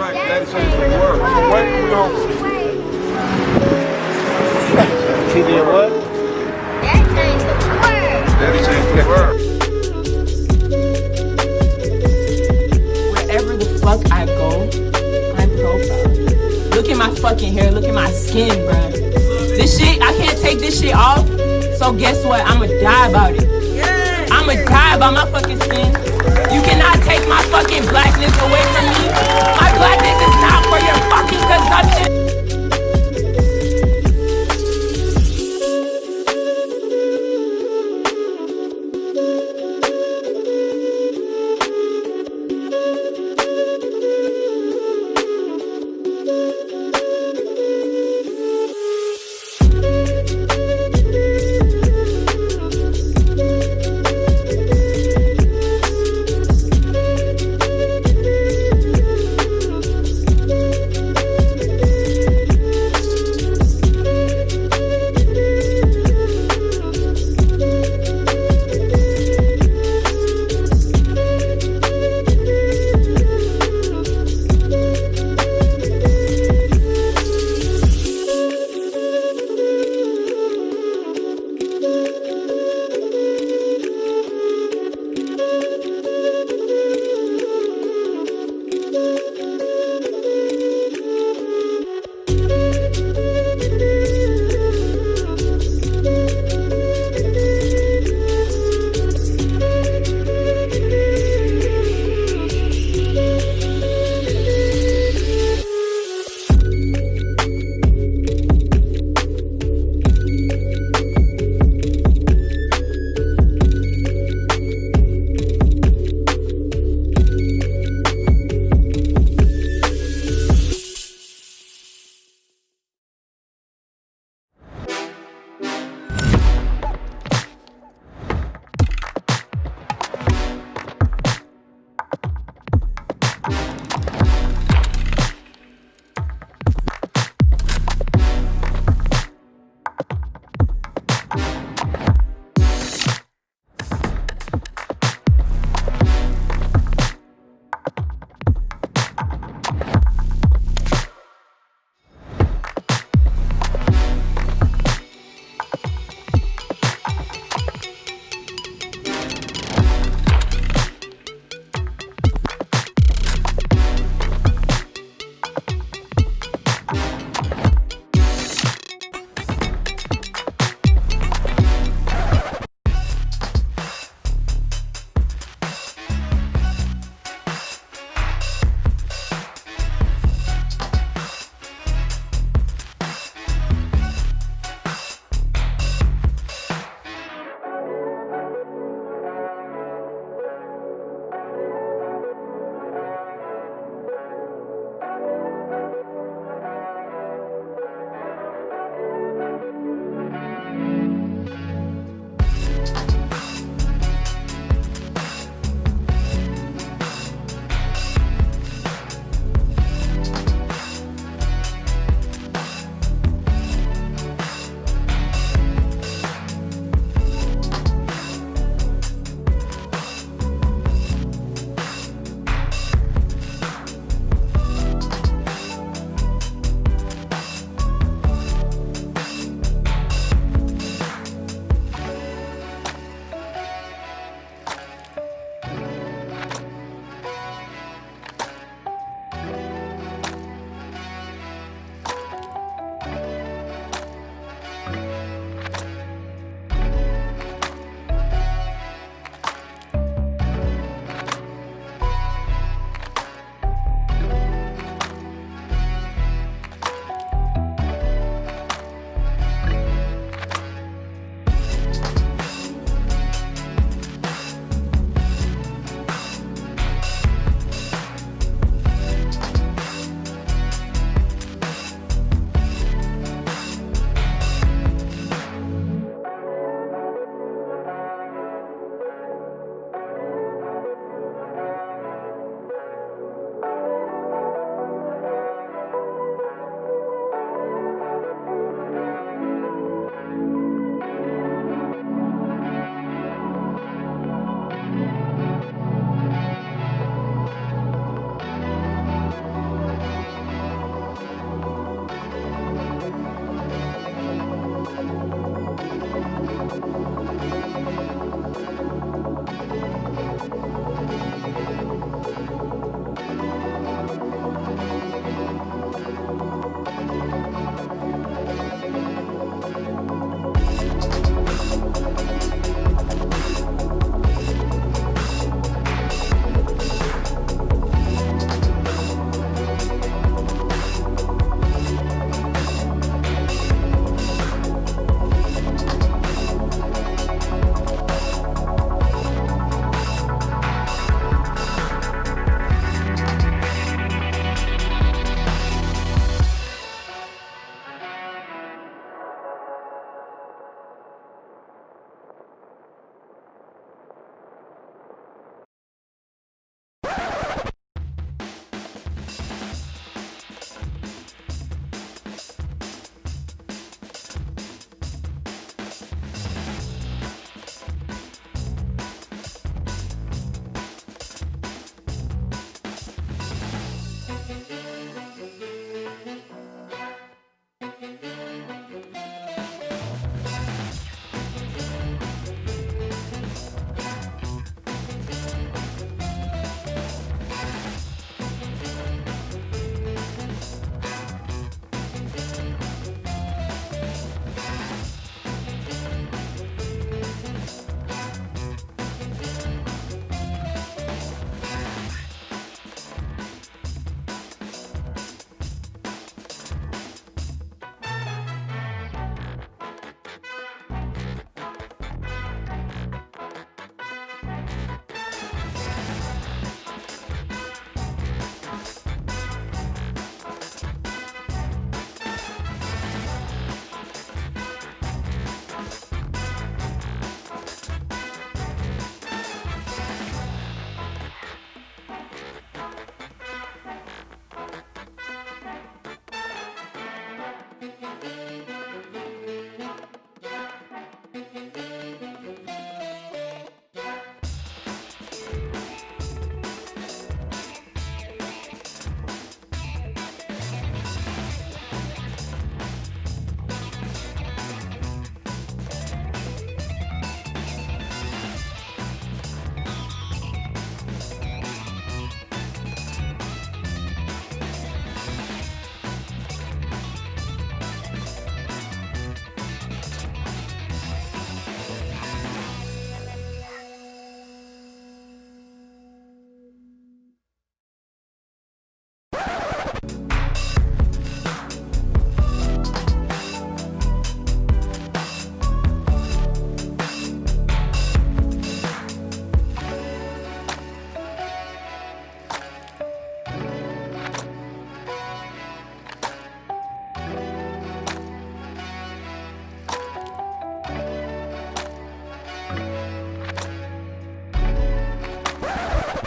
right. Daddy changed the world. Wait, we don't. He did what? Daddy changed the world. Daddy changed the world. Wherever the fuck I go, I'm profile. Look at my fucking hair, look at my skin, bruh. This shit, I can't take this shit off. So guess what? I'ma die about it. I'ma die about my fucking skin. You cannot take my fucking blackness away from me. My blackness is not for your fucking consumption.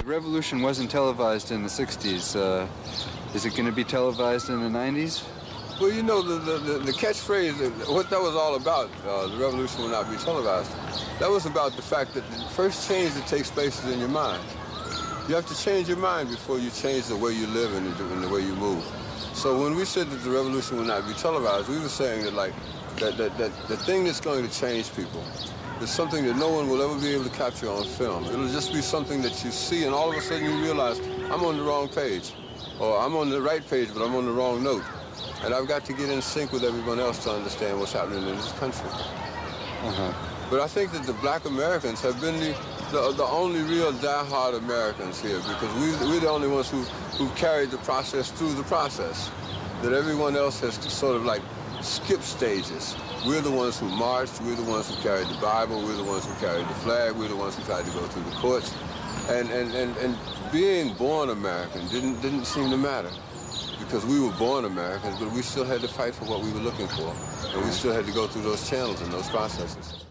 revolution wasn't televised in the 60s. Is it going to be televised in the 90s? Well, you know, the catchphrase, what that was all about, the revolution will not be televised, that was about the fact that the first change that takes place is in your mind. You have to change your mind before you change the way you live and the way you move. So when we said that the revolution will not be televised, we were saying that, like, that the thing that's going to change people is something that no one will ever be able to capture on film. It'll just be something that you see, and all of a sudden you realize, I'm on the wrong page. Or I'm on the right page, but I'm on the wrong note. And I've got to get in sync with everyone else to understand what's happening in this country. But I think that the black Americans have been the only real die-hard Americans here, because we're the only ones who've carried the process through the process. That everyone else has to sort of like skip stages. We're the ones who marched, we're the ones who carried the Bible, we're the ones who carried the flag, we're the ones who tried to go through the courts. And being born American didn't seem to matter, because we were born Americans, but we still had to fight for what we were looking for. And we still had to go through those channels and those processes.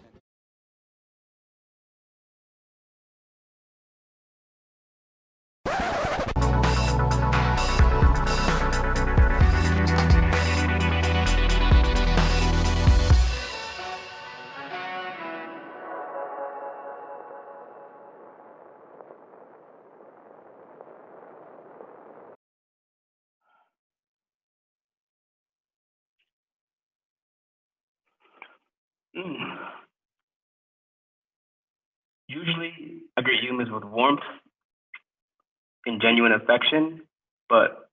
Usually, I greet humans with warmth and genuine affection, but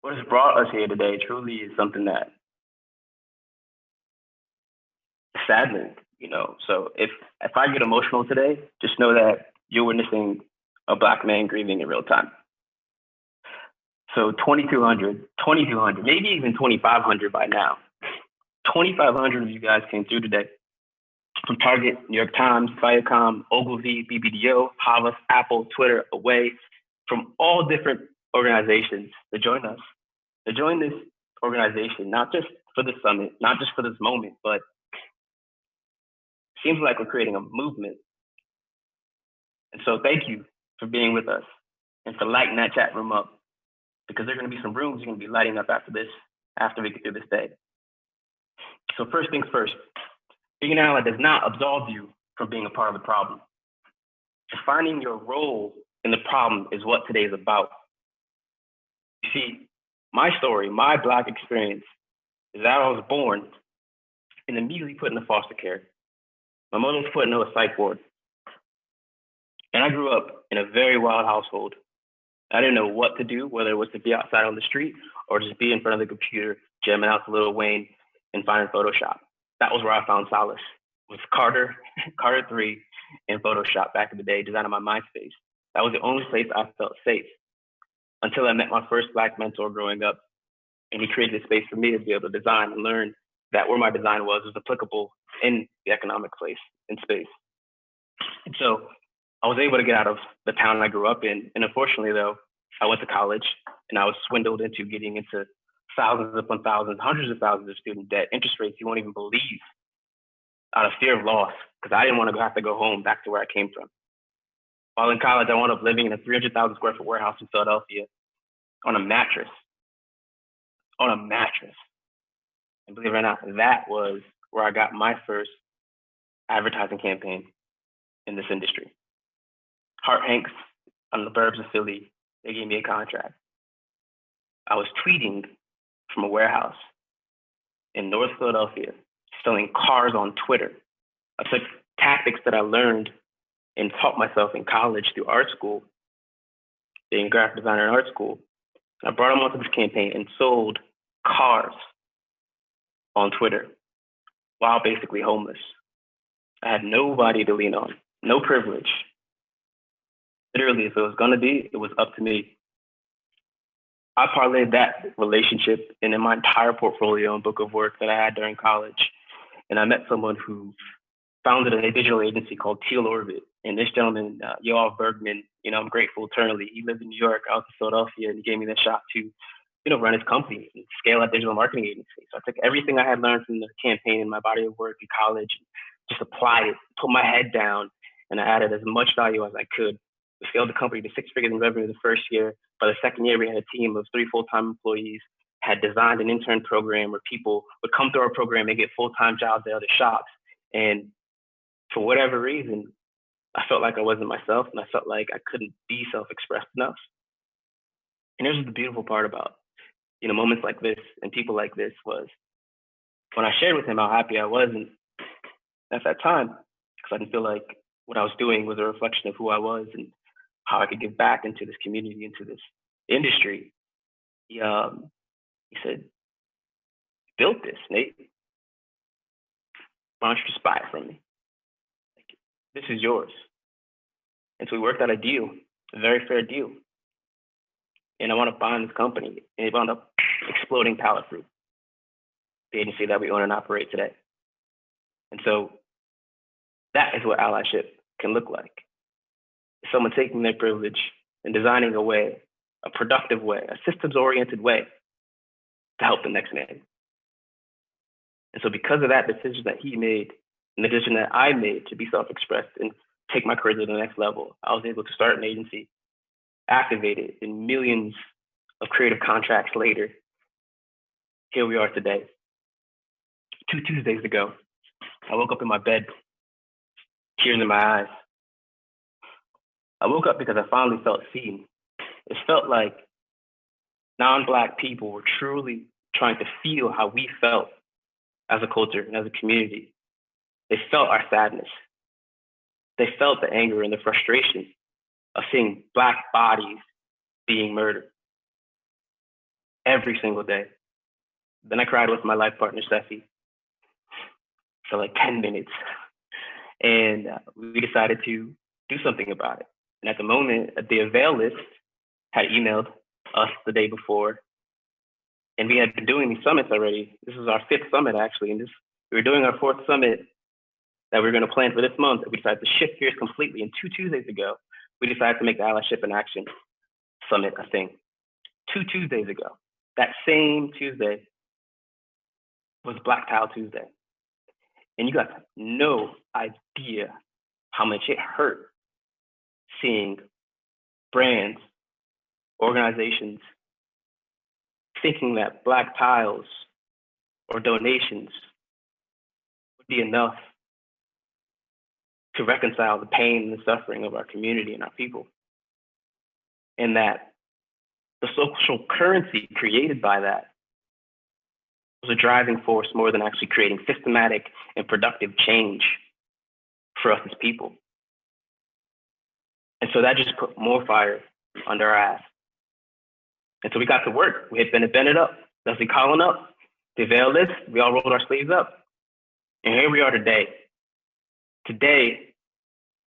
what has brought us here today truly is something that is saddening, you know. So if I get emotional today, just know that you're witnessing a Black man grieving in real time. So 2,200, maybe even 2,500 by now. 2,500 of you guys came through today from Target, New York Times, Viacom, Ogilvy, BBDO, Havas, Apple, Twitter, Away, from all different organizations to join us, to join this organization, not just for the summit, not just for this moment, but it seems like we're creating a movement. And so thank you for being with us and for lighting that chat room up, because there are going to be some rooms you're going to be lighting up after this, after we get through this day. So first things first, being an ally does not absolve you from being a part of the problem. Defining your role in the problem is what today is about. You see, my story, my Black experience, is that I was born and immediately put into foster care. My mother was put into a psych ward. And I grew up in a very wild household. I didn't know what to do, whether it was to be outside on the street or just be in front of the computer, jamming out to Lil Wayne and finding Photoshop. That was where I found solace, with Carter 3 and Photoshop back in the day, designing my MySpace. That was the only place I felt safe until I met my first Black mentor growing up. And he created a space for me to be able to design and learn that where my design was applicable in the economic place, in space. And so I was able to get out of the town I grew up in. And unfortunately, though, I went to college and I was swindled into getting into thousands upon thousands, hundreds of thousands of student debt, interest rates you won't even believe, out of fear of loss, because I didn't want to have to go home back to where I came from. While in college, I wound up living in a 300,000 square foot warehouse in Philadelphia on a mattress. And believe it or not, that was where I got my first advertising campaign in this industry. Hart Hanks on the burbs of Philly, they gave me a contract. I was tweeting from a warehouse in North Philadelphia, selling cars on Twitter. I took tactics that I learned and taught myself in college through art school, being a graphic designer in art school. I brought them onto this campaign and sold cars on Twitter while basically homeless. I had nobody to lean on, no privilege. Literally, if it was gonna be, it was up to me. I parlayed that relationship and in my entire portfolio and book of work that I had during college. And I met someone who founded a digital agency called Teal Orbit. And this gentleman, Yoav Bergman, you know, I'm grateful eternally. He lived in New York, I was in Philadelphia, and he gave me the shot to, you know, run his company and scale a digital marketing agency. So I took everything I had learned from the campaign in my body of work in college, and just applied it, put my head down, and I added as much value as I could. We scaled the company to 6 figures in revenue the first year. By the second year, we had a team of 3 full-time employees, had designed an intern program where people would come through our program and get full-time jobs at other shops. And for whatever reason, I felt like I wasn't myself, and I felt like I couldn't be self-expressed enough. And here's the beautiful part about, moments like this and people like this was when I shared with him how happy I was at that time, because I didn't feel like what I was doing was a reflection of who I was and how I could give back into this community, into this industry. He said, "Built this, Nate. Why don't you just buy it from me? This is yours." And so we worked out a deal, a very fair deal. And I wound up buying this company, and it wound up exploding Pallet Fruit, the agency that we own and operate today. And so that is what allyship can look like. Someone taking their privilege and designing a way, a productive way, a systems-oriented way to help the next man. And so because of that decision that he made, and the decision that I made to be self-expressed and take my career to the next level, I was able to start an agency, activate it, and millions of creative contracts later, here we are today. 2 Tuesdays ago, I woke up in my bed, tears in my eyes. I woke up because I finally felt seen. It felt like non-Black people were truly trying to feel how we felt as a culture and as a community. They felt our sadness. They felt the anger and the frustration of seeing Black bodies being murdered every single day. Then I cried with my life partner, Steffi, for like 10 minutes. And we decided to do something about it. And at the moment, the Avail list had emailed us the day before. And we had been doing these summits already. This was our 5th summit, actually. And we were doing our 4th summit that we were going to plan for this month. We decided to shift gears completely. And 2 Tuesdays ago, we decided to make the Allyship in Action Summit a thing. 2 Tuesdays ago, that same Tuesday was Black Tile Tuesday. And you got no idea how much it hurt seeing brands, organizations, thinking that Black tiles or donations would be enough to reconcile the pain and the suffering of our community and our people. And that the social currency created by that was a driving force more than actually creating systematic and productive change for us as people. And so that just put more fire under our ass. And so we got to work. We hit Bennett up, Leslie Collin up, the Avail list. We all rolled our sleeves up. And here we are today. Today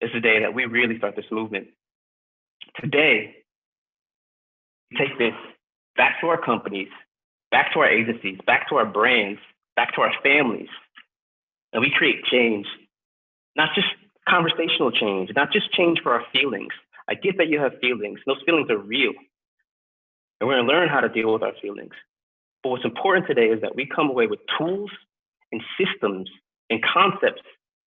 is the day that we really start this movement. Today, we take this back to our companies, back to our agencies, back to our brands, back to our families, and we create change, not just conversational change, not just change for our feelings. I get that you have feelings. Those feelings are real. And we're going to learn how to deal with our feelings. But what's important today is that we come away with tools and systems and concepts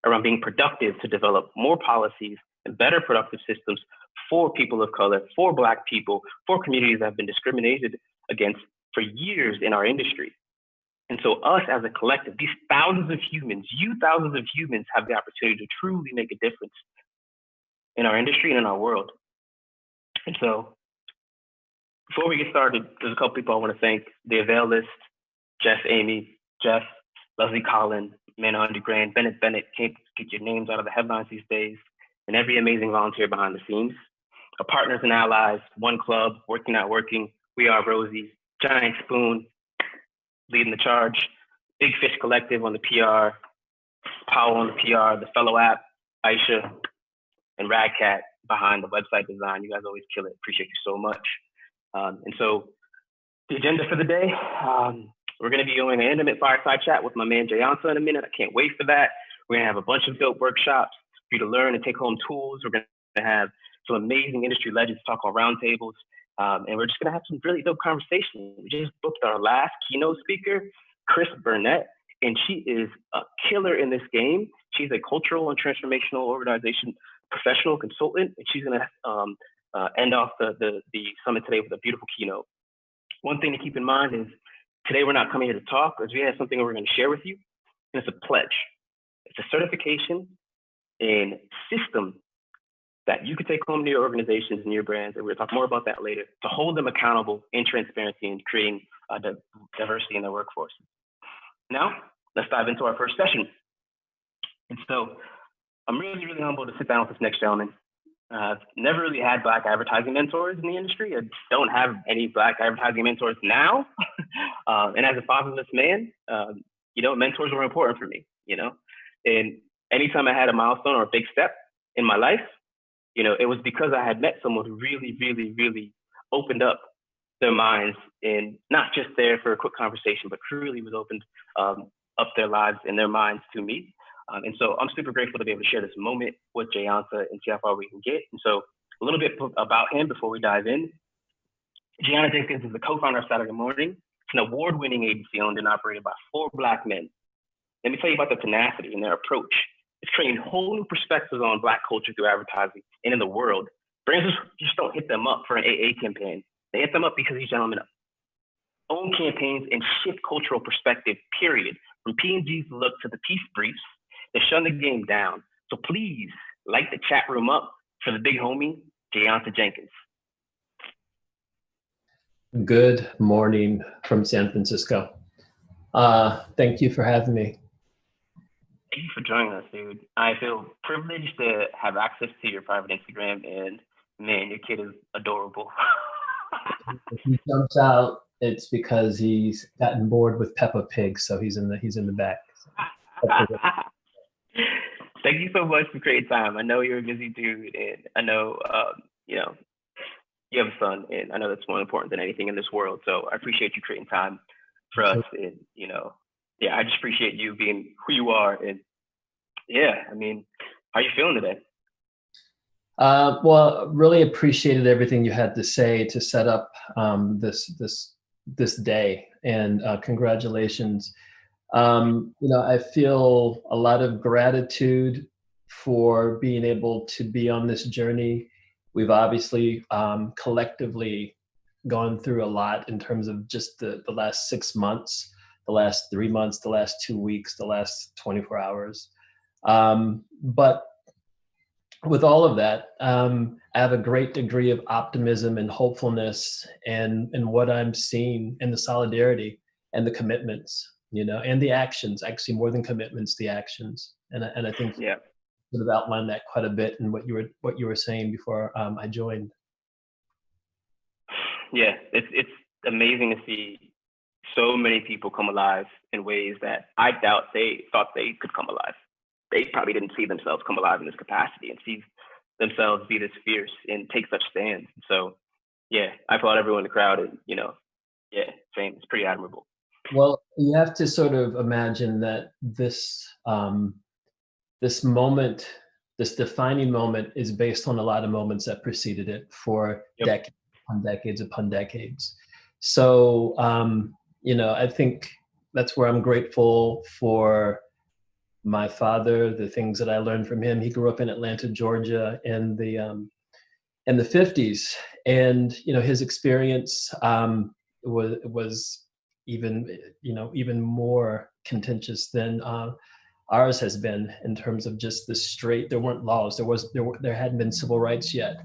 around being productive to develop more policies and better productive systems for people of color, for Black people, for communities that have been discriminated against for years in our industry. And so us as a collective, these thousands of humans, thousands of humans have the opportunity to truly make a difference in our industry and in our world. And so before we get started, there's a couple people I want to thank. The Avail list, Jeff, Amy, Jeff, Leslie Collin, Manna Underground, Bennett, can't get your names out of the headlines these days, and every amazing volunteer behind the scenes. Our partners and allies, One Club, Working Not Working, We Are Rosie, Giant Spoon, leading the charge, Big Fish Collective on the PR, Powell on the PR, the Fellow app, Aisha, and Radcat behind the website design. You guys always kill it. Appreciate you so much. And so the agenda for the day, we're going to be doing an intimate fireside chat with my man Jayanta in a minute. I can't wait for that. We're going to have a bunch of dope workshops for you to learn and take home tools. We're going to have some amazing industry legends talk on roundtables. And we're just going to have some really dope conversations. We just booked our last keynote speaker, Chris Burnett, and she is a killer in this game. She's a cultural and transformational organization professional consultant, and she's going to end off the summit today with a beautiful keynote. One thing to keep in mind is today we're not coming here to talk, because we have something we're going to share with you, and it's a pledge. It's a certification and system that you can take home to your organizations and your brands, and we'll talk more about that later, to hold them accountable in transparency and creating diversity in their workforce. Now, let's dive into our first session. And so I'm really, really humbled to sit down with this next gentleman. I've never really had Black advertising mentors in the industry. I don't have any Black advertising mentors now. And as a fatherless man, mentors were important for me, And anytime I had a milestone or a big step in my life, it was because I had met someone who really, really, really opened up their minds, and not just there for a quick conversation, but truly was opened up their lives and their minds to me. And so I'm super grateful to be able to share this moment with Jayanta and see how far we can get. And so a little bit about him before we dive in. Jayanta Jenkins is the co-founder of Saturday Morning. It's an award-winning agency owned and operated by 4 Black men. Let me tell you about their tenacity and their approach. It's creating whole new perspectives on Black culture through advertising and in the world. Brands just don't hit them up for an AA campaign. They hit them up because these gentlemen own campaigns and shift cultural perspective, period. From P&G's look to the peace briefs, they shun the game down. So please light the chat room up for the big homie, Jayanta Jenkins. Good morning from San Francisco. Thank you for having me. Thank you for joining us, dude. I feel privileged to have access to your private Instagram, and man, your kid is adorable. If he jumps out, it's because he's gotten bored with Peppa Pig, so he's in the back. Thank you so much for creating time. I know you're a busy dude, and I know you have a son, and I know that's more important than anything in this world. So I appreciate you creating time for us, and I just appreciate you being who you are. And how are you feeling today? Well, really appreciated everything you had to say to set up this day, and congratulations. I feel a lot of gratitude for being able to be on this journey. We've obviously collectively gone through a lot in terms of just the last 6 months, the last 3 months, the last 2 weeks, the last 24 hours. But with all of that, I have a great degree of optimism and hopefulness and what I'm seeing, and the solidarity and the commitments, and the actions, actually more than commitments, the actions. And I think you sort of outlined that quite a bit in what you were saying before I joined. Yeah, it's amazing to see so many people come alive in ways that I doubt they thought they could come alive. They probably didn't see themselves come alive in this capacity and see themselves be this fierce and take such stands. So, I applaud everyone in the crowd, and same. It's pretty admirable. Well, you have to sort of imagine that this moment, this defining moment, is based on a lot of moments that preceded it for decades upon decades. So, I think that's where I'm grateful for my father, the things that I learned from him. He grew up in Atlanta, Georgia in the 50s. And, his experience was even more contentious than ours has been, in terms of just there weren't laws. There hadn't been civil rights yet.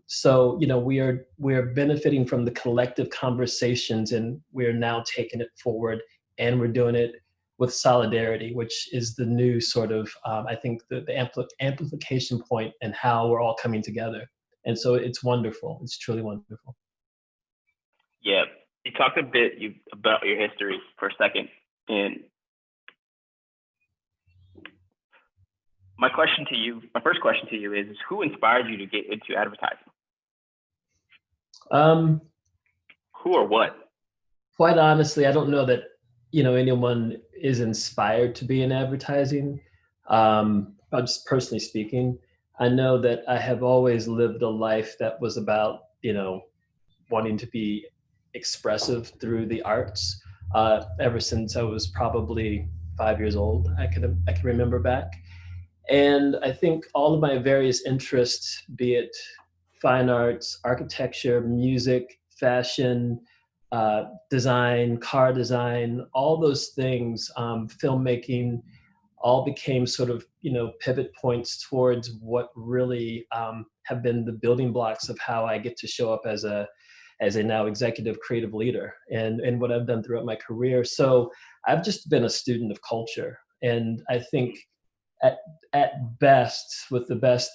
So, we are benefiting from the collective conversations, and we're now taking it forward, and we're doing it with solidarity, which is the new sort of, I think, the amplification point, and how we're all coming together. And so it's wonderful. It's truly wonderful. Yeah. You talked a bit about your history for a second. And my first question to you is who inspired you to get into advertising? Who or what? Quite honestly, I don't know that anyone is inspired to be in advertising. Just personally speaking, I know that I have always lived a life that was about wanting to be expressive through the arts. Ever since I was probably 5 years old, I can remember back. And I think all of my various interests, be it fine arts, architecture, music, fashion, design, car design, all those things, filmmaking, all became sort of, pivot points towards what really have been the building blocks of how I get to show up as a now executive creative leader and what I've done throughout my career. So I've just been a student of culture. And I think at best, with the best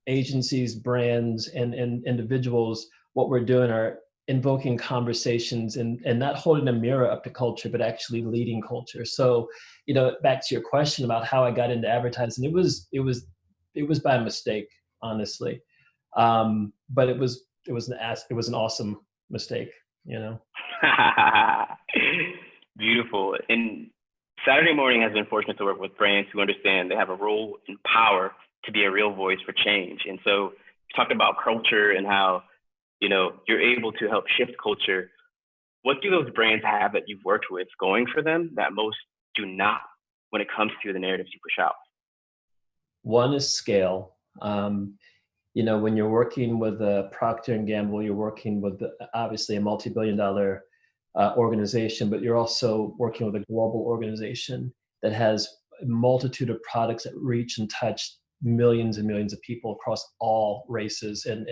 agencies, brands, and individuals, what we're doing are invoking conversations and not holding a mirror up to culture, but actually leading culture. So, back to your question about how I got into advertising, it was by mistake, honestly. But it was an awesome mistake, Beautiful. And Saturday Morning has been fortunate to work with brands who understand they have a role and power to be a real voice for change. And so you talked about culture and how, you're able to help shift culture. What do those brands have that you've worked with going for them that most do not when it comes to the narratives you push out? One is scale. When you're working with a Procter & Gamble, you're working with obviously a multi-billion-dollar organization, but you're also working with a global organization that has a multitude of products that reach and touch millions and millions of people across all races and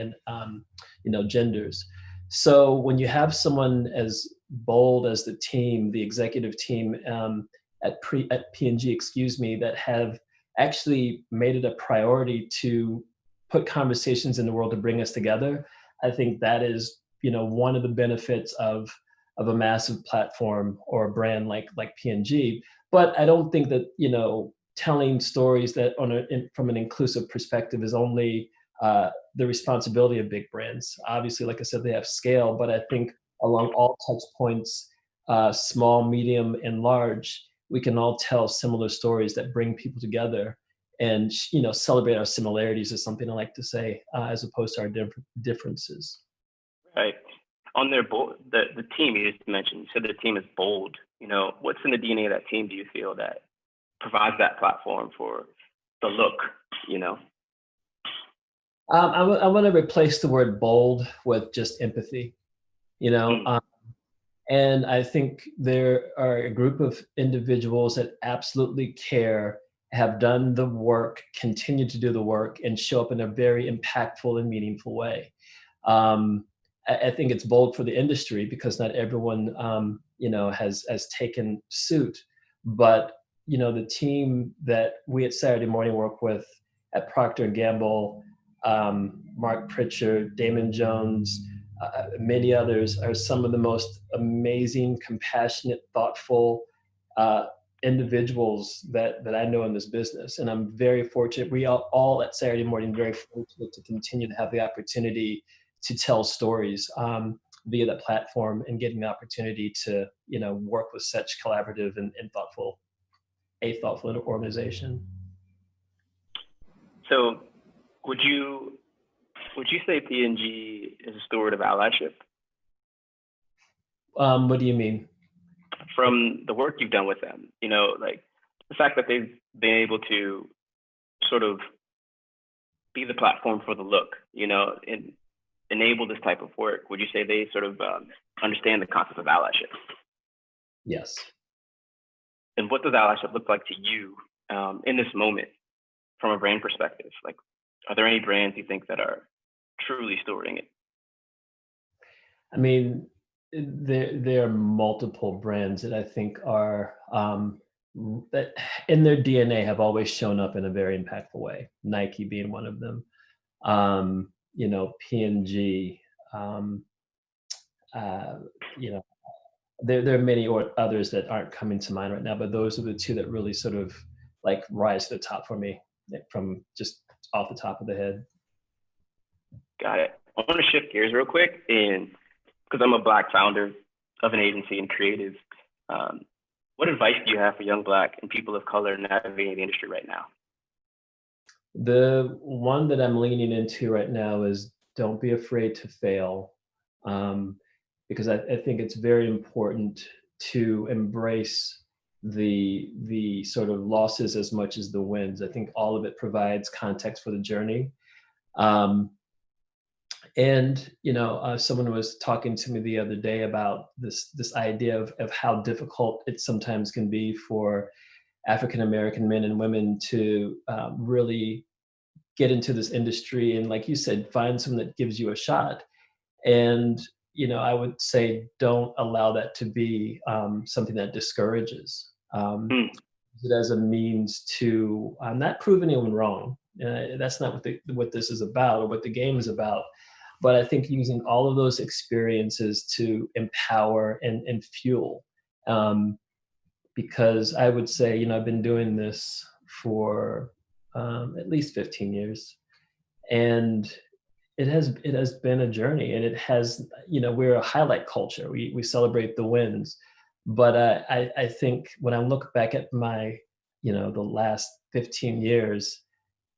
genders. So when you have someone as bold as the team, the executive team at P&G, that have actually made it a priority to put conversations in the world to bring us together, I think that is, one of the benefits of a massive platform or a brand like P&G. But I don't think that, telling stories that from an inclusive perspective is only the responsibility of big brands. Obviously, like I said, they have scale, but I think along all touch points, small, medium, and large, we can all tell similar stories that bring people together and, celebrate our similarities is something I like to say, as opposed to our differences. Right. On their the team you just mentioned, you said the team is bold. What's in the DNA of that team do you feel that provides that platform for the look, I want to replace the word bold with just empathy, and I think there are a group of individuals that absolutely care, have done the work, continue to do the work, and show up in a very impactful and meaningful way. I think it's bold for the industry because not everyone, has taken suit, but the team that we at Saturday Morning work with at Procter & Gamble, Mark Pritchard, Damon Jones, many others are some of the most amazing, compassionate, thoughtful individuals that I know in this business. And I'm very fortunate. We are all at Saturday Morning very fortunate to continue to have the opportunity to tell stories via that platform and getting the opportunity to, work with such collaborative and thoughtful organization. So would you say P&G is a steward of allyship? What do you mean? From the work you've done with them, like the fact that they've been able to sort of be the platform for the look, and enable this type of work. Would you say they sort of understand the concept of allyship? Yes. And what does allyship look like to you in this moment from a brand perspective? Like, are there any brands you think that are truly stewarding it? I mean, there are multiple brands that I think are that in their DNA have always shown up in a very impactful way. Nike being one of them. P&G. There are many others that aren't coming to mind right now, but those are the two that really sort of like rise to the top for me from just off the top of the head. Got it. I want to shift gears real quick, and because I'm a Black founder of an agency and creative, what advice do you have for young Black and people of color navigating the industry right now? The one that I'm leaning into right now is don't be afraid to fail, because I think it's very important to embrace the sort of losses as much as the wins. I think all of it provides context for the journey. And someone was talking to me the other day about this idea of how difficult it sometimes can be for African American men and women to really get into this industry, and like you said, find someone that gives you a shot. And I would say don't allow that to be something that discourages. It as a means to not prove anyone wrong. That's not what this is about or what the game is about. But I think using all of those experiences to empower and fuel. Because I would say, I've been doing this for at least 15 years. And it has been a journey, and it has, we're a highlight culture. We celebrate the wins. But I think when I look back at my, the last 15 years,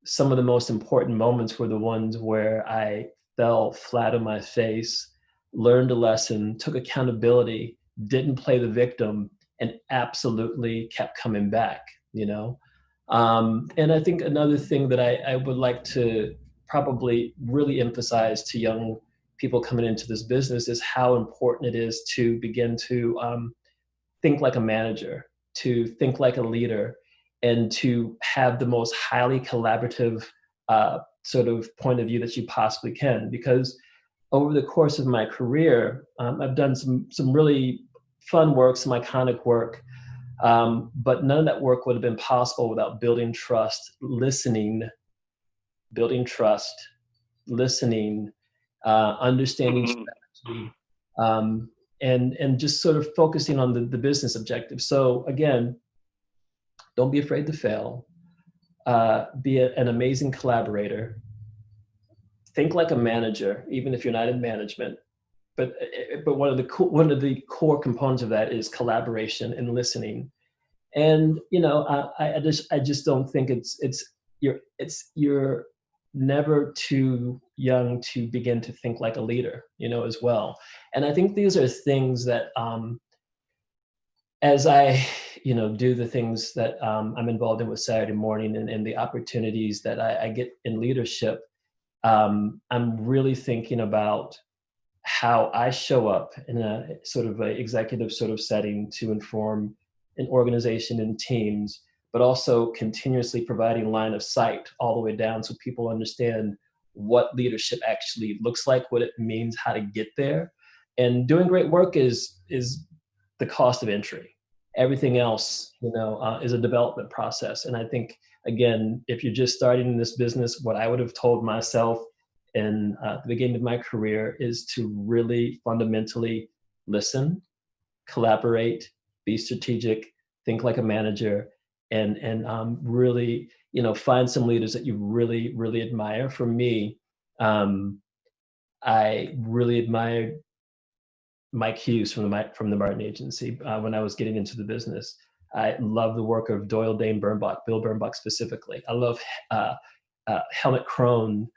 some of the most important moments were the ones where I fell flat on my face, learned a lesson, took accountability, didn't play the victim, and absolutely kept coming back, And I think another thing that I would like to probably really emphasize to young people coming into this business is how important it is to begin to think like a manager, to think like a leader, and to have the most highly collaborative sort of point of view that you possibly can. Because over the course of my career, I've done some really fun work, some iconic work, but none of that work would have been possible without building trust, listening, understanding strategy, and just sort of focusing on the business objective. So again, don't be afraid to fail. Be an amazing collaborator. Think like a manager, even if you're not in management. But one of the core components of that is collaboration and listening. And I just don't think you're never too young to begin to think like a leader, as well. And I think these are things that as I do the things that I'm involved in with Saturday Morning and the opportunities that I get in leadership, I'm really thinking about how I show up in a sort of an executive sort of setting to inform an organization and teams, but also continuously providing line of sight all the way down so people understand what leadership actually looks like, what it means, how to get there. And doing great work is the cost of entry. Everything else, is a development process. And I think, again, if you're just starting in this business, what I would have told myself in the beginning of my career is to really fundamentally listen, collaborate, be strategic, think like a manager, and really, find some leaders that you really, really admire. For me, I really admired Mike Hughes from the Martin Agency when I was getting into the business. I love the work of Doyle Dane Bernbach, Bill Bernbach specifically. I love Helmut Krohn.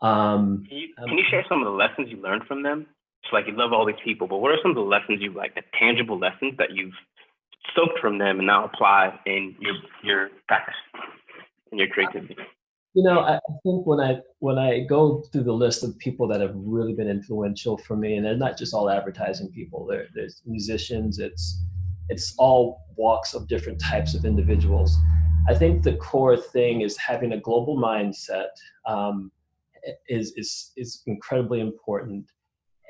Can you share some of the lessons you learned from them? It's like you love all these people, but what are some of the lessons the tangible lessons that you've soaked from them and now apply in your practice and your creativity? I think when I go through the list of people that have really been influential for me, and they're not just all advertising people, there's musicians, it's all walks of different types of individuals. I think the core thing is having a global mindset is incredibly important,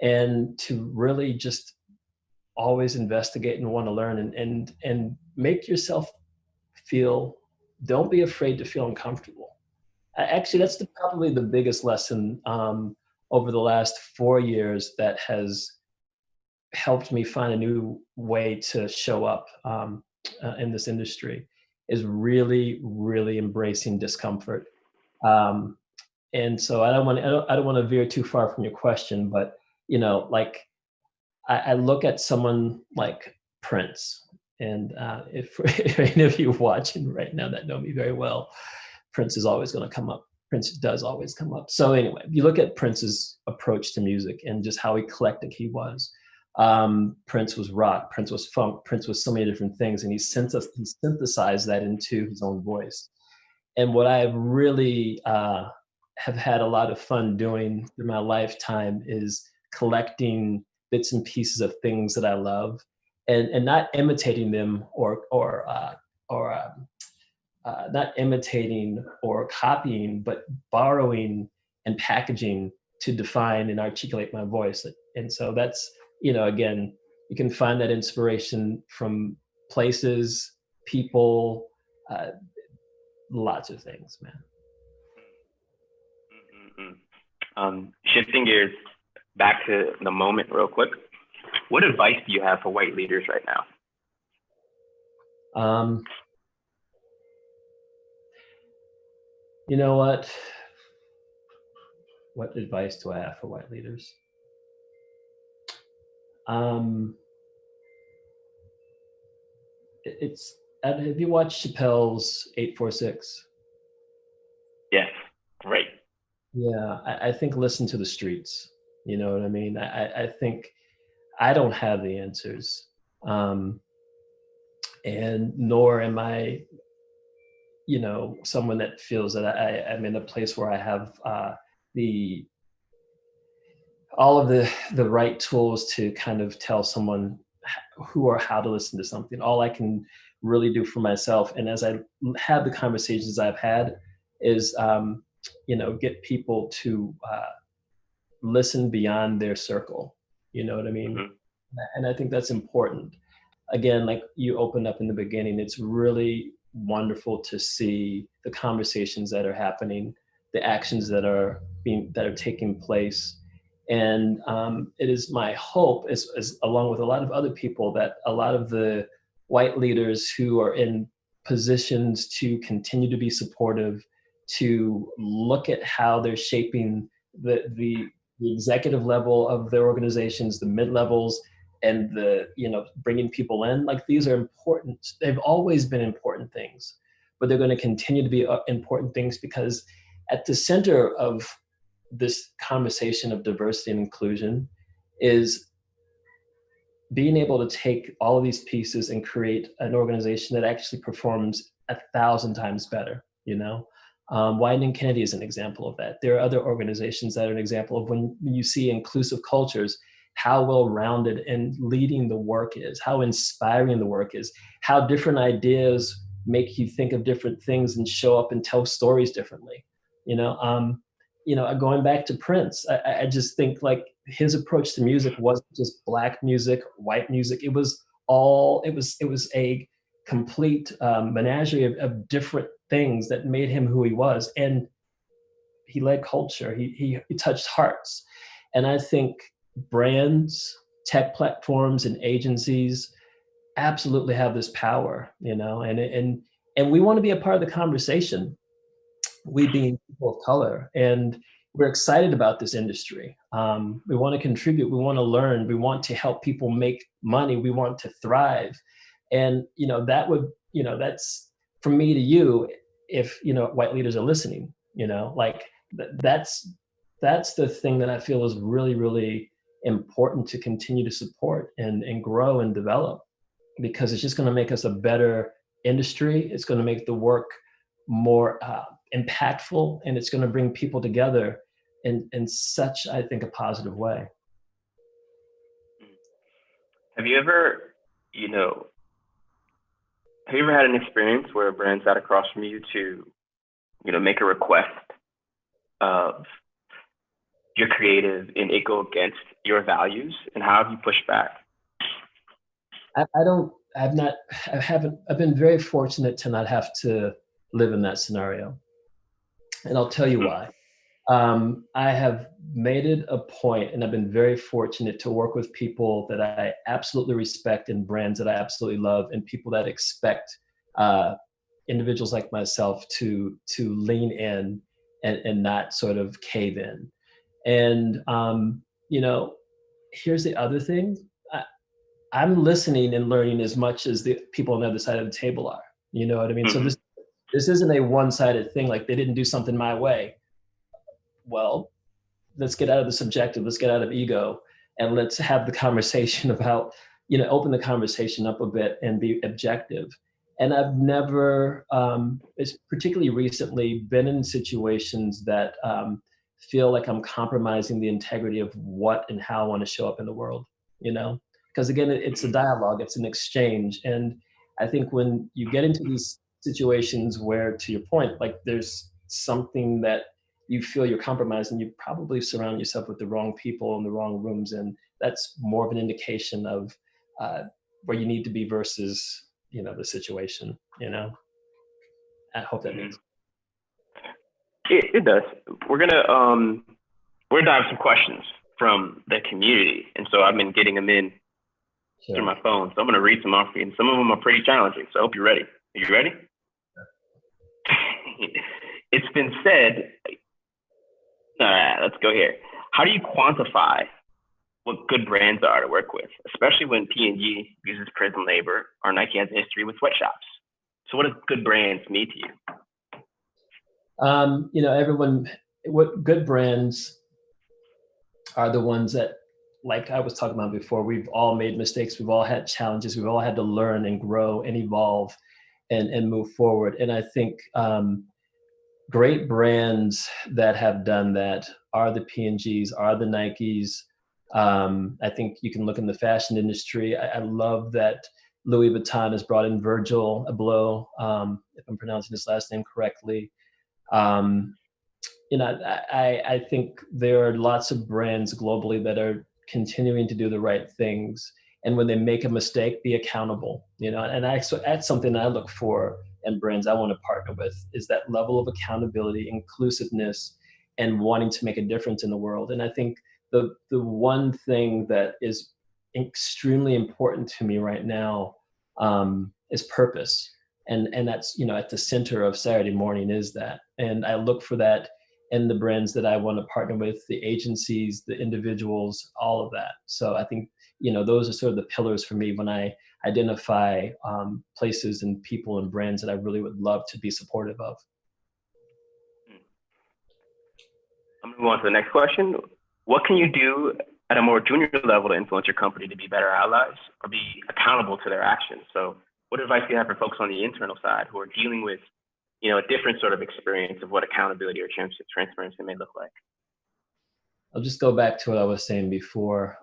and to really just always investigate and want to learn and make yourself don't be afraid to feel uncomfortable. Actually, that's probably the biggest lesson over the last 4 years that has helped me find a new way to show up in this industry, is really, really embracing discomfort. And so I don't want to veer too far from your question, but I look at someone like Prince, and if any of you watching right now that know me very well, Prince is always going to come up. Prince does always come up. So anyway, you look at Prince's approach to music and just how eclectic he was. Prince was rock, Prince was funk, Prince was so many different things, and he synthesized that into his own voice. And what I really have had a lot of fun doing through my lifetime is collecting bits and pieces of things that I love, and not imitating them or not imitating or copying, but borrowing and packaging to define and articulate my voice. And so that's, again, you can find that inspiration from places, people, lots of things, man. Shifting gears back to the moment real quick. What advice do you have for white leaders right now? You know what? What advice do I have for white leaders? Have you watched Chappelle's 846? Yes, great. Yeah, I think listen to the streets. You know what I mean? I think I don't have the answers. And nor am I, someone that feels that I'm in a place where I have all of the right tools to kind of tell someone who or how to listen to something. All I can really do for myself, and as I have the conversations I've had, is get people to listen beyond their circle. You know what I mean? Mm-hmm. And I think that's important. Again, like you opened up in the beginning, it's really wonderful to see the conversations that are happening, the actions that are taking place. And it is my hope, as along with a lot of other people, that a lot of the white leaders who are in positions to continue to be supportive, to look at how they're shaping the executive level of their organizations, the mid-levels, and bringing people in, like these are important. They've always been important things, but they're going to continue to be important things, because at the center of this conversation of diversity and inclusion is being able to take all of these pieces and create an organization that actually performs 1,000 times better. Wieden & Kennedy is an example of that. There are other organizations that are an example of when you see inclusive cultures, how well-rounded and leading the work is, how inspiring the work is, how different ideas make you think of different things and show up and tell stories differently. Going back to Prince, I just think like his approach to music wasn't just Black music, white music. It was a complete menagerie of different things that made him who he was. And he led culture, he touched hearts. And I think brands, tech platforms, and agencies absolutely have this power, and we want to be a part of the conversation, we being people of color, and we're excited about this industry. We want to contribute, we want to learn, we want to help people make money, we want to thrive. And that's from me to you, if white leaders are listening, that's the thing that I feel is really, really important to continue to support and grow and develop, because it's just going to make us a better industry. It's going to make the work more impactful, and it's going to bring people together in such, I think, a positive way. Have you ever had an experience where a brand sat across from you to, make a request of your creative and it go against your values, and how have you pushed back? I've been very fortunate to not have to live in that scenario. And I'll tell you why. I have made it a point, and I've been very fortunate to work with people that I absolutely respect, and brands that I absolutely love, and people that expect individuals like myself to lean in and not sort of cave in. And, here's the other thing. I'm listening and learning as much as the people on the other side of the table are. You know what I mean? Mm-hmm. So this isn't a one-sided thing, like they didn't do something my way. Well, let's get out of the subjective, let's get out of ego, and let's have the conversation about, open the conversation up a bit and be objective. And I've never, particularly recently, been in situations that feel like I'm compromising the integrity of what and how I want to show up in the world, because again, it's a dialogue, it's an exchange. And I think when you get into these situations where, to your point, like there's something that you feel you're compromising, you probably surround yourself with the wrong people in the wrong rooms. And that's more of an indication of where you need to be versus, the situation, I hope that makes sense. It does. We're gonna dive some questions from the community, and so I've been getting them in through my phone. So I'm gonna read some off for you, and some of them are pretty challenging. So I hope you're ready. Are you ready? It's been said. All right, let's go here. How do you quantify what good brands are to work with, especially when P&G uses prison labor or Nike has a history with sweatshops? So what does good brands mean to you? What good brands are the ones that, like I was talking about before, we've all made mistakes, we've all had challenges, we've all had to learn and grow and evolve and move forward. And I think great brands that have done that are the P&Gs, are the Nikes. I think you can look in the fashion industry. I love that Louis Vuitton has brought in Virgil Abloh, if I'm pronouncing his last name correctly. I think there are lots of brands globally that are continuing to do the right things. And when they make a mistake, be accountable, and that's something I look for in brands I want to partner with, is that level of accountability, inclusiveness, and wanting to make a difference in the world. And I think the one thing that is extremely important to me right now is purpose. And that's, at the center of Saturday Morning is that. And I look for that in the brands that I want to partner with, the agencies, the individuals, all of that. So I think, those are sort of the pillars for me when I identify places and people and brands that I really would love to be supportive of. I'm going to move on to the next question. What can you do at a more junior level to influence your company to be better allies or be accountable to their actions? So what advice do you have for folks on the internal side who are dealing with, a different sort of experience of what accountability or transparency may look like? I'll just go back to what I was saying before.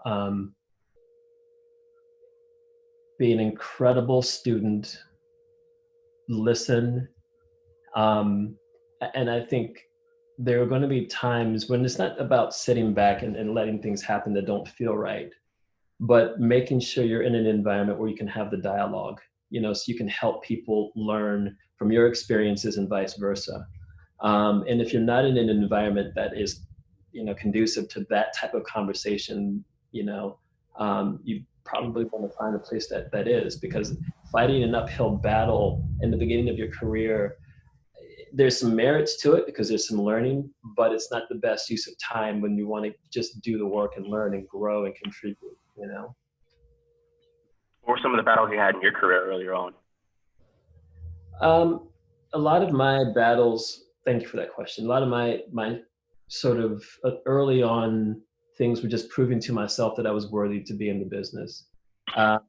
Be an incredible student, listen. And I think there are going to be times when it's not about sitting back and letting things happen that don't feel right, but making sure you're in an environment where you can have the dialogue, so you can help people learn from your experiences and vice versa. And if you're not in an environment that is, conducive to that type of conversation, you probably want to find a place that is, because fighting an uphill battle in the beginning of your career, there's some merits to it because there's some learning, but it's not the best use of time when you want to just do the work and learn and grow and contribute, What were some of the battles you had in your career earlier on? A lot of my battles, thank you for that question. A lot of my sort of early on things were just proving to myself that I was worthy to be in the business. I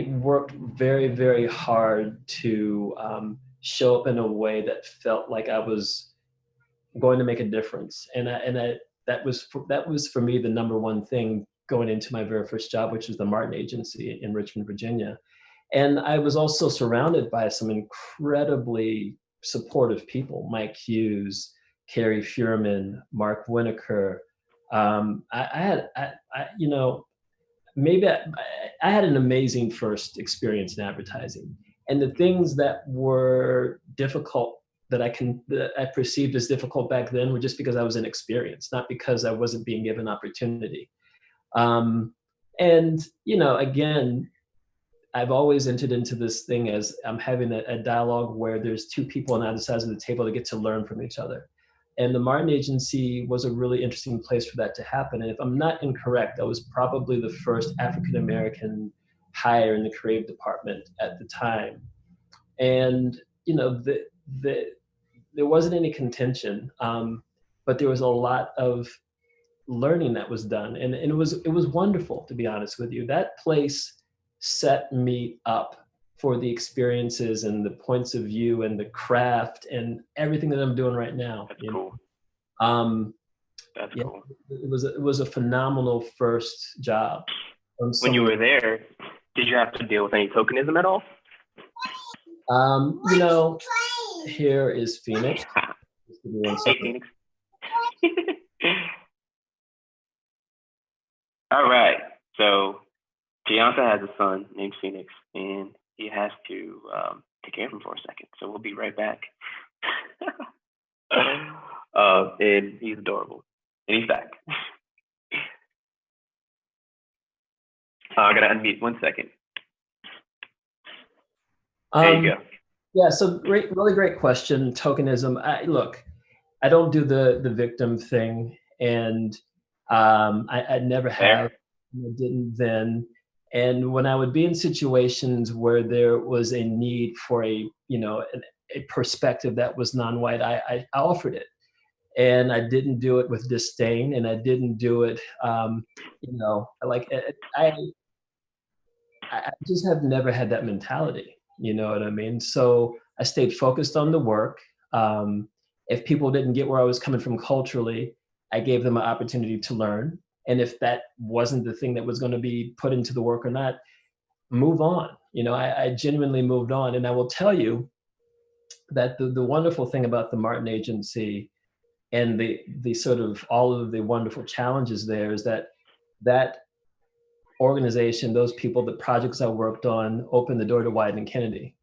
worked very, very hard to show up in a way that felt like I was going to make a difference. And that was for me the number one thing going into my very first job, which was the Martin Agency in Richmond, Virginia. And I was also surrounded by some incredibly supportive people, Mike Hughes, Carrie Fuhrman, Mark Winokur. I had an amazing first experience in advertising. And the things that were difficult that I perceived as difficult back then were just because I was inexperienced, not because I wasn't being given opportunity. Again, I've always entered into this thing as I'm having a dialogue where there's two people on either sides of the table that get to learn from each other. And the Martin Agency was a really interesting place for that to happen. And if I'm not incorrect, I was probably the first African-American hire in the creative department at the time. And, there wasn't any contention. But but there was a lot of learning that was done, and it was wonderful, to be honest with you. That place set me up for the experiences and the points of view and the craft and everything that I'm doing right now. That's cool. That's yeah, cool. It was a phenomenal first job. When you were there, did you have to deal with any tokenism at all? You know, here is Phoenix. Hey, Phoenix. All right. So Jayanta has a son named Phoenix, and he has to take care of him for a second. So we'll be right back. And he's adorable. And he's back. I gotta unmute 1 second. There you go. Yeah, so really great question. Tokenism. Look, I don't do the victim thing, and I never have. I didn't then. And when I would be in situations where there was a need for a perspective that was non-white, I offered it. And I didn't do it with disdain, and I didn't do it, I just have never had that mentality, you know what I mean? So I stayed focused on the work. If people didn't get where I was coming from culturally, I gave them an opportunity to learn. And if that wasn't the thing that was going to be put into the work or not, move on. You know, I genuinely moved on. And I will tell you that the wonderful thing about the Martin Agency and the sort of all of the wonderful challenges there is that organization, those people, the projects I worked on opened the door to Wieden and Kennedy.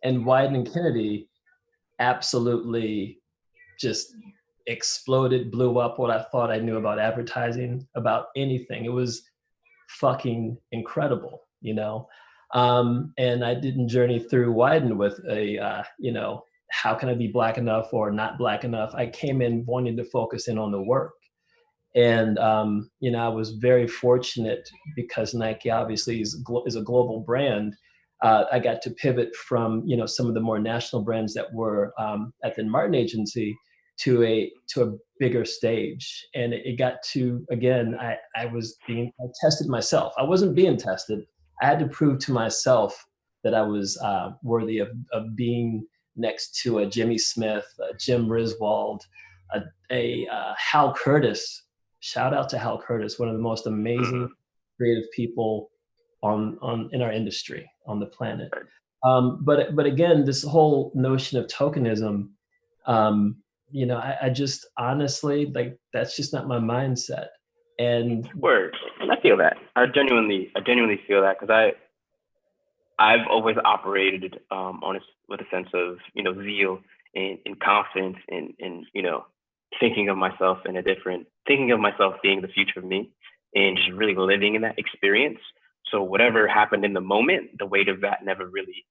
And Wieden and Kennedy absolutely just exploded, blew up what I thought I knew about advertising, about anything. It was fucking incredible, you know? And I didn't journey through Wieden with a, how can I be Black enough or not Black enough? I came in wanting to focus in on the work. And, I was very fortunate because Nike obviously is a global brand. I got to pivot from, some of the more national brands that were at the Martin Agency to a bigger stage. And it got to, again, I tested myself. I wasn't being tested. I had to prove to myself that I was worthy of being next to a Jimmy Smith, a Jim Riswold, a Hal Curtis. Shout out to Hal Curtis, one of the most amazing creative people in our industry, on the planet. But again, this whole notion of tokenism, I just honestly, like, that's just not my mindset. And word, and I feel that. I genuinely feel that, because I've always operated with a sense of zeal and confidence and thinking of myself being the future of me, and just really living in that experience. So whatever happened in the moment, the weight of that never really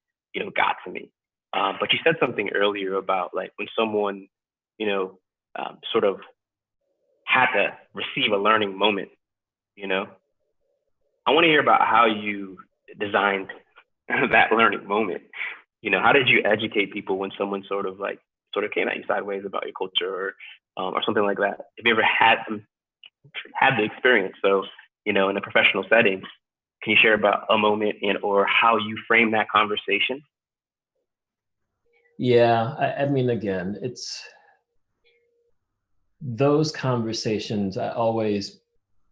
got to me. But you said something earlier about, like, when someone sort of had to receive a learning moment. I want to hear about how you designed that learning moment. How did you educate people when someone sort of came at you sideways about your culture or something like that? Have you ever had the experience? So, in a professional setting, can you share about a moment or how you frame that conversation? Yeah, I mean, again, it's those conversations I always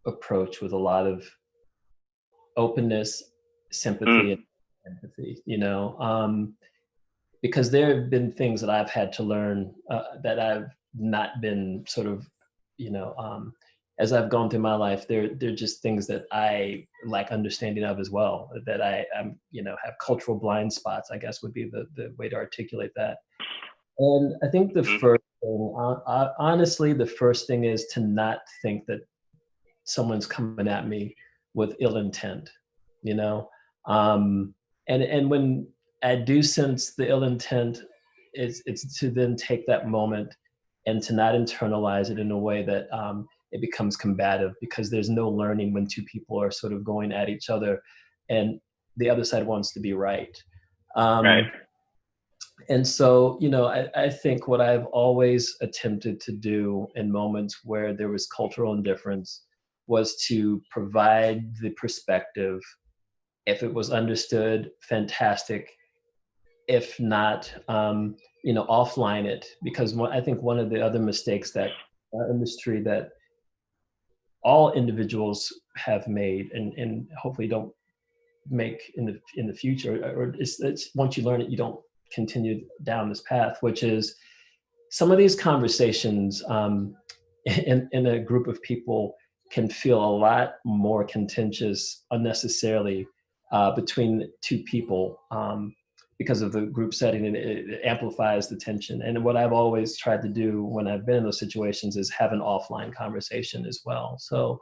approach with a lot of openness, sympathy, and empathy, because there have been things that I've had to learn that I've not been sort of, as I've gone through my life, they're just things that I lack understanding of as well, that I have cultural blind spots, I guess would be the way to articulate that. And I think the first thing, honestly, the first thing is to not think that someone's coming at me with ill intent, and when I do sense the ill intent, it's to then take that moment and to not internalize it in a way that it becomes combative, because there's no learning when two people are sort of going at each other and the other side wants to be right. Right. And so, I think what I've always attempted to do in moments where there was cultural indifference was to provide the perspective. If it was understood, fantastic. If not, offline it. Because I think one of the other mistakes that our industry, that all individuals have made and hopefully don't make in the future, or it's once you learn it, you don't continue down this path, which is some of these conversations in a group of people can feel a lot more contentious unnecessarily between two people because of the group setting, and it amplifies the tension. And what I've always tried to do when I've been in those situations is have an offline conversation as well. So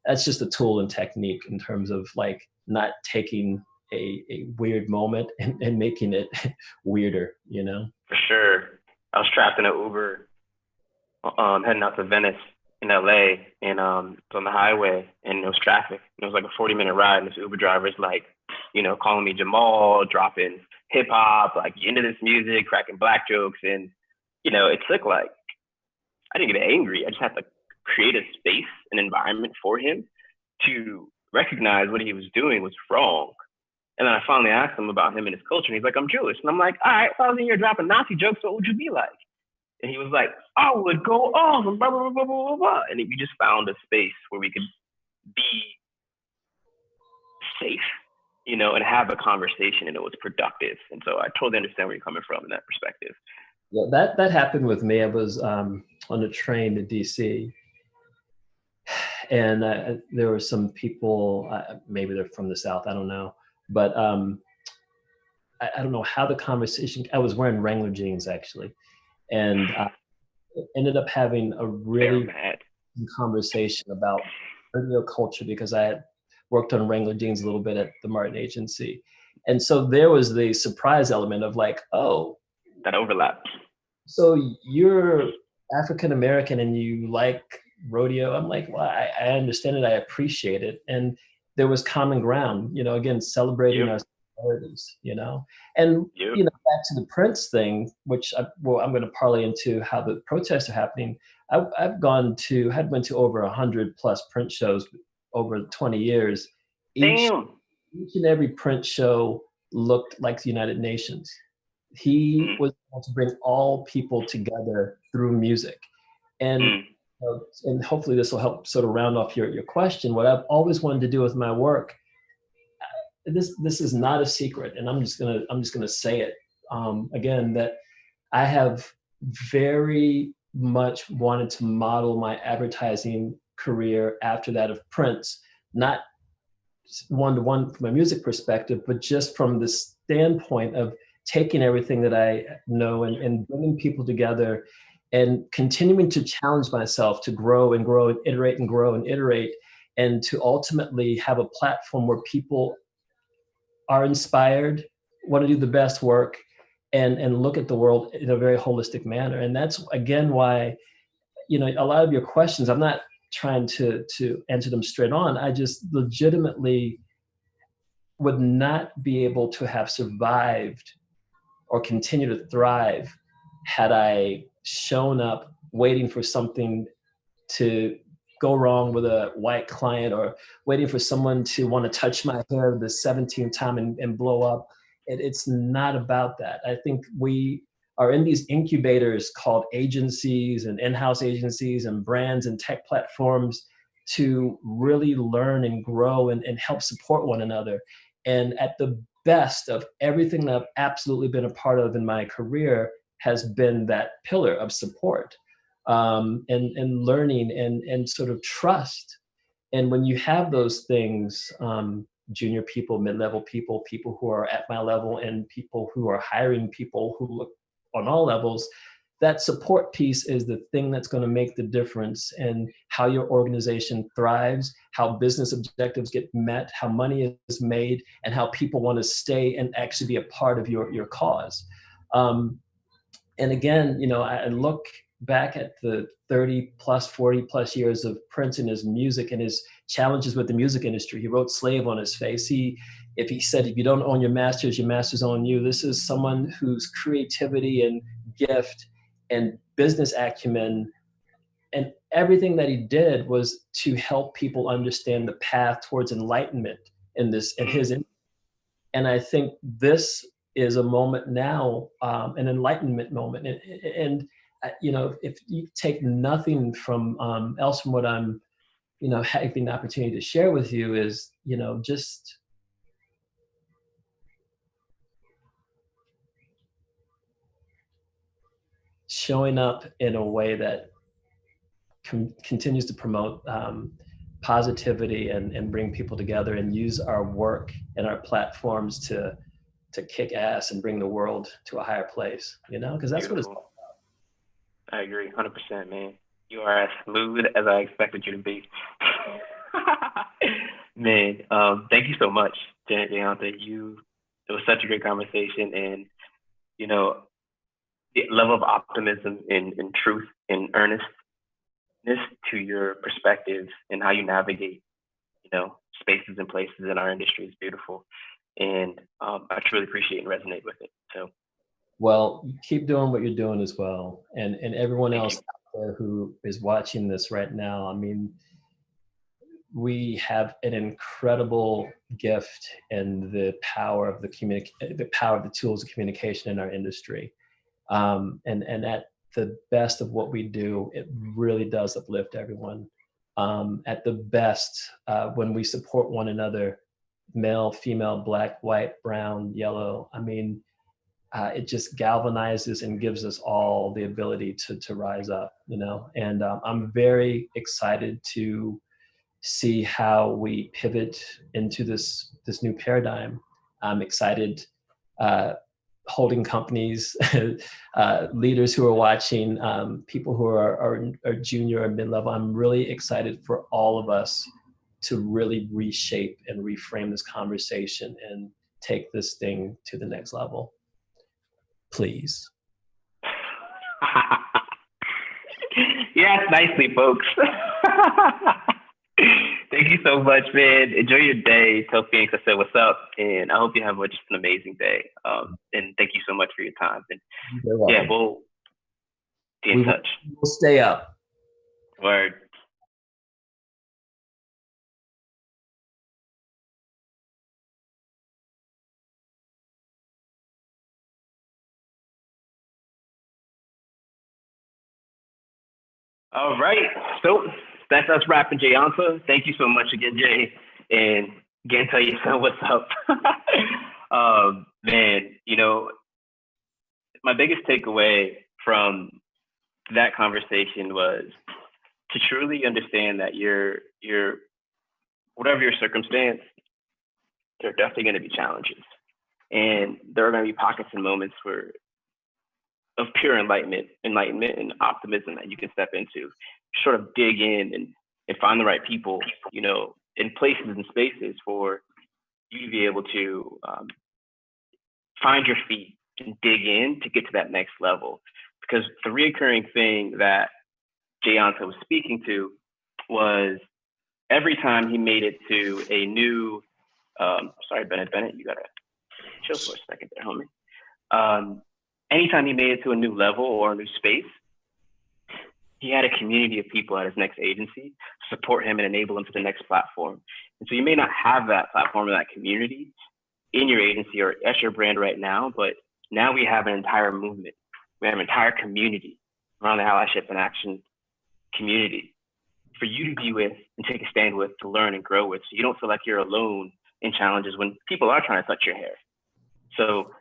that's just a tool and technique in terms of like not taking a weird moment and making it weirder, For sure. I was trapped in an Uber heading out to Venice in LA, and on the highway, and there was traffic. It was like a 40-minute ride, and this Uber driver's like, calling me Jamal, dropping hip hop, like, you into this music, cracking black jokes. And, it took like, I didn't get angry. I just had to create a space, an environment for him to recognize what he was doing was wrong. And then I finally asked him about him and his culture. And he's like, I'm Jewish. And I'm like, all right, if I was in here dropping Nazi jokes, what would you be like? And he was like, I would go off and blah, blah, blah, blah, blah, blah. And we just found a space where we could be safe, and have a conversation, and it was productive. And so I totally understand where you're coming from in that perspective. Yeah, that happened with me. I was on a train to DC, and there were some people, maybe they're from the South, I don't know. But I don't know how the conversation, I was wearing Wrangler jeans actually. And ended up having a really conversation about radio culture because I had worked on Wrangler jeans a little bit at the Martin Agency. And so there was the surprise element of like, oh. That overlap. So you're African-American and you like rodeo? I'm like, well, I understand it, I appreciate it. And there was common ground, again, celebrating our similarities, And, back to the Prince thing, which I'm going to parlay into how the protests are happening. I've went to over 100 plus Prince shows over 20 years. Each and every Prince show looked like the United Nations. He was able to bring all people together through music. And and hopefully this will help sort of round off your question. What I've always wanted to do with my work, this is not a secret, and I'm just gonna say it again, that I have very much wanted to model my advertising career after that of Prince, not one-to-one from a music perspective, but just from the standpoint of taking everything that I know and bringing people together and continuing to challenge myself to grow and grow and iterate and grow and iterate, and to ultimately have a platform where people are inspired, want to do the best work, and look at the world in a very holistic manner. And that's, again, why, a lot of your questions, I'm not trying to answer them straight on. I just legitimately would not be able to have survived or continue to thrive had I shown up waiting for something to go wrong with a white client, or waiting for someone to want to touch my hair the 17th time and blow up. It's not about that. I think we are in these incubators called agencies and in-house agencies and brands and tech platforms to really learn and grow and help support one another. And at the best of everything that I've absolutely been a part of in my career has been that pillar of support and learning and sort of trust. And when you have those things, junior people, mid-level people, people who are at my level, and people who are hiring people who look on all levels, that support piece is the thing that's going to make the difference in how your organization thrives, how business objectives get met, how money is made, and how people want to stay and actually be a part of your cause. And again, I look back at the 30 plus, 40 plus years of Prince and his music and his challenges with the music industry. He wrote Slave on his face. He if he said, if you don't own your masters own you. This is someone whose creativity and gift and business acumen and everything that he did was to help people understand the path towards enlightenment in his. And I think this is a moment now, an enlightenment moment. And you know, if you take nothing from else from what I'm, you know, having the opportunity to share with you is, you know, just showing up in a way that continues to promote positivity and bring people together and use our work and our platforms to kick ass and bring the world to a higher place, you know, because that's Beautiful. what it's I agree, 100%, man. You are as smooth as I expected you to be. Man, thank you so much, Jayanta. It was such a great conversation, and you know, the level of optimism and truth and earnestness to your perspectives and how you navigate, you know, spaces and places in our industry is beautiful, and I truly appreciate and resonate with it. So, well, keep doing what you're doing as well, and everyone Thank else you. out there who is watching this right now. I mean, we have an incredible gift in the power of the power of the tools of communication in our industry. And at the best of what we do, it really does uplift everyone. At the best, when we support one another, male, female, black, white, brown, yellow, I mean, it just galvanizes and gives us all the ability to rise up, you know? And I'm very excited to see how we pivot into this new paradigm. I'm excited, holding companies, leaders who are watching, people who are junior or mid-level. I'm really excited for all of us to really reshape and reframe this conversation and take this thing to the next level. Please. Yes, nicely, folks. Thank you so much, man. Enjoy your day. Tell Phoenix I said what's up, and I hope you have just an amazing day. And thank you so much for your time. And yeah, we'll be in touch. We'll stay up. Word. All right, so that's us wrapping Jayanta. Thank you so much again, Jay. And again, tell your son what's up. Man, you know, my biggest takeaway from that conversation was to truly understand that your whatever your circumstance, there are definitely going to be challenges. And there are going to be pockets and moments of pure enlightenment and optimism that you can step into, sort of dig in and find the right people, you know, in places and spaces for you to be able to find your feet and dig in to get to that next level. Because the reoccurring thing that Jayanta was speaking to was every time he made it to a new, sorry, Bennett, you gotta chill for a second there, homie. Anytime he made it to a new level or a new space, he had a community of people at his next agency to support him and enable him to the next platform. And so you may not have that platform or that community in your agency or at your brand right now, but now we have an entire movement. We have an entire community around the Allyship and Action community for you to be with and take a stand with, to learn and grow with, so you don't feel like you're alone in challenges when people are trying to touch your hair. So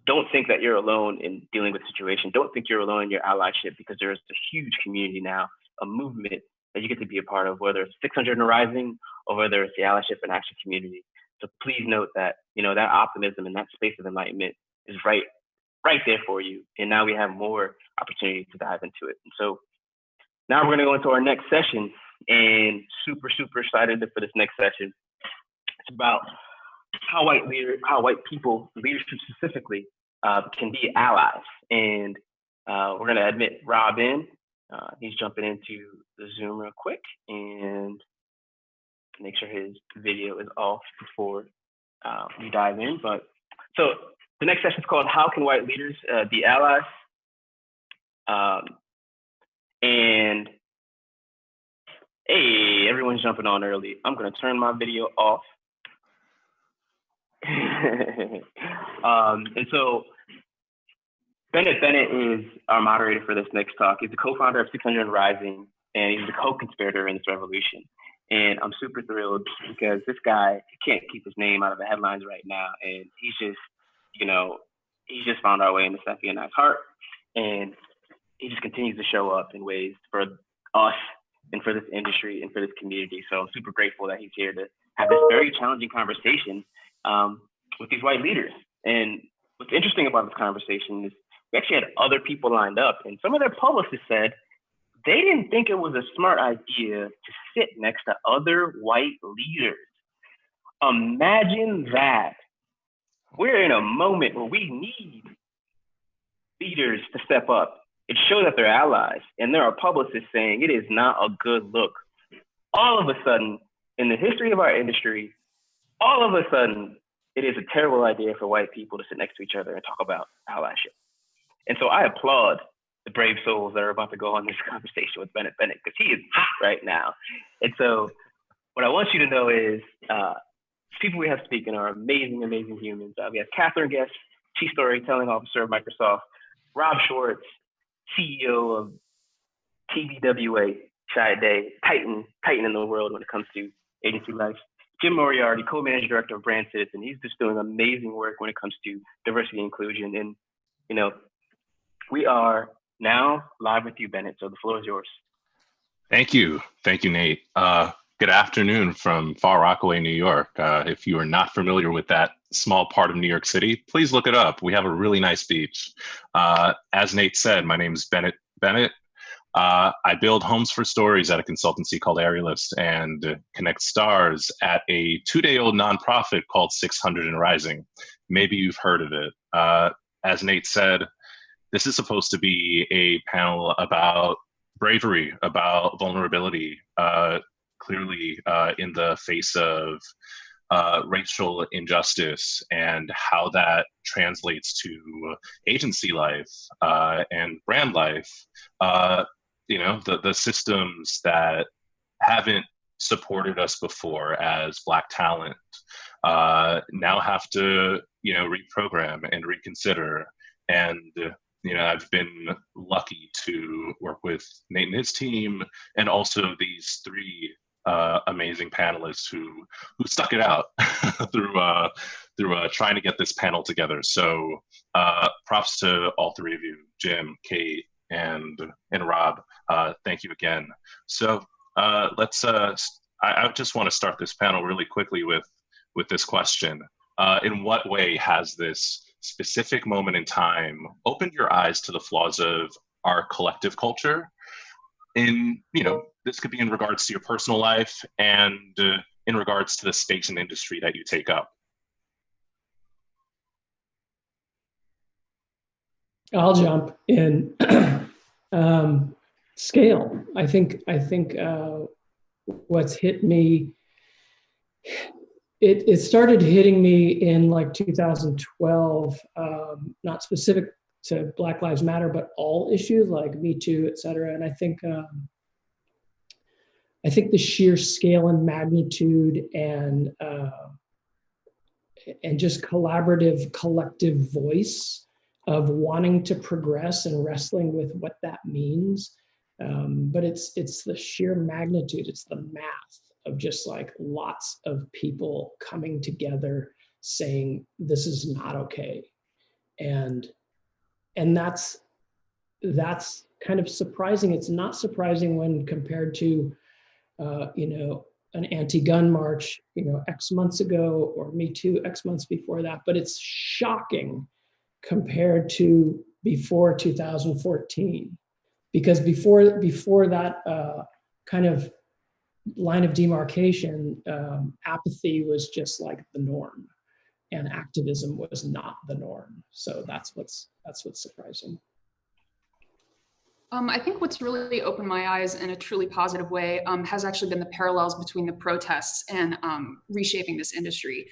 don't think that you're alone in dealing with the situation. Don't think you're alone in your allyship, because there is a huge community now, a movement that you get to be a part of, whether it's 600 and Rising or whether it's the Allyship and Action community. So please note that, you know, that optimism and that space of enlightenment is right there for you. And now we have more opportunity to dive into it. And so now we're going to go into our next session, and super, super excited for this next session. It's about how white people, leadership specifically, can be allies. And we're going to admit Rob in. He's jumping into the Zoom real quick and make sure his video is off before we dive in. But so the next session is called "How Can White Leaders Be Allies?" And hey, everyone's jumping on early. I'm gonna turn my video off. And so Bennett is our moderator for this next talk. He's the co-founder of 600 Rising, and he's the co-conspirator in this revolution. And I'm super thrilled because this guy can't keep his name out of the headlines right now. And he's just, he's just found our way into Steffi and I's heart. And he just continues to show up in ways for us and for this industry and for this community. So I'm super grateful that he's here to have this very challenging conversation with these white leaders. And what's interesting about this conversation is we actually had other people lined up, and some of their publicists said they didn't think it was a smart idea to sit next to other white leaders. Imagine that. We're in a moment where we need leaders to step up and show that they're allies, and there are publicists saying it is not a good look. All of a sudden, in the history of our industry, all of a sudden, it is a terrible idea for white people to sit next to each other and talk about allyship. And so I applaud the brave souls that are about to go on this conversation with Bennett, because he is hot right now. And so what I want you to know is people we have speaking are amazing, amazing humans. We have Kathryn Guest, Chief Storytelling Officer of Microsoft, Rob Schwartz, CEO of TBWA, CHIAT, Titan in the world when it comes to agency life. Jim Moriarty, co-managing director of Brand Citizen. He's just doing amazing work when it comes to diversity and inclusion. And, we are now live with you, Bennett. So the floor is yours. Thank you. Thank you, Nate. Good afternoon from Far Rockaway, New York. If you are not familiar with that small part of New York City, please look it up. We have a really nice beach. As Nate said, my name is Bennett. I build homes for stories at a consultancy called Aerialist and connect stars at a 2-day-old nonprofit called 600 and Rising. Maybe you've heard of it. As Nate said, this is supposed to be a panel about bravery, about vulnerability, clearly in the face of racial injustice and how that translates to agency life and brand life. The systems that haven't supported us before as Black talent now have to, reprogram and reconsider. And I've been lucky to work with Nate and his team, and also these three amazing panelists who stuck it out through trying to get this panel together. So props to all three of you, Jim, Kate, and Rob. Thank you again. So let's. I just want to start this panel really quickly with this question. In what way has this specific moment in time opened your eyes to the flaws of our collective culture? This could be in regards to your personal life and in regards to the space and industry that you take up. I'll jump in. Scale. I think what's hit me, it started hitting me in like 2012, not specific to Black Lives Matter, but all issues like Me Too, et cetera. And I think the sheer scale and magnitude and just collaborative, collective voice of wanting to progress and wrestling with what that means. But it's the sheer magnitude, it's the math of just like lots of people coming together saying this is not okay. And that's kind of surprising. It's not surprising when compared to an anti-gun march, X months ago, or Me Too X months before that, but it's shocking compared to before 2014. Because before that kind of line of demarcation, apathy was just like the norm, and activism was not the norm. So that's what's surprising. I think what's really opened my eyes in a truly positive way has actually been the parallels between the protests and reshaping this industry.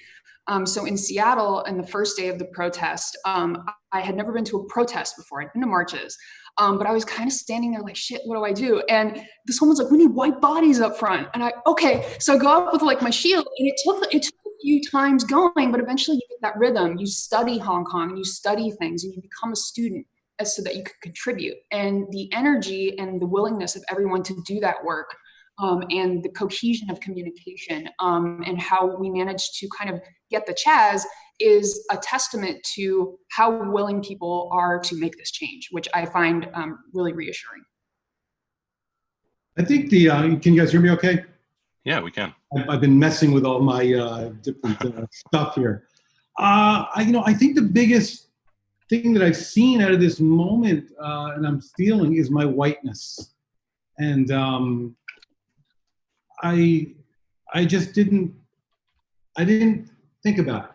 So in Seattle, in the first day of the protest, I had never been to a protest before. I'd been to marches, but I was kind of standing there like, shit, what do I do? And this woman's like, we need white bodies up front. And so I go up with like my shield, and it took a few times going, but eventually you get that rhythm. You study Hong Kong, and you study things, and you become a student so that you could contribute. And the energy and the willingness of everyone to do that work, and the cohesion of communication, and how we managed to kind of get the Chaz is a testament to how willing people are to make this change, which I find really reassuring. I think can you guys hear me okay? Yeah, we can. I've been messing with all my different stuff here. I think the biggest thing that I've seen out of this moment and I'm feeling is my whiteness. And I just didn't think about it.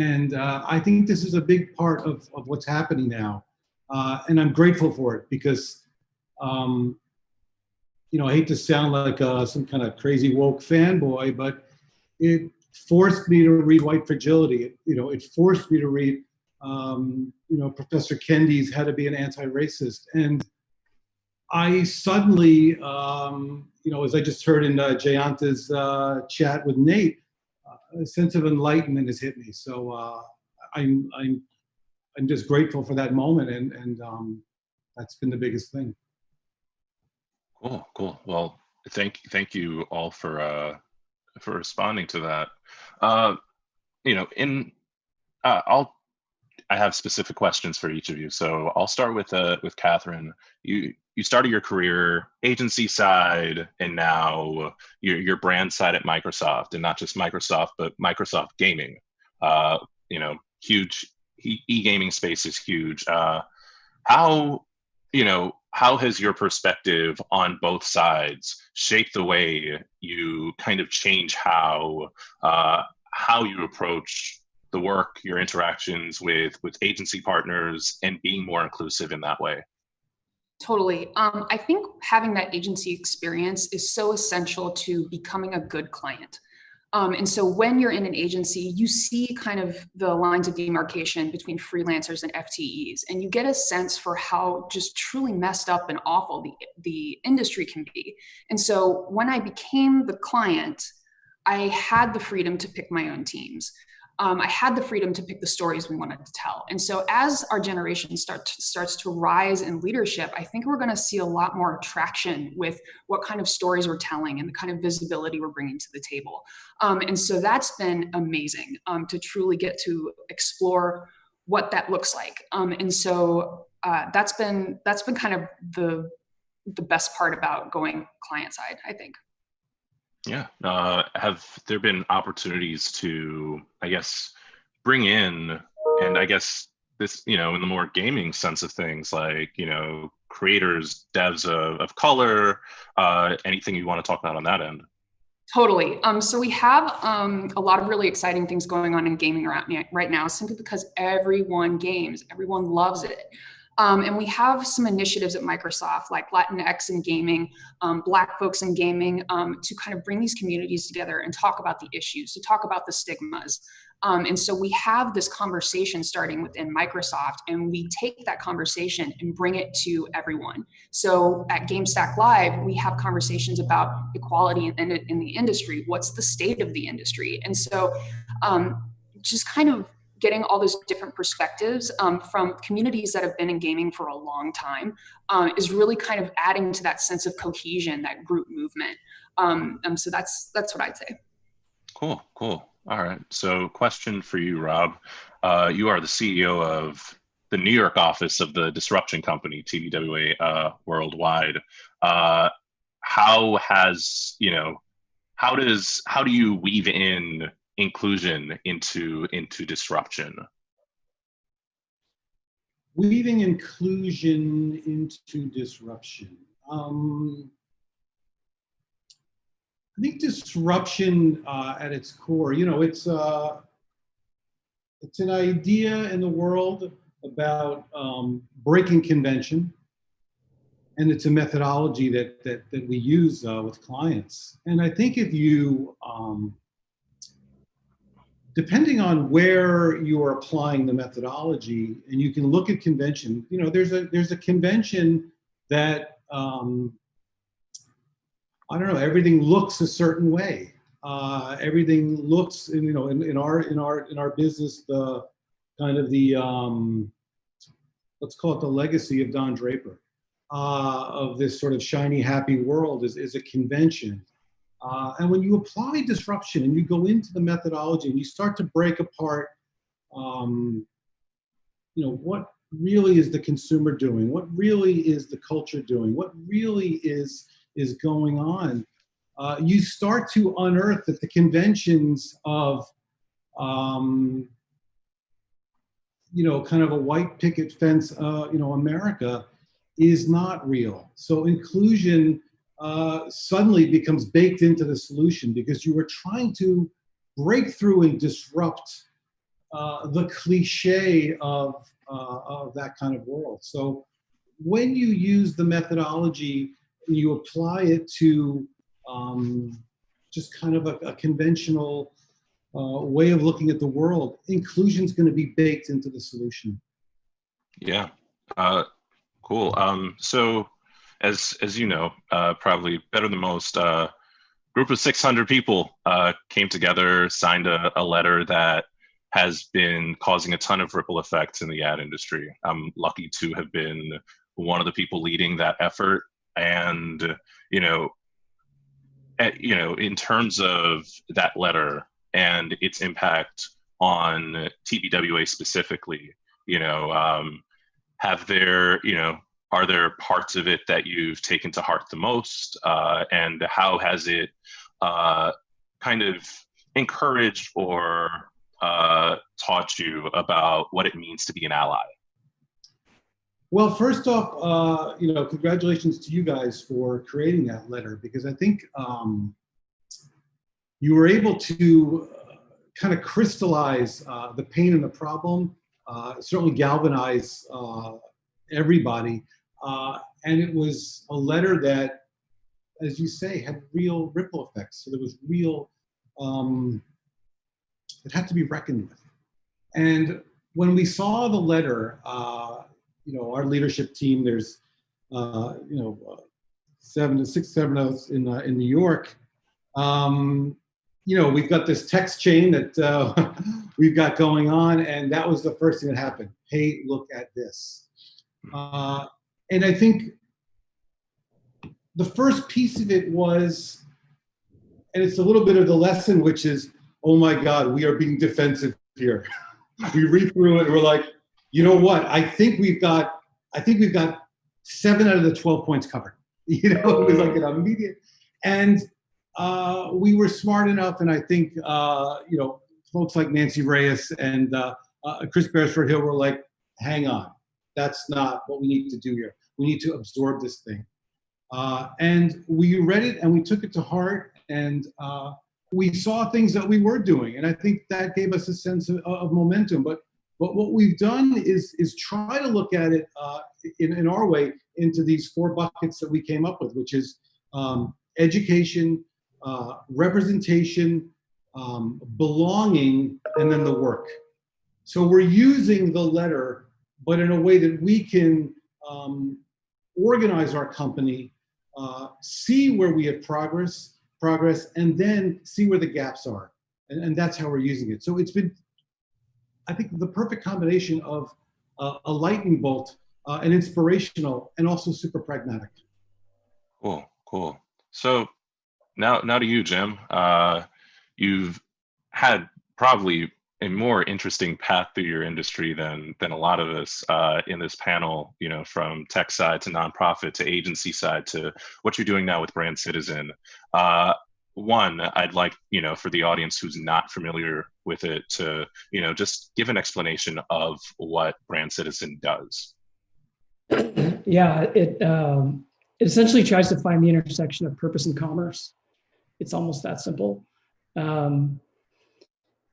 And I think this is a big part of what's happening now. And I'm grateful for it because, I hate to sound like some kind of crazy woke fanboy, but it forced me to read White Fragility. It forced me to read, Professor Kendi's How to Be an Anti-Racist. And I suddenly, as I just heard in Jayanta's chat with Nate, a sense of enlightenment has hit me. So I'm just grateful for that moment, and that's been the biggest thing. Cool. Well, thank you all for responding to that. I have specific questions for each of you. So I'll start with Kathryn. You started your career agency side, and now your brand side at Microsoft, and not just Microsoft, but Microsoft Gaming. Huge e-gaming space is huge. How has your perspective on both sides shaped the way you kind of change how you approach the work, your interactions with agency partners, and being more inclusive in that way? Totally. I think having that agency experience is so essential to becoming a good client. And so when you're in an agency, you see kind of the lines of demarcation between freelancers and FTEs, and you get a sense for how just truly messed up and awful the industry can be. And so when I became the client, I had the freedom to pick my own teams. I had the freedom to pick the stories we wanted to tell. And so as our generation starts to rise in leadership, I think we're going to see a lot more traction with what kind of stories we're telling and the kind of visibility we're bringing to the table. And so that's been amazing to truly get to explore what that looks like. And so that's been kind of the best part about going client side, I think. Yeah. Have there been opportunities to, I guess, bring in, and I guess this, in the more gaming sense of things, like, creators, devs of color, anything you want to talk about on that end? Totally. So we have a lot of really exciting things going on in gaming right now, simply because everyone games, everyone loves it. And we have some initiatives at Microsoft, like Latinx in gaming, Black folks in gaming, to kind of bring these communities together and talk about the issues, to talk about the stigmas. And so we have this conversation starting within Microsoft, and we take that conversation and bring it to everyone. So at GameStack Live, we have conversations about equality in the industry. What's the state of the industry? And so just kind of getting all those different perspectives from communities that have been in gaming for a long time is really kind of adding to that sense of cohesion, that group movement. So that's what I'd say. Cool. All right. So question for you, Rob. You are the CEO of the New York office of the disruption company, TBWA worldwide. How do you weave in inclusion into disruption? Weaving inclusion into disruption. I think disruption at its core, it's an idea in the world about breaking convention and it's a methodology that we use with clients. And I think if you, depending on where you are applying the methodology, and you can look at convention, you know, there's a convention that, I don't know, everything looks a certain way. Everything looks, you know, in our business, the kind of the, let's call it the legacy of Don Draper, of this sort of shiny, happy world is a convention. And when you apply disruption and you go into the methodology and you start to break apart, you know, what really is the consumer doing? What really is the culture doing? What really is going on? You start to unearth that the conventions of, you know, kind of a white picket fence, you know, America is not real. So inclusion suddenly becomes baked into the solution because you are trying to break through and disrupt the cliche of that kind of world. So when you use the methodology and you apply it to just kind of a conventional way of looking at the world, inclusion is going to be baked into the solution. Yeah, cool. So as you know, probably better than most, group of 600 people came together, signed a letter that has been causing a ton of ripple effects in the ad industry. I'm lucky to have been one of the people leading that effort. And, you know, in terms of that letter and its impact on TBWA specifically, you know, are there parts of it that you've taken to heart the most? And how has it kind of encouraged or taught you about what it means to be an ally? Well, first off, you know, congratulations to you guys for creating that letter, because I think you were able to kind of crystallize the pain and the problem, certainly galvanize everybody. And it was a letter that, as you say, had real ripple effects. So there was real, it had to be reckoned with. And when we saw the letter, you know, our leadership team, there's, you know, 7 of us in New York. You know, we've got this text chain that we've got going on, and that was the first thing that happened. Hey, look at this. And I think the first piece of it was, and it's a little bit of the lesson, which is, oh my God, we are being defensive here. We read through it and we're like, you know what? I think we've got 7 out of the 12 points covered. You know, it was like an immediate, and we were smart enough, and I think you know, folks like Nancy Reyes and Chris Beresford Hill were like, hang on, that's not what we need to do here. We need to absorb this thing. And we read it and we took it to heart, and we saw things that we were doing, and I think that gave us a sense of momentum. But what we've done is try to look at it in our way into these 4 buckets that we came up with, which is education, representation, belonging, and then the work. So we're using the letter, but in a way that we can organize our company, see where we have progress, and then see where the gaps are. And that's how we're using it. So it's been, I think, the perfect combination of a lightning bolt, an inspirational, and also super pragmatic. Cool. So now to you, Jim. You've had probably a more interesting path through your industry than a lot of us in this panel, you know, from tech side to nonprofit to agency side to what you're doing now with Brand Citizen. One, I'd like, you know, for the audience who's not familiar with it to, you know, just give an explanation of what Brand Citizen does. Yeah, it essentially tries to find the intersection of purpose and commerce. It's almost that simple.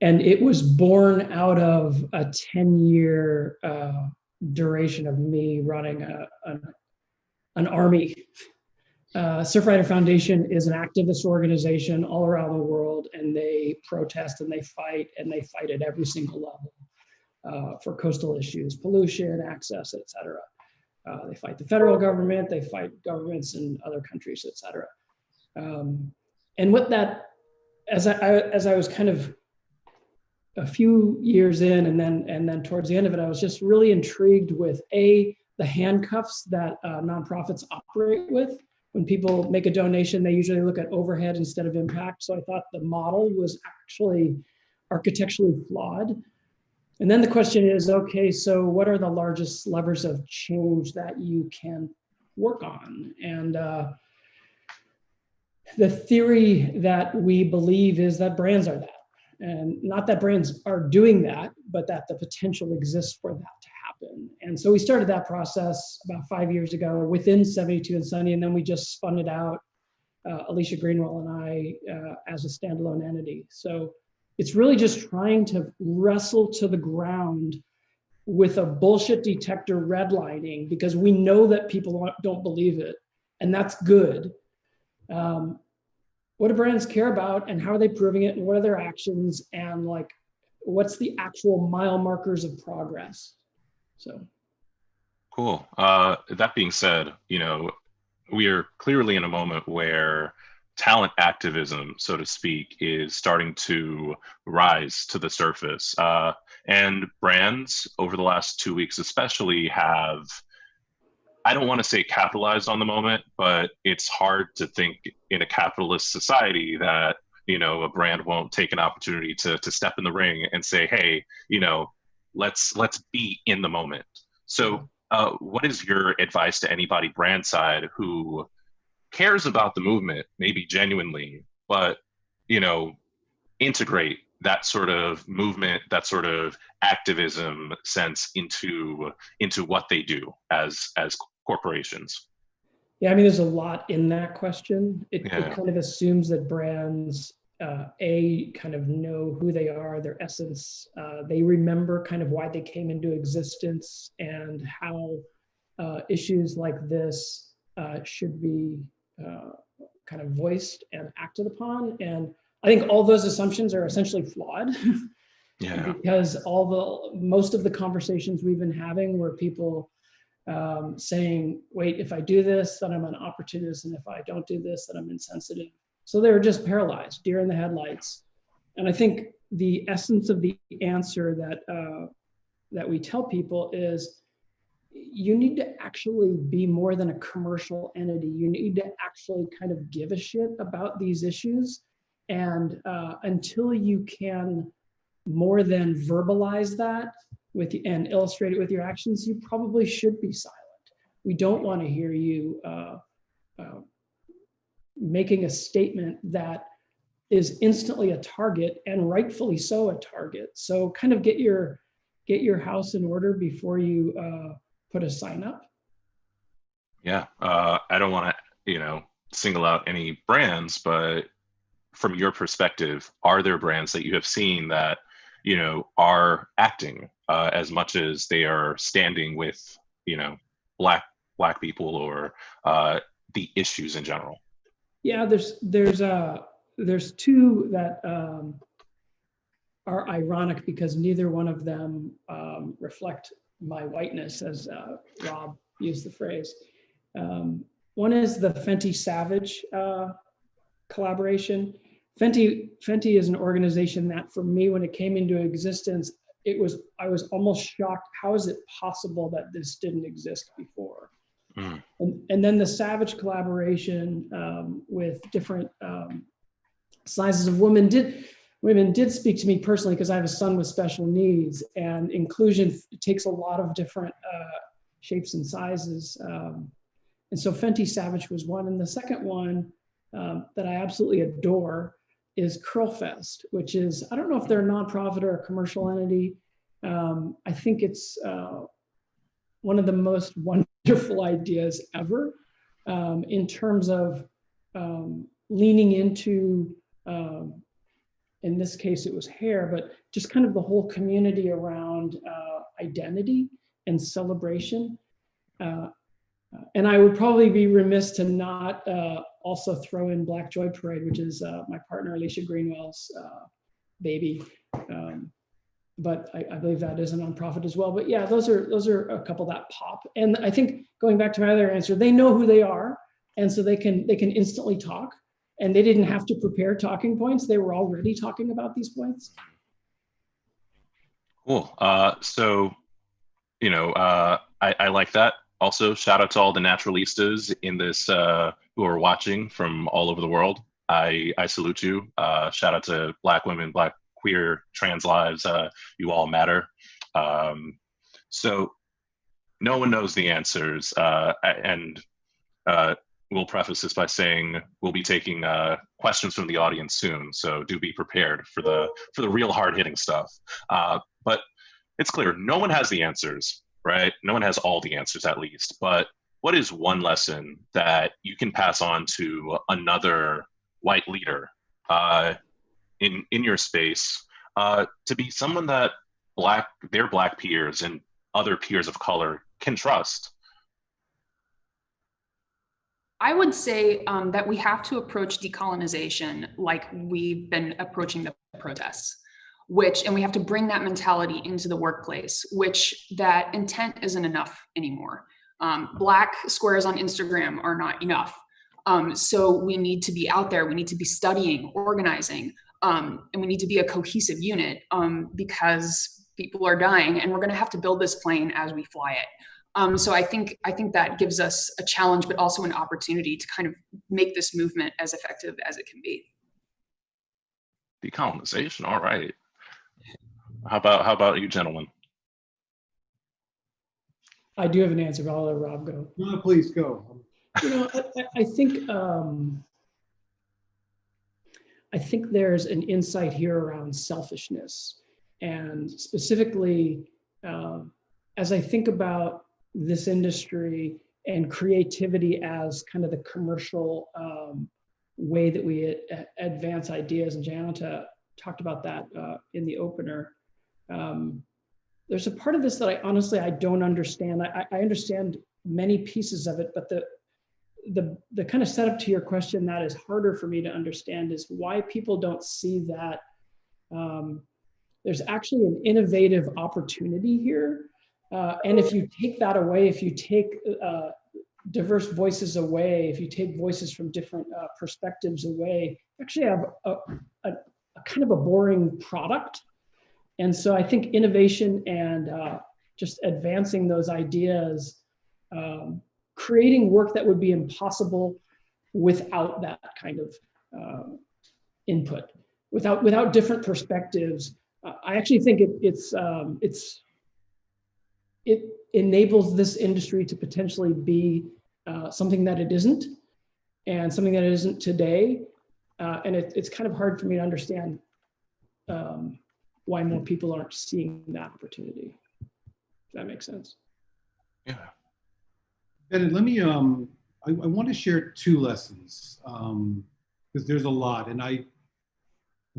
And it was born out of a 10-year duration of me running an army. Surfrider Foundation is an activist organization all around the world, and they protest and they fight at every single level for coastal issues, pollution, access, et cetera. They fight the federal government, they fight governments in other countries, et cetera. And what that, as I was kind of a few years in, and then towards the end of it, I was just really intrigued with the handcuffs that nonprofits operate with. When people make a donation, they usually look at overhead instead of impact. So I thought the model was actually architecturally flawed. And then the question is, okay, so what are the largest levers of change that you can work on? And the theory that we believe is that brands are that. And not that brands are doing that, but that the potential exists for that to happen. And so we started that process about 5 years ago within 72 and Sunny, and then we just spun it out, Alicia Greenwell and I, as a standalone entity. So it's really just trying to wrestle to the ground with a bullshit detector redlining, because we know that people don't believe it, and that's good. What do brands care about, and how are they proving it, and what are their actions, and like, what's the actual mile markers of progress? So. Cool. That being said, you know, we are clearly in a moment where talent activism, so to speak, is starting to rise to the surface. And brands over the last 2 weeks especially have, I don't want to say capitalized on the moment, but it's hard to think in a capitalist society that, you know, a brand won't take an opportunity to step in the ring and say, hey, you know, let's be in the moment. So what is your advice to anybody brand side who cares about the movement, maybe genuinely, but, you know, integrate that sort of movement, that sort of activism sense into what they do as corporations? Yeah, I mean, there's a lot in that question. It kind of assumes that brands, kind of know who they are, their essence. They remember kind of why they came into existence and how issues like this should be kind of voiced and acted upon. And I think all those assumptions are essentially flawed. Because most of the conversations we've been having were people saying, wait, if I do this, then I'm an opportunist, and if I don't do this, then I'm insensitive. So they were just paralyzed, deer in the headlights. And I think the essence of the answer that we tell people is, you need to actually be more than a commercial entity. You need to actually kind of give a shit about these issues. And until you can more than verbalize that and illustrate it with your actions, you probably should be silent. We don't want to hear you making a statement that is instantly a target, and rightfully so a target. So kind of get your house in order before you put a sign up. Yeah, I don't want to, you know, single out any brands, but from your perspective, are there brands that you have seen that, you know, are acting as much as they are standing with, you know, black people or the issues in general? Yeah, there's two that are ironic because neither one of them reflect my whiteness, as Rob used the phrase. One is the Fenty Savage collaboration. Fenty is an organization that, for me, when it came into existence, I was almost shocked. How is it possible that this didn't exist before? And then the Savage collaboration with different sizes of women did speak to me personally, because I have a son with special needs, and inclusion takes a lot of different shapes and sizes. And so Fenty Savage was one. And the second one that I absolutely adore is Curlfest, which is, I don't know if they're a nonprofit or a commercial entity. I think it's one of the most wonderful ideas ever in terms of leaning into, in this case, it was hair, but just kind of the whole community around identity and celebration. And I would probably be remiss to not also throw in Black Joy Parade, which is my partner Alicia Greenwell's baby. But I believe that is a nonprofit as well. But yeah, those are a couple that pop. And I think going back to my other answer, they know who they are, and so they can instantly talk. And they didn't have to prepare talking points; they were already talking about these points. Cool. So, you know, I like that. Also, shout out to all the naturalistas in this who are watching from all over the world. I salute you. Shout out to Black women, Black queer, trans lives. You all matter. So no one knows the answers. And we'll preface this by saying we'll be taking questions from the audience soon. So do be prepared for the real hard hitting stuff. But it's clear no one has the answers, right? No one has all the answers at least. But what is one lesson that you can pass on to another white leader in your space to be someone that their Black peers and other peers of color can trust? I would say that we have to approach decolonization like we've been approaching the protests, and we have to bring that mentality into the workplace, which that intent isn't enough anymore. Black squares on Instagram are not enough. So we need to be out there, we need to be studying, organizing, and we need to be a cohesive unit because people are dying and we're gonna have to build this plane as we fly it. So I think that gives us a challenge, but also an opportunity to kind of make this movement as effective as it can be. Decolonization, all right. How about you, gentlemen? I do have an answer, but I'll let Rob go. No, please go. You know, I think there's an insight here around selfishness, and specifically, as I think about this industry and creativity as kind of the commercial way that we advance ideas, and Jayanta talked about that in the opener. There's a part of this that I don't understand. I understand many pieces of it, but the kind of setup to your question that is harder for me to understand is why people don't see that there's actually an innovative opportunity here. And if you take that away, if you take diverse voices away, if you take voices from different perspectives away, you actually have a kind of a boring product. And so I think innovation and just advancing those ideas, creating work that would be impossible without that kind of input, without different perspectives. I actually think it enables this industry to potentially be something that it isn't, and something that it isn't today. And it's kind of hard for me to understand why more people aren't seeing that opportunity. If that makes sense. Yeah. Bennett, let me, I want to share two lessons, because there's a lot, and I'm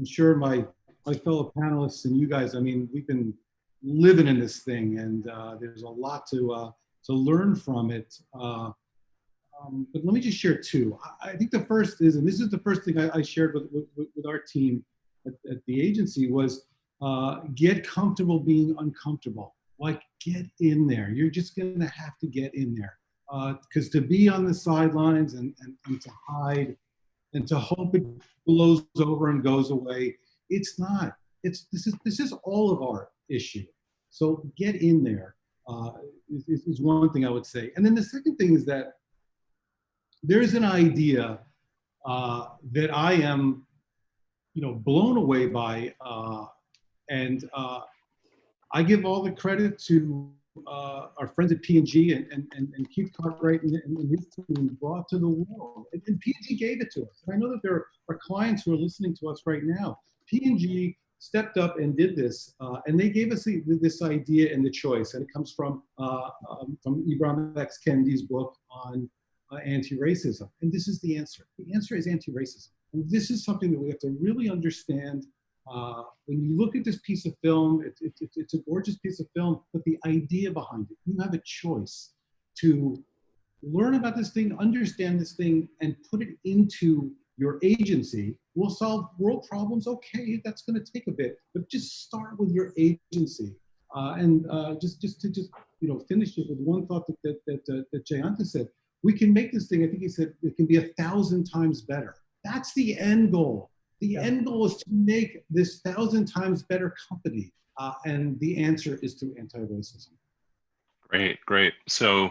sure my fellow panelists and you guys, I mean, we've been living in this thing, and there's a lot to learn from it. But let me just share two. I think the first is, and this is the first thing I shared with our team at the agency, was get comfortable being uncomfortable. Like, get in there. You're just gonna have to get in there. Because to be on the sidelines and to hide and to hope it blows over and goes away, it's not. This is all of our issue. So get in there is one thing I would say. And then the second thing is that there's an idea that I am, blown away by, and I give all the credit to our friends at P&G and Keith Cartwright and his team brought to the world. And P&G gave it to us. And I know that there are clients who are listening to us right now. P&G stepped up and did this, and they gave us this idea and the choice. And it comes from Ibram X. Kendi's book on anti-racism. And this is the answer. The answer is anti-racism. And this is something that we have to really understand. When you look at this piece of film, it's a gorgeous piece of film, but the idea behind it, you have a choice to learn about this thing, understand this thing, and put it into your agency. We'll solve world problems. Okay, that's going to take a bit, but just start with your agency. Just finish it with one thought that Jayanta said. We can make this thing, I think he said, it can be 1,000 times better. That's the end goal. The end goal is to make this 1,000 times better company. And the answer is through anti-racism. Great. So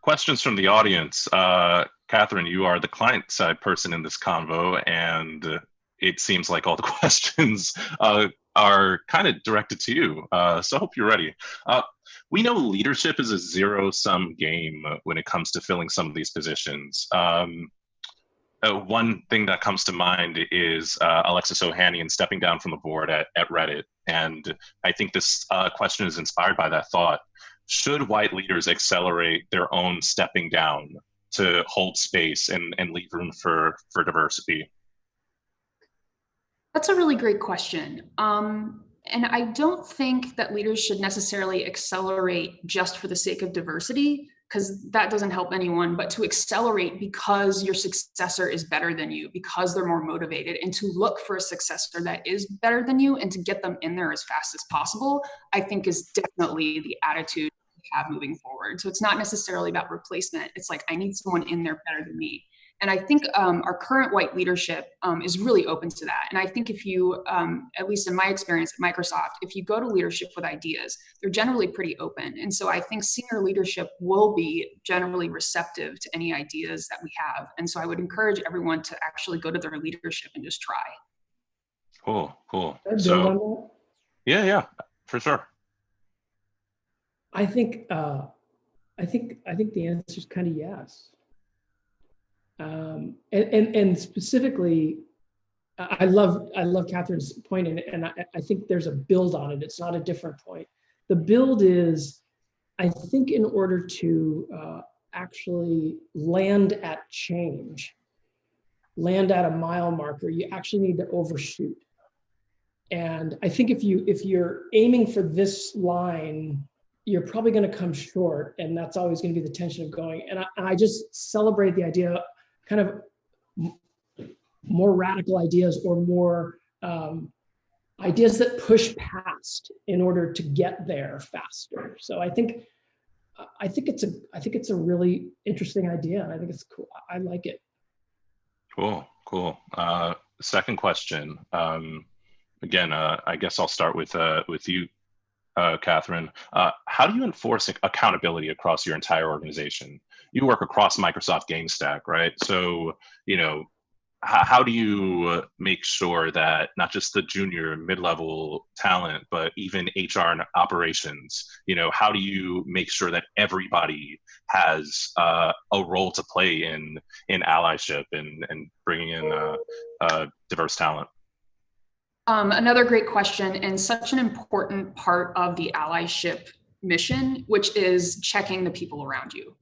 questions from the audience. Kathryn, you are the client side person in this convo, and it seems like all the questions are kind of directed to you. So I hope you're ready. We know leadership is a zero-sum game when it comes to filling some of these positions. One thing that comes to mind is Alexis Ohanian stepping down from the board at Reddit. And I think this question is inspired by that thought. Should white leaders accelerate their own stepping down to hold space and leave room for diversity? That's a really great question. And I don't think that leaders should necessarily accelerate just for the sake of diversity, because that doesn't help anyone, but to accelerate because your successor is better than you, because they're more motivated, and to look for a successor that is better than you and to get them in there as fast as possible, I think is definitely the attitude we have moving forward. So it's not necessarily about replacement. It's like, I need someone in there better than me. And I think our current white leadership is really open to that. And I think if you, at least in my experience at Microsoft, if you go to leadership with ideas, they're generally pretty open. And so I think senior leadership will be generally receptive to any ideas that we have. And so I would encourage everyone to actually go to their leadership and just try. Cool. So, yeah, for sure. I think the answer is kind of yes. And specifically, I love Kathryn's point, and I think there's a build on it. It's not a different point. The build is, I think, in order to actually land at change, land at a mile marker, you actually need to overshoot. And I think if you're aiming for this line, you're probably going to come short, and that's always going to be the tension of going. And I just celebrate the idea, kind of more radical ideas or more ideas that push past in order to get there faster. So I think it's a really interesting idea, and I think it's cool. I like it. Cool. Second question. Again, I guess I'll start with you, Kathryn. How do you enforce accountability across your entire organization? You work across Microsoft Game Stack, right? So, how do you make sure that not just the junior, mid-level talent, but even HR and operations, how do you make sure that everybody has a role to play in allyship and bringing in diverse talent? Another great question, and such an important part of the allyship mission, which is checking the people around you.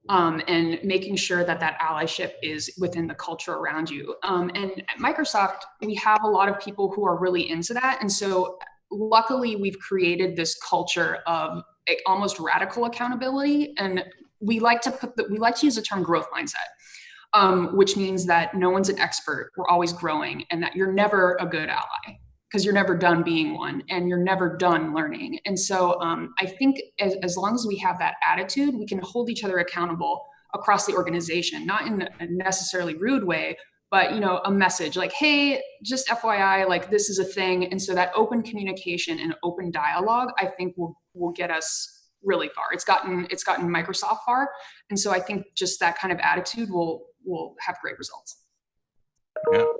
And making sure that allyship is within the culture around you. And at Microsoft, we have a lot of people who are really into that. And so luckily we've created this culture of almost radical accountability. And we like to use the term growth mindset, which means that no one's an expert. We're always growing, and that you're never a good ally, because you're never done being one, and you're never done learning. And so I think as long as we have that attitude, we can hold each other accountable across the organization, not in a necessarily rude way, but a message like, hey, just FYI, like this is a thing. And so that open communication and open dialogue, I think will get us really far. It's gotten Microsoft far. And so I think just that kind of attitude will have great results.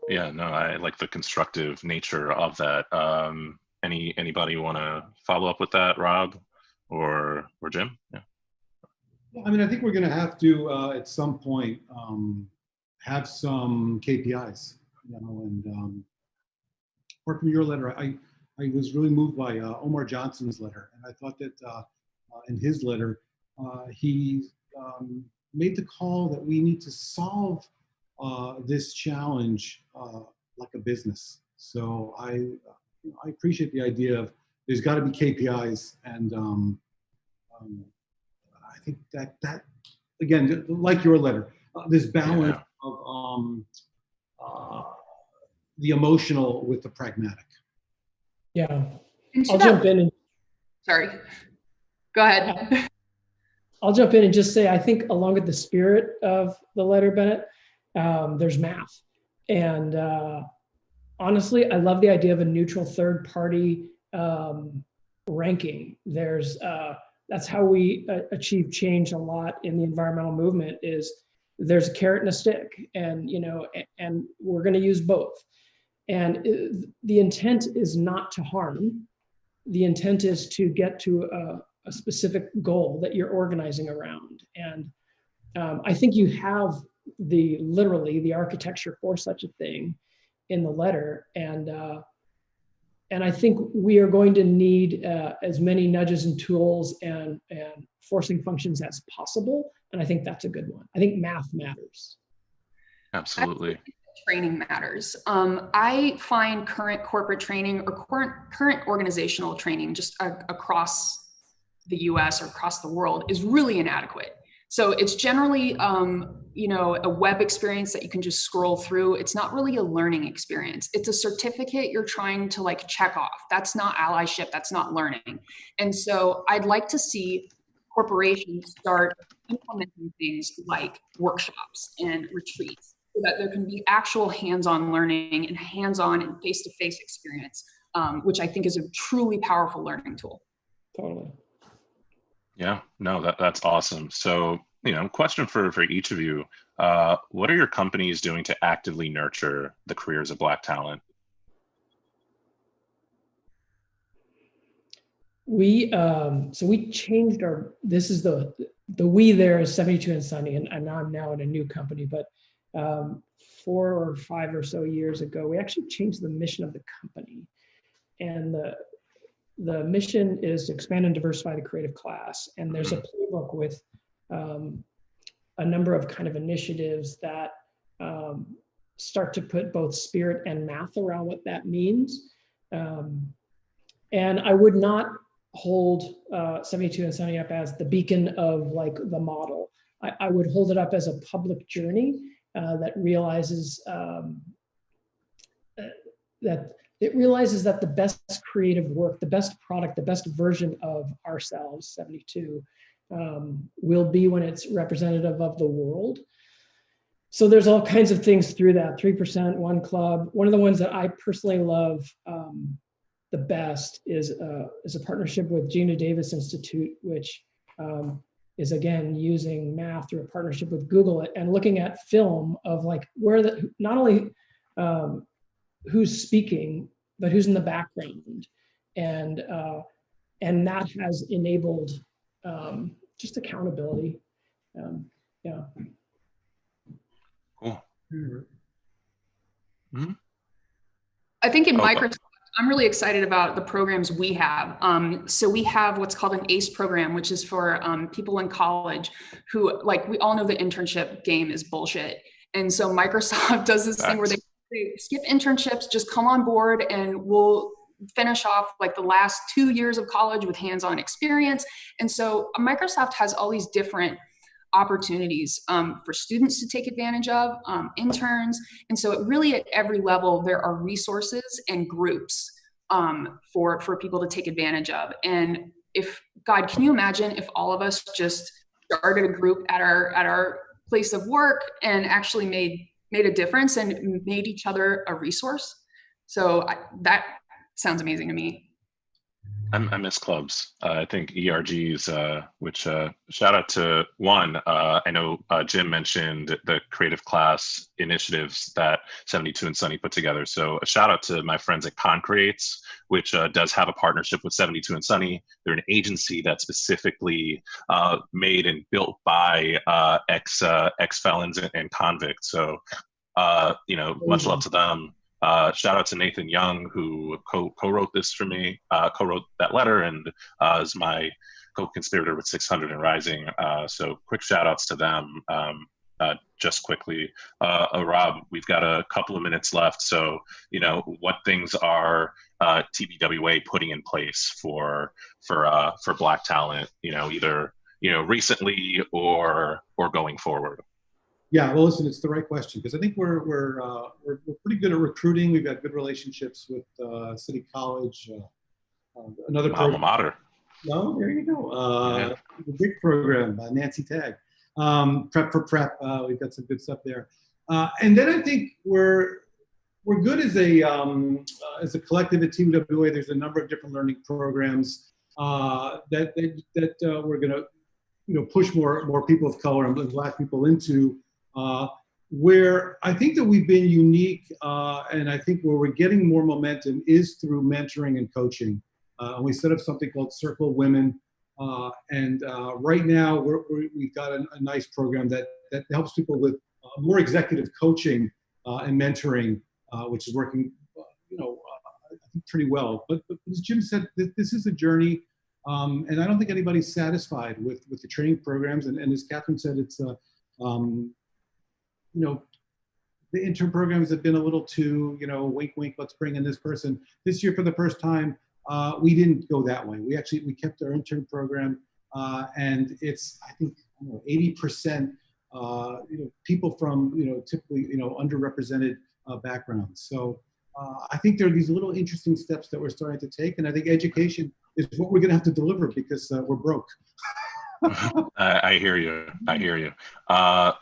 Yeah, no, I like the constructive nature of that. Anybody want to follow up with that, Rob or Jim? Yeah. I mean, I think we're going to have to at some point have some KPIs, and apart from your letter, I was really moved by Omar Johnson's letter, and I thought that in his letter he made the call that we need to solve this challenge like a business. So I appreciate the idea of there's got to be KPIs, and I think that again, like your letter, this balance of the emotional with the pragmatic. Yeah. I'll jump in. Sorry. Go ahead. I'll jump in and just say, I think along with the spirit of the letter, Bennett, there's math. And honestly, I love the idea of a neutral third party ranking. That's how we achieve change a lot in the environmental movement. Is there's a carrot and a stick, and and we're going to use both. And the intent is not to harm. The intent is to get to a specific goal that you're organizing around. And I think you have literally the architecture for such a thing in the letter. And I think we are going to need as many nudges and tools and forcing functions as possible. And I think that's a good one. I think math matters. Absolutely. Training matters. I find current corporate training or current organizational training just across the US or across the world is really inadequate. So it's generally, a web experience that you can just scroll through. It's not really a learning experience. It's a certificate you're trying to like check off. That's not allyship. That's not learning. And so I'd like to see corporations start implementing things like workshops and retreats so that there can be actual hands-on learning and hands-on and face-to-face experience, which I think is a truly powerful learning tool. Totally. Yeah, no, that's awesome. So, question for each of you. What are your companies doing to actively nurture the careers of Black talent? We changed this is the we there is 72 and Sunny, and I'm now in a new company, but 4 or 5 or so years ago, we actually changed the mission of the company. And the mission is to expand and diversify the creative class. And there's a playbook with a number of kind of initiatives that start to put both spirit and math around what that means. And I would not hold 72 and Sunny up as the beacon of like the model. I would hold it up as a public journey that realizes that the best creative work, the best product, the best version of ourselves, 72, will be when it's representative of the world. So there's all kinds of things through that. 3%, One Club. One of the ones that I personally love the best is a partnership with Gina Davis Institute, which is again using math through a partnership with Google and looking at film of like not only who's speaking, but who's in the background. And that has enabled just accountability. Yeah. Cool. Mm-hmm. I think in Microsoft, I'm really excited about the programs we have. So we have what's called an ACE program, which is for people in college who, like, we all know the internship game is bullshit. And so Microsoft does this thing where they skip internships, just come on board and we'll finish off like the last 2 years of college with hands-on experience. And so Microsoft has all these different opportunities for students to take advantage of, interns. And so it really at every level, there are resources and groups for people to take advantage of. And God, can you imagine if all of us just started a group at our place of work and actually made a difference and made each other a resource? So that sounds amazing to me. I miss clubs. I think ERGs, which shout out to one. I know Jim mentioned the creative class initiatives that 72 and Sunny put together. So a shout out to my friends at Concreates, which does have a partnership with 72 and Sunny. They're an agency that's specifically made and built by ex-felons and convicts. So, much love to them. Shout out to Nathan Young, who co-wrote this for me, co-wrote that letter, and is my co-conspirator with 600 and Rising. So quick shout outs to them. Just quickly, Rob, we've got a couple of minutes left. So, what things are TBWA putting in place for Black talent? Either recently or going forward? Yeah, well, listen, it's the right question because I think we're pretty good at recruiting. We've got good relationships with City College, another Alma mater. No, there you go. The big program, Nancy Tagg, Prep for Prep. We've got some good stuff there, and then I think we're good as a collective at TBWA. There's a number of different learning programs that we're going to push more people of color and Black people into. Where I think that we've been unique, and I think where we're getting more momentum is through mentoring and coaching. We set up something called Circle of Women, and right now we've got a nice program that helps people with more executive coaching and mentoring, which is working, I think pretty well. But as Jim said, this is a journey, and I don't think anybody's satisfied with the training programs. And as Kathryn said, it's the intern programs have been a little too, wink, wink, let's bring in this person. This year, for the first time, we didn't go that way. We kept our intern program, and it's, I think, 80%, people from, typically, underrepresented backgrounds. So I think there are these little interesting steps that we're starting to take, and I think education is what we're going to have to deliver because we're broke. I hear you.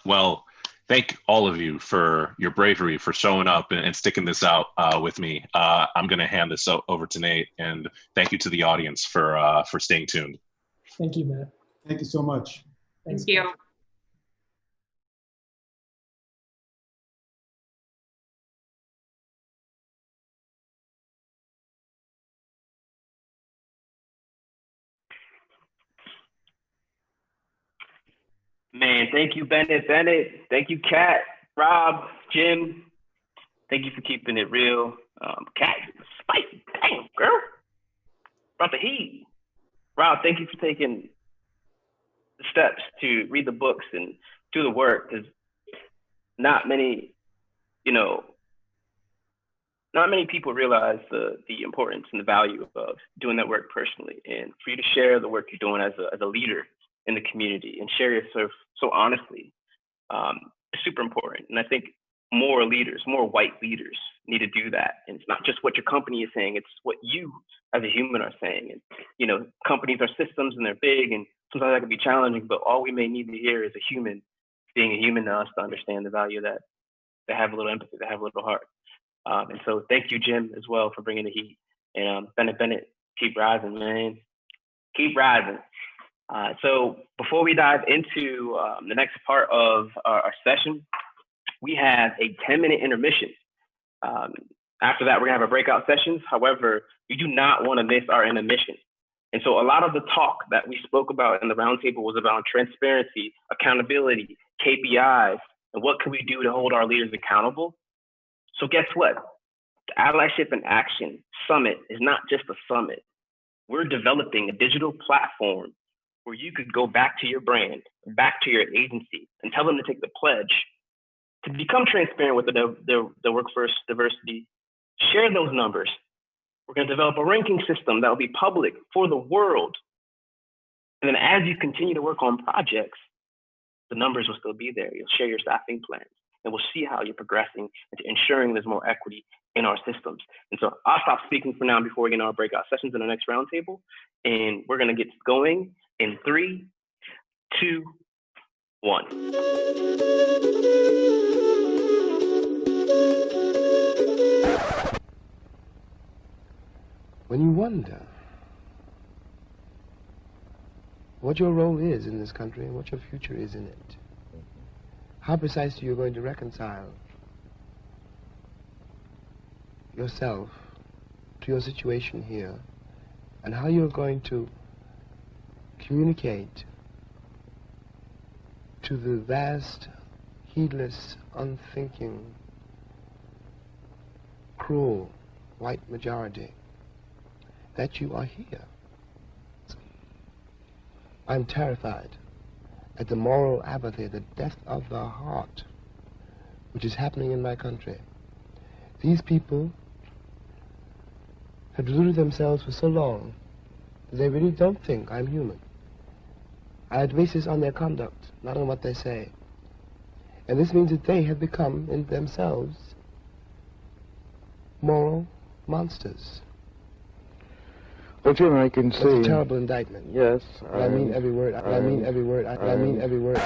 Well, thank all of you for your bravery, for showing up and sticking this out with me. I'm going to hand this over to Nate, and thank you to the audience for staying tuned. Thank you, Matt. Thank you so much. Thank you. Man, thank you, Bennett. Thank you, Kat, Rob, Jim. Thank you for keeping it real. Kat, spicy. Damn, girl. Brought the heat. Rob, thank you for taking the steps to read the books and do the work. Because not many people realize the importance and the value of doing that work personally. And for you to share the work you're doing as a leader in the community and share yourself so honestly, is super important. And I think more leaders, more white leaders need to do that. And it's not just what your company is saying, it's what you as a human are saying. And, companies are systems and they're big and sometimes that can be challenging, but all we may need to hear is a human being a human to us to understand the value that they have a little empathy, they have a little heart. And so thank you, Jim, as well for bringing the heat. And Bennett, keep rising, man. Keep rising. So before we dive into the next part of our session, we have a 10-minute intermission. After that, we're gonna have our breakout sessions. However, you do not wanna miss our intermission. And so a lot of the talk that we spoke about in the roundtable was about transparency, accountability, KPIs, and what can we do to hold our leaders accountable. So guess what? The Allyship in Action Summit is not just a summit. We're developing a digital platform where you could go back to your brand, back to your agency, and tell them to take the pledge to become transparent with the workforce diversity. Share those numbers. We're going to develop a ranking system that will be public for the world. And then as you continue to work on projects, the numbers will still be there. You'll share your staffing plans, and we'll see how you're progressing into ensuring there's more equity in our systems. And so I'll stop speaking for now before we get into our breakout sessions in the next roundtable. And we're going to get going in 3, 2, 1. When you wonder what your role is in this country and what your future is in it, how precisely you're going to reconcile yourself to your situation here, and how you're going to communicate to the vast, heedless, unthinking, cruel white majority that you are here. I'm terrified at the moral apathy, the death of the heart, which is happening in my country. These people have deluded themselves for so long that they really don't think I'm human. are at basis on their conduct, not on what they say. And this means that they have become, in themselves, moral monsters. Well, Jim, I can see. It's a terrible indictment. Yes. I mean every word. I mean every word. I mean every word.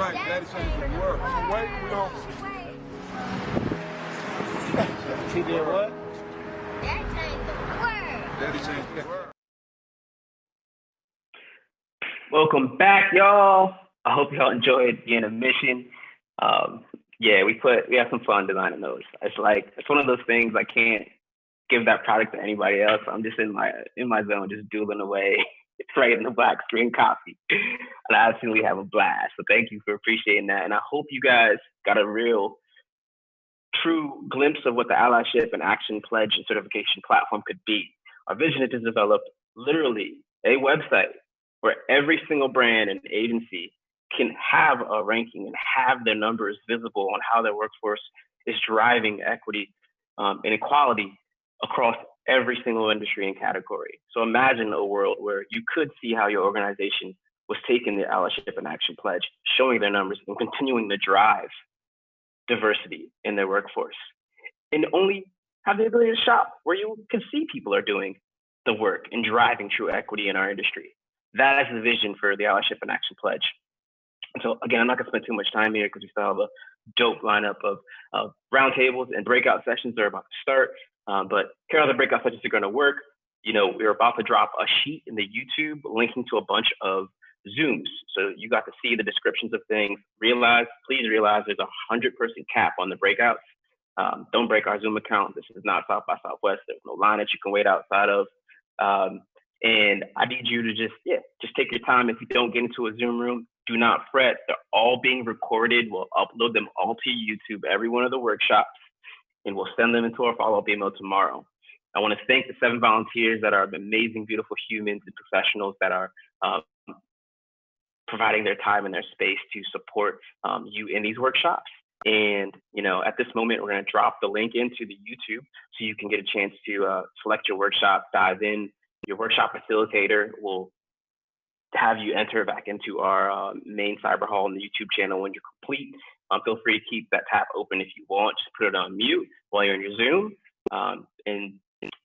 right. Daddy changed the world. Wait, we don't. He did what? Daddy changed the world. Daddy changed the world. Welcome back, y'all. I hope y'all enjoyed the intermission. Yeah, we have some fun designing those. It's one of those things I can't give that product to anybody else. I'm just in my zone, just doodling away, writing the black screen copy, and I absolutely have a blast. So thank you for appreciating that, and I hope you guys got a real, true glimpse of what the Allyship and Action Pledge and Certification platform could be. Our vision is to develop literally a website where every single brand and agency can have a ranking and have their numbers visible on how their workforce is driving equity and equality across every single industry and category. So imagine a world where you could see how your organization was taking the Allyship and Action Pledge, showing their numbers and continuing to drive diversity in their workforce, and only have the ability to shop where you can see people are doing the work and driving true equity in our industry. That is the vision for the Allyship and Action Pledge. And so again, I'm not gonna spend too much time here because we still have a dope lineup of roundtables and breakout sessions that are about to start. But here are the breakout sessions are gonna work. You know, we're about to drop a sheet in the YouTube linking to a bunch of Zooms. So you got to see the descriptions of things. Please realize there's a 100-person cap on the breakouts. Don't break our Zoom account. This is not South by Southwest. There's no line that you can wait outside of. And I need you to just take your time. If you don't get into a Zoom room, do not fret. They're all being recorded. We'll upload them all to YouTube, every one of the workshops, and we'll send them into our follow-up email tomorrow. I want to thank the 7 volunteers that are amazing, beautiful humans and professionals that are providing their time and their space to support you in these workshops. And, you know, at this moment, we're going to drop the link into the YouTube so you can get a chance to select your workshop, dive in. Your workshop facilitator will have you enter back into our main cyber hall on the YouTube channel when you're complete. Feel free to keep that tab open if you want. Just put it on mute while you're in your Zoom. And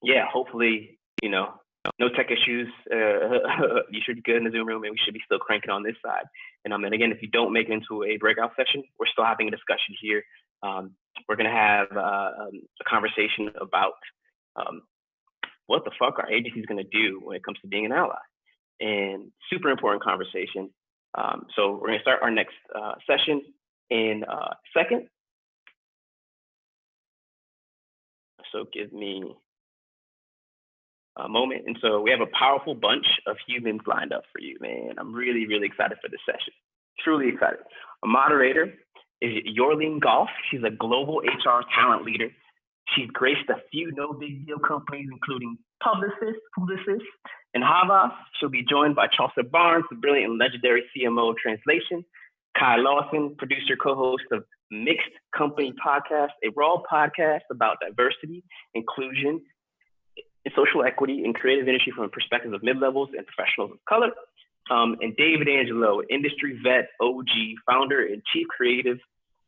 yeah, hopefully, you know, no tech issues. You should be good in the Zoom room, and we should be still cranking on this side. And again, if you don't make it into a breakout session, we're still having a discussion here. We're going to have a conversation about what the fuck our agency is going to do when it comes to being an ally. And super important conversation. So we're going to start our next session in a second. So give me a moment. And so we have a powerful bunch of humans lined up for you, man. I'm really, really excited for this session. Truly excited. A moderator is Yorlene Goff. She's a global HR talent leader. She's graced a few no big deal companies, including Publicis, and Havas. She'll be joined by Chaucer Barnes, the brilliant and legendary CMO of Translation, Kai Lawson, producer, co-host of Mixed Company Podcast, a raw podcast about diversity, inclusion, and social equity in creative industry from a perspective of mid-levels and professionals of color. And David Angelo, industry vet, OG, founder and chief creative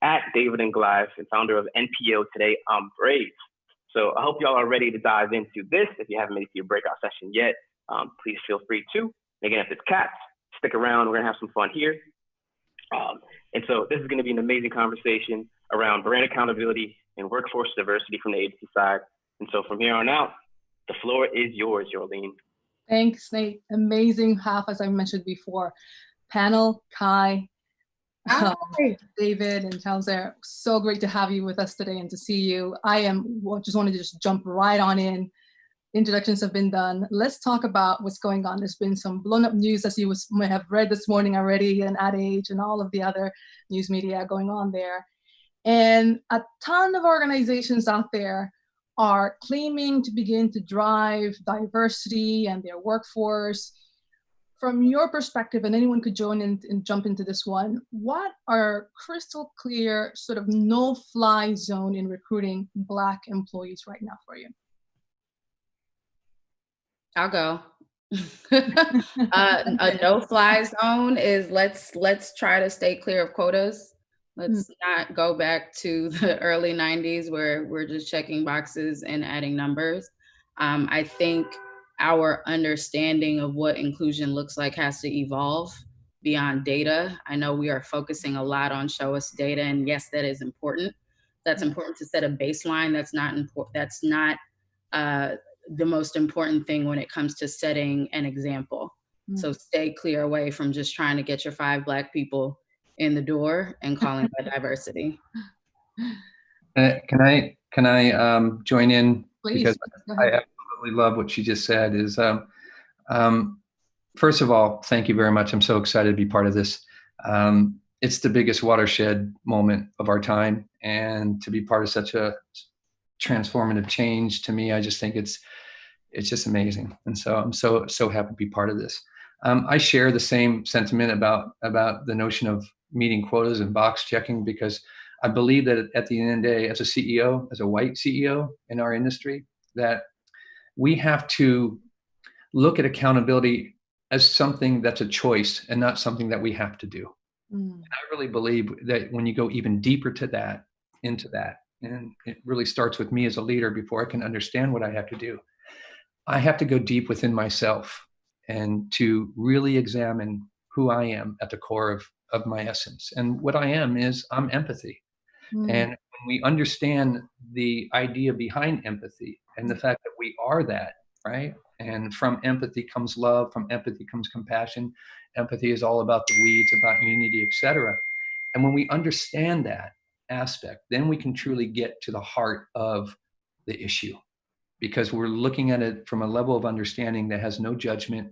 at David and Goliath, and founder of NPO Today, I'm Brave. So I hope y'all are ready to dive into this. If you haven't made it to your breakout session yet, please feel free to. Again, if it's cats, stick around. We're gonna have some fun here. And so this is gonna be an amazing conversation around brand accountability and workforce diversity from the agency side. And so from here on out, the floor is yours, Yorlene. Thanks, Nate. Amazing half, as I mentioned before. Panel, Kai, David, and Chaucer. So great to have you with us today and to see you. Just wanted to just jump right on in. Introductions have been done. Let's talk about what's going on. There's been some blown up news, as you may have read this morning already, and Ad Age and all of the other news media going on there. And a ton of organizations out there are claiming to begin to drive diversity and their workforce. From your perspective, and anyone could join in and jump into this one, what are crystal clear sort of no-fly zone in recruiting Black employees right now for you? I'll go. A no-fly zone is let's try to stay clear of quotas. Let's not go back to the early 90s where we're just checking boxes and adding numbers. I think our understanding of what inclusion looks like has to evolve. beyond data. I know we are focusing a lot on show us data, and yes, that is important. That's important to set a baseline. That's not important. That's not the most important thing when it comes to setting an example. So stay clear away from just trying to get your 5 Black people in the door and calling that diversity. Can I join in? Please. Because I absolutely love what she just said. Is first of all, thank you very much. I'm so excited to be part of this. It's the biggest watershed moment of our time, and to be part of such a transformative change, to me, I just think it's just amazing. And so I'm so happy to be part of this. I share the same sentiment about the notion of meeting quotas and box checking, because I believe that at the end of the day, as a CEO, as a white CEO in our industry, that we have to look at accountability as something that's a choice and not something that we have to do. And I really believe that when you go even deeper into that, and it really starts with me as a leader before I can understand what I have to do, I have to go deep within myself and to really examine who I am at the core of my essence. And what I am is I'm empathy. And when we understand the idea behind empathy and the fact that we are that, right? And from empathy comes love, from empathy comes compassion. Empathy is all about the we, it's about unity, etc. And when we understand that aspect, then we can truly get to the heart of the issue, because we're looking at it from a level of understanding that has no judgment,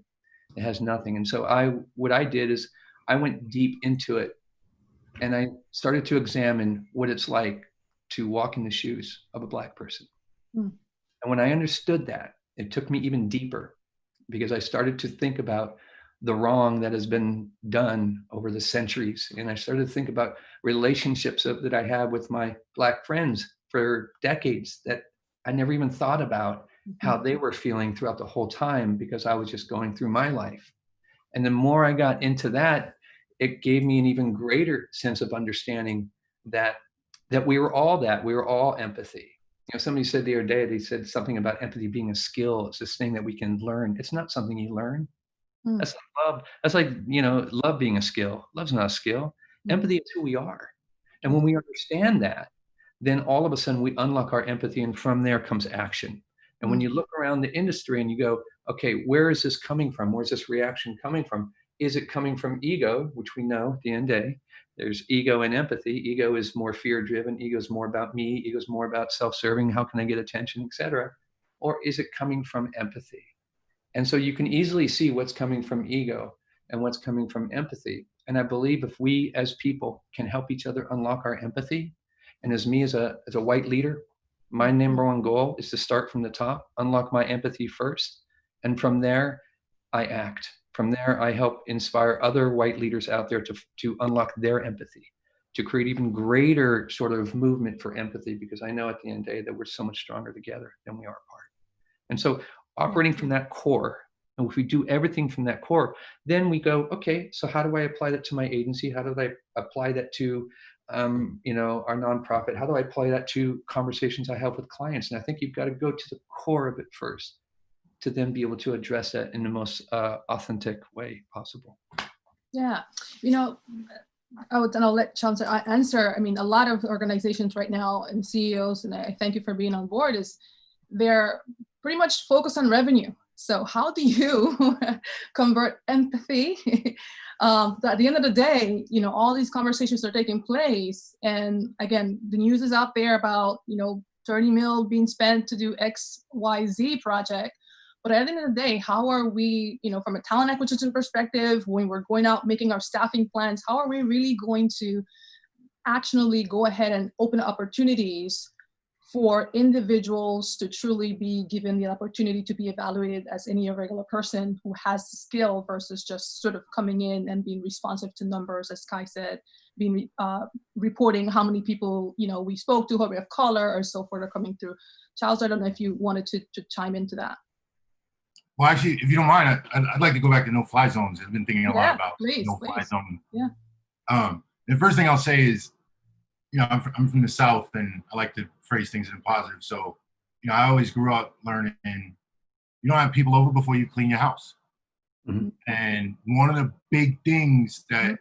it has nothing. And so what I did is I went deep into it, and I started to examine what it's like to walk in the shoes of a Black person. And when I understood that, it took me even deeper, because I started to think about the wrong that has been done over the centuries. And I started to think about relationships that I have with my Black friends for decades that I never even thought about how they were feeling throughout the whole time, because I was just going through my life. And the more I got into that, it gave me an even greater sense of understanding that we were all empathy. You know, somebody said the other day, they said something about empathy being a skill. It's this thing that we can learn. It's not something you learn. That's like love. That's like, love being a skill. Love's not a skill. Empathy is who we are. And when we understand that, then all of a sudden we unlock our empathy, and from there comes action. And when you look around the industry and you go, okay, where is this coming from? Where's this reaction coming from? Is it coming from ego, which we know at the end of the day, there's ego and empathy. Ego is more fear-driven. Ego is more about me. Ego is more about self-serving. How can I get attention, etc. Or is it coming from empathy? And so you can easily see what's coming from ego and what's coming from empathy. And I believe if we as people can help each other unlock our empathy, and as me as a white leader, my number one goal is to start from the top, unlock my empathy first, and from there I act. From there, I help inspire other white leaders out there to unlock their empathy, to create even greater sort of movement for empathy, because I know at the end of the day that we're so much stronger together than we are apart. And so operating from that core, and if we do everything from that core, then we go, okay, so how do I apply that to my agency? How do I apply that to our nonprofit? How do I apply that to conversations I have with clients? And I think you've got to go to the core of it first, to then be able to address that in the most authentic way possible. Yeah, I'll let Chance answer. I mean, a lot of organizations right now and CEOs, and I thank you for being on board, is they're pretty much focused on revenue. So how do you convert empathy? At the end of the day, all these conversations are taking place. And again, the news is out there about, 30 mil being spent to do XYZ project. But at the end of the day, how are we, from a talent acquisition perspective, when we're going out making our staffing plans, how are we really going to actionally go ahead and open opportunities for individuals to truly be given the opportunity to be evaluated as any regular person who has the skill, versus just sort of coming in and being responsive to numbers, as Kai said, being reporting how many people we spoke to, how we have color, or so forth are coming through. Charles, I don't know if you wanted to chime into that. Well, actually, if you don't mind, I'd like to go back to no-fly zones. I've been thinking a lot about no-fly zone. Yeah. The first thing I'll say is, I'm from the South, and I like to phrase things in positive. So, I always grew up learning, you don't have people over before you clean your house. And one of the big things that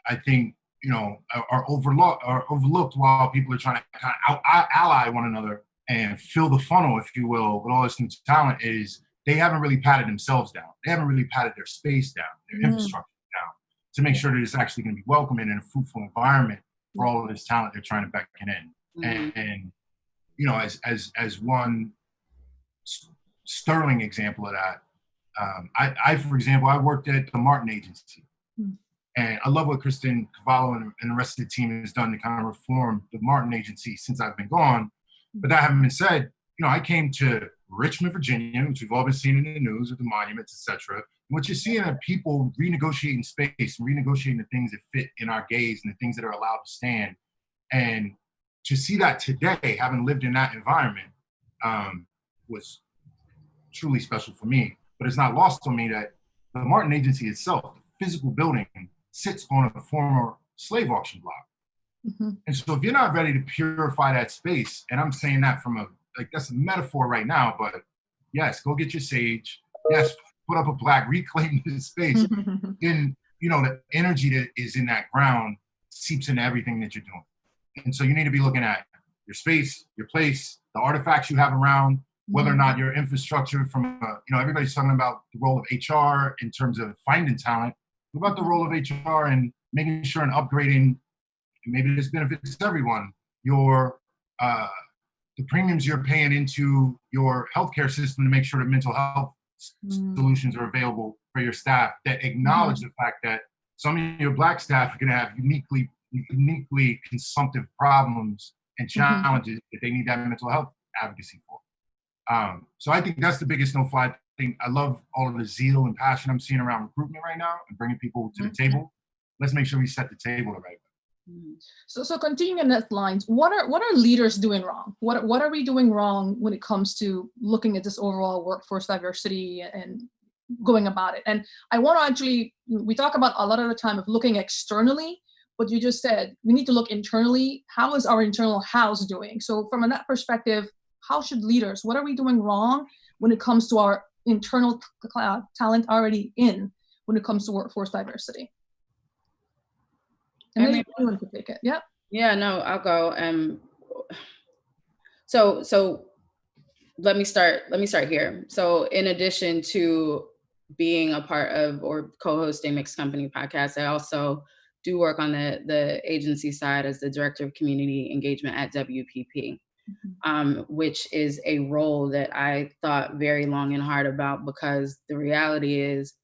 I think, you know, are overlooked while people are trying to kind of ally one another and fill the funnel, if you will, with all this new talent, is they haven't really patted themselves down. They haven't really patted their space down, their infrastructure down, to make sure that it's actually going to be welcoming and a fruitful environment for all of this talent they're trying to beckon in. And you know, as one sterling example of that, I, for example, I worked at the Martin Agency. And I love what Kristen Cavallo and the rest of the team has done to kind of reform the Martin Agency since I've been gone. But that having been said, you know, I came to Richmond, Virginia, which we've all been seeing in the news with the monuments, etc. What you're seeing are people renegotiating space and renegotiating the things that fit in our gaze and the things that are allowed to stand. And to see that today, having lived in that environment, was truly special for me. But it's not lost on me that the Martin Agency itself, the physical building, sits on a former slave auction block. And so if you're not ready to purify that space, and I'm saying that from that's a metaphor right now, but yes, go get your sage. Yes, put up a plaque, reclaim this space. And you know, the energy that is in that ground seeps into everything that you're doing. And so you need to be looking at your space, your place, the artifacts you have around, whether or not your infrastructure from, you know, everybody's talking about the role of HR in terms of finding talent. What about the role of HR and making sure and upgrading, and maybe this benefits everyone, your the premiums you're paying into your healthcare system to make sure that mental health solutions are available for your staff that acknowledge the fact that some of your Black staff are going to have uniquely consumptive problems and challenges that they need that mental health advocacy for. So I think that's the biggest no-fly thing. I love all of the zeal and passion I'm seeing around recruitment right now and bringing people to the table. Let's make sure we set the table the right way. So continuing on that lines, what are leaders doing wrong? What are we doing wrong when it comes to looking at this overall workforce diversity and going about it? And I want to actually, we talk about a lot of the time of looking externally, but you just said we need to look internally. How is our internal house doing? So from that perspective, how should leaders, what are we doing wrong when it comes to our internal talent already in when it comes to workforce diversity? And then anyone could take it. Yeah. Yeah, no, I'll go. So let me start here. So in addition to being a part of or co-hosting Mixed Company podcast, I also do work on the agency side as the director of community engagement at WPP. Which is a role that I thought very long and hard about, because the reality is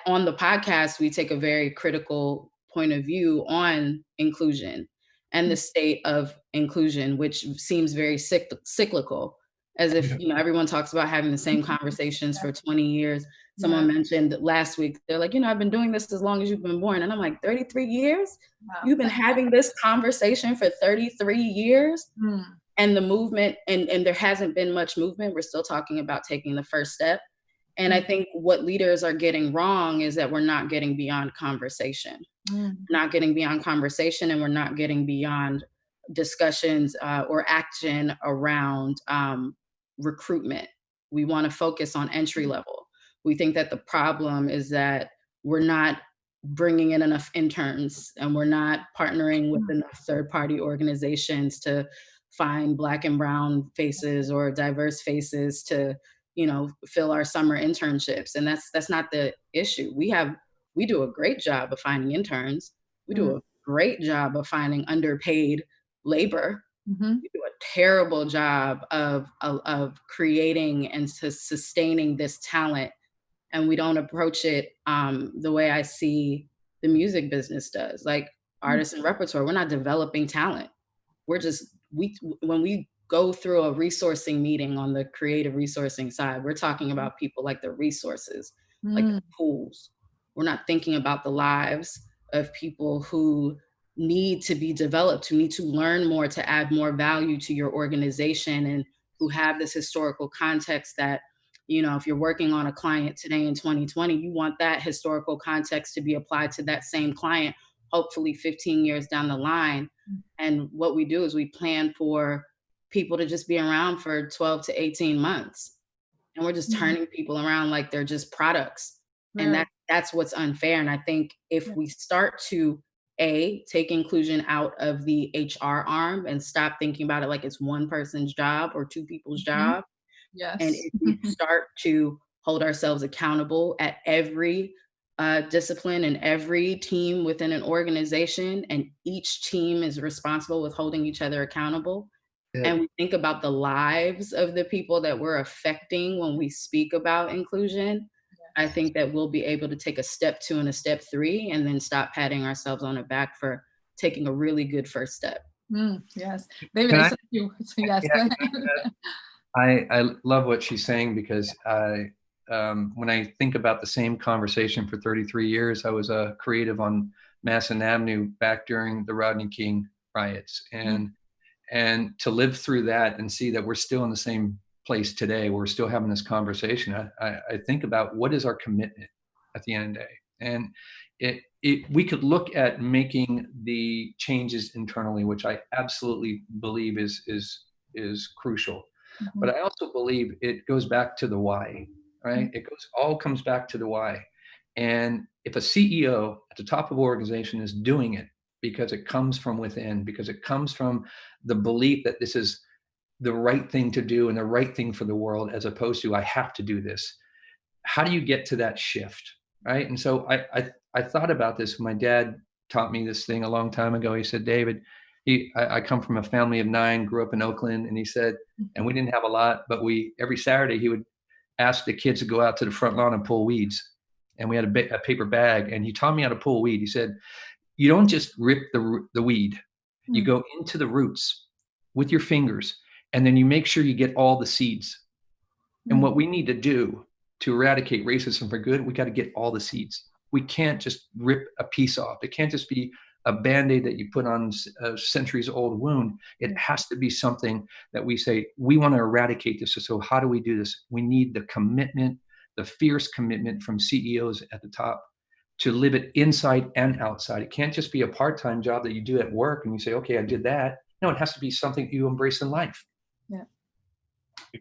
on the podcast, we take a very critical point of view on inclusion and the state of inclusion, which seems very cyclical, as if, you know, everyone talks about having the same conversations for 20 years. Someone mentioned last week, they're like, you know, I've been doing this as long as you've been born. And I'm like, 33 years? Wow. You've been having this conversation for 33 years? And the movement, and there hasn't been much movement. We're still talking about taking the first step. And I think what leaders are getting wrong is that we're not getting beyond conversation. Not getting beyond conversation, and we're not getting beyond discussions or action around recruitment. We want to focus on entry level. We think that the problem is that we're not bringing in enough interns, and we're not partnering with enough third-party organizations to find Black and brown faces or diverse faces to, you know, fill our summer internships. And that's not the issue. We do a great job of finding interns. We do a great job of finding underpaid labor. We do a terrible job of creating and sustaining this talent. And we don't approach it the way I see the music business does. Like artists and repertoire, we're not developing talent. We're just, when we go through a resourcing meeting on the creative resourcing side, we're talking about people like the resources, like the pools. We're not thinking about the lives of people who need to be developed, who need to learn more to add more value to your organization, and who have this historical context that, you know, if you're working on a client today in 2020, you want that historical context to be applied to that same client, hopefully 15 years down the line. And what we do is we plan for people to just be around for 12 to 18 months. And we're just turning people around like they're just products. And that's what's unfair. And I think if we start to take inclusion out of the HR arm and stop thinking about it like it's one person's job or two people's job. Yes. And if we start to hold ourselves accountable at every discipline and every team within an organization, and each team is responsible with holding each other accountable. Yeah. And we think about the lives of the people that we're affecting when we speak about inclusion. I think that we'll be able to take a step 2 and a step 3, and then stop patting ourselves on the back for taking a really good first step. Yes, David, yes, go ahead. I love what she's saying, because when I think about the same conversation for 33 years, I was a creative on Madison Avenue back during the Rodney King riots, and to live through that and see that we're still in the same place today, we're still having this conversation. I think about what is our commitment at the end of the day, and we could look at making the changes internally, which I absolutely believe is crucial. But I also believe it goes back to the why, right? It all comes back to the why. And if a CEO at the top of an organization is doing it because it comes from within, because it comes from the belief that this is the right thing to do and the right thing for the world, as opposed to I have to do this, how do you get to that shift, right? And so I thought about this. My dad taught me this thing a long time ago. He said, David, I come from a family of 9, grew up in Oakland, and he said, and we didn't have a lot, but every Saturday he would ask the kids to go out to the front lawn and pull weeds. And we had a paper bag, and he taught me how to pull weed. He said, you don't just rip the weed. You go into the roots with your fingers, and then you make sure you get all the seeds. And what we need to do to eradicate racism for good, we got to get all the seeds. We can't just rip a piece off. It can't just be a Band-Aid that you put on a centuries-old wound. It has to be something that we say, we want to eradicate this. So how do we do this? We need the commitment, the fierce commitment from CEOs at the top to live it inside and outside. It can't just be a part-time job that you do at work and you say, okay, I did that. No, it has to be something you embrace in life. Yeah.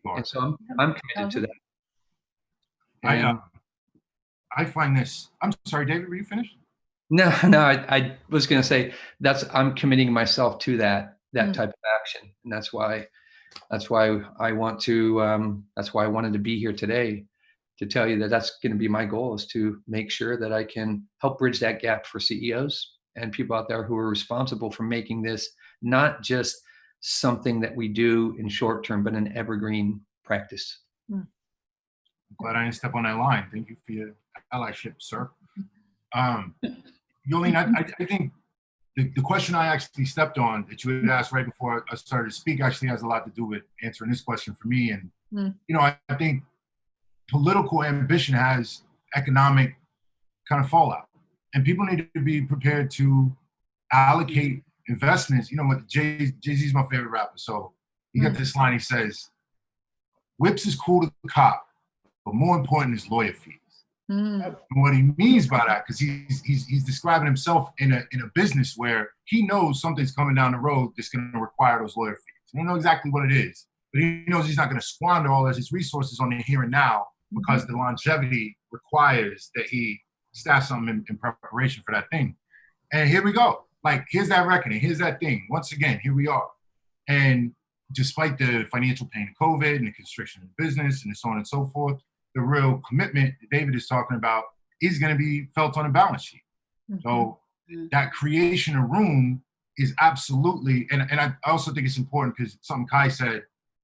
And so I'm committed to that. I find this, I'm sorry, David, were you finished? No, I was going to say I'm committing myself to that type of action. And that's why I want to, that's why I wanted to be here today, to tell you that that's going to be my goal, is to make sure that I can help bridge that gap for CEOs and people out there who are responsible for making this not just something that we do in short term, but an evergreen practice. I'm glad I didn't step on that line. Thank you for your allyship, sir. Yolene, I think the question I actually stepped on that you had asked right before I started to speak actually has a lot to do with answering this question for me. And, I think political ambition has economic kind of fallout. And people need to be prepared to allocate investments. What Jay-Z's my favorite rapper. So he got this line, he says, whips is cool to cop, but more important is lawyer fees. And what he means by that, because he's describing himself in a business where he knows something's coming down the road that's going to require those lawyer fees. He don't know exactly what it is, but he knows he's not going to squander all of his resources on the here and now, because the longevity requires that he staff something in preparation for that thing. And here we go. Like, here's that reckoning. Here's that thing. Once again, here we are. And despite the financial pain of COVID and the constriction of business and so on and so forth, the real commitment that David is talking about is going to be felt on a balance sheet. So that creation of room is absolutely, and I also think it's important because something Kai said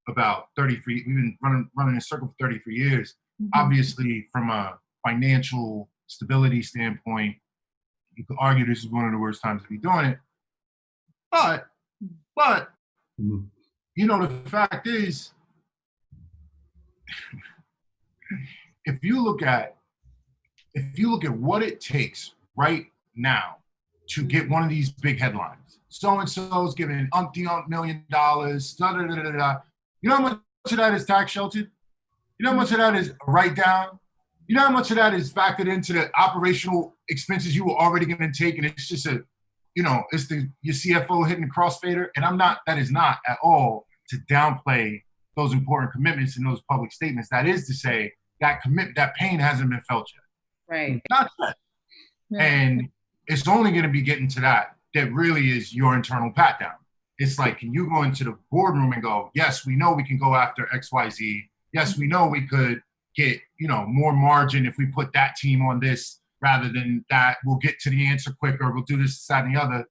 about 33, we've been running in a circle for 33 years. Obviously, from a financial stability standpoint, you could argue this is one of the worst times to be doing it. But the fact is, if you look at what it takes right now to get one of these big headlines, so-and-so's giving $1 million, you know how much of that is tax sheltered? You know how much of that is a write-down? You know how much of that is factored into the operational expenses you were already going to take, and it's just it's your CFO hitting the crossfader? And that is not at all to downplay those important commitments and those public statements. That is to say, that pain hasn't been felt yet. Right. Not that. And it's only going to be getting to that really is your internal pat down. It's like, can you go into the boardroom and go, yes, we know we can go after XYZ. Yes, we know we could get, more margin if we put that team on this rather than that. We'll get to the answer quicker. We'll do this, that, and the other.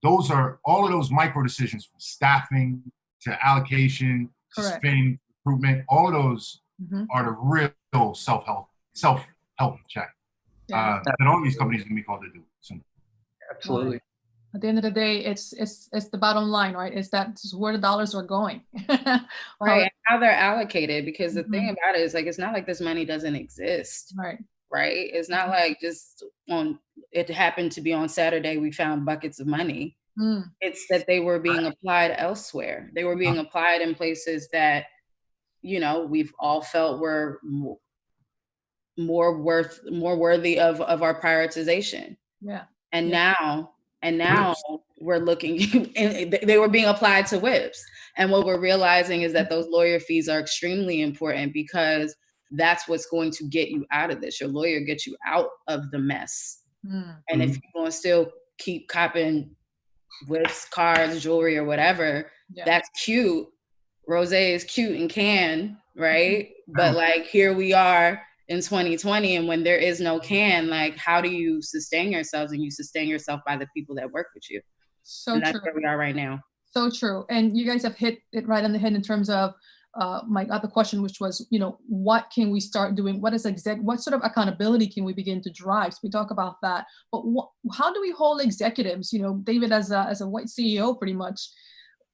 Those are all of those micro decisions from staffing to allocation, to spending, recruitment. All of those are the real self-help check. Yeah. That all these companies can be called to do. So, absolutely. At the end of the day, it's the bottom line, right? Is that where the dollars are going. Right, and how they're allocated, because the thing about it is, like, it's not like this money doesn't exist. Right. Right? It's not like just it happened to be on Saturday, we found buckets of money. It's that they were being applied elsewhere. They were being applied in places that, we've all felt were more worthy of our prioritization. Yeah. And now we're looking, they were being applied to whips. And what we're realizing is that those lawyer fees are extremely important, because that's what's going to get you out of this. Your lawyer gets you out of the mess. And if you're going to still keep copping whips, cars, jewelry, or whatever, that's cute. Rosé is cute and can, right? But like, here we are in 2020, and when there is no can, like, how do you sustain yourselves? And you sustain yourself by the people that work with you. So and that's true. where we are right now. So true. And you guys have hit it right on the head in terms of my other question, which was, what can we start doing? What sort of accountability can we begin to drive? So we talk about that, but how do we hold executives, David, as a white CEO, pretty much,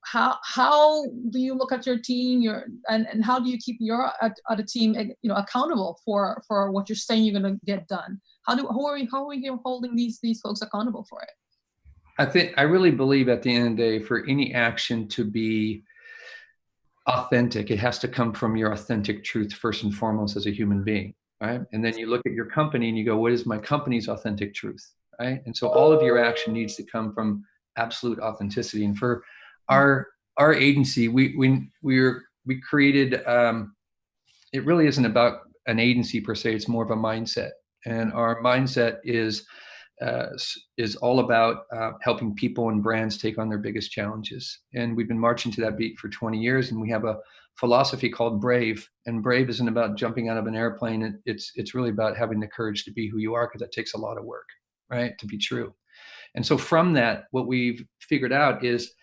how do you look at your team, and how do you keep your other team, accountable for what you're saying you're going to get done? How are we holding these folks accountable for it? I really believe at the end of the day, for any action to be authentic, it has to come from your authentic truth first and foremost as a human being, right? And then you look at your company and you go, what is my company's authentic truth, right? And so all of your action needs to come from absolute authenticity. And for our agency, we created, it really isn't about an agency per se, it's more of a mindset. And our mindset is all about helping people and brands take on their biggest challenges. And we've been marching to that beat for 20 years. And we have a philosophy called BRAVE. And BRAVE isn't about jumping out of an airplane. It's really about having the courage to be who you are, because that takes a lot of work, right, to be true. And so from that, what we've figured out is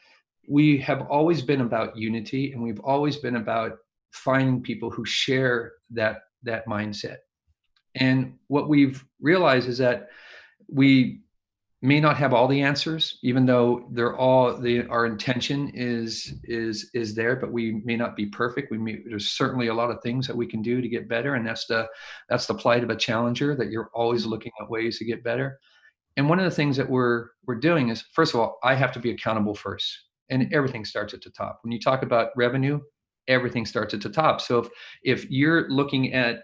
we have always been about unity, and we've always been about finding people who share that mindset. And what we've realized is that we may not have all the answers, even though our intention is there, but we may not be perfect. There's certainly a lot of things that we can do to get better, and that's the plight of a challenger, that you're always looking at ways to get better. And one of the things that we're doing is, first of all, I have to be accountable first, and everything starts at the top. When you talk about revenue, everything starts at the top. So if you're looking at,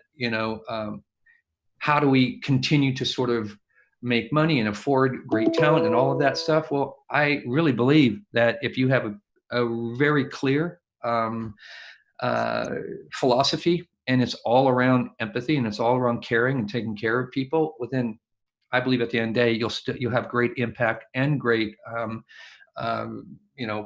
how do we continue to sort of make money and afford great talent and all of that stuff? Well, I really believe that if you have a very clear philosophy, and it's all around empathy, and it's all around caring and taking care of people, within, I believe at the end of the day, you'll have great impact and great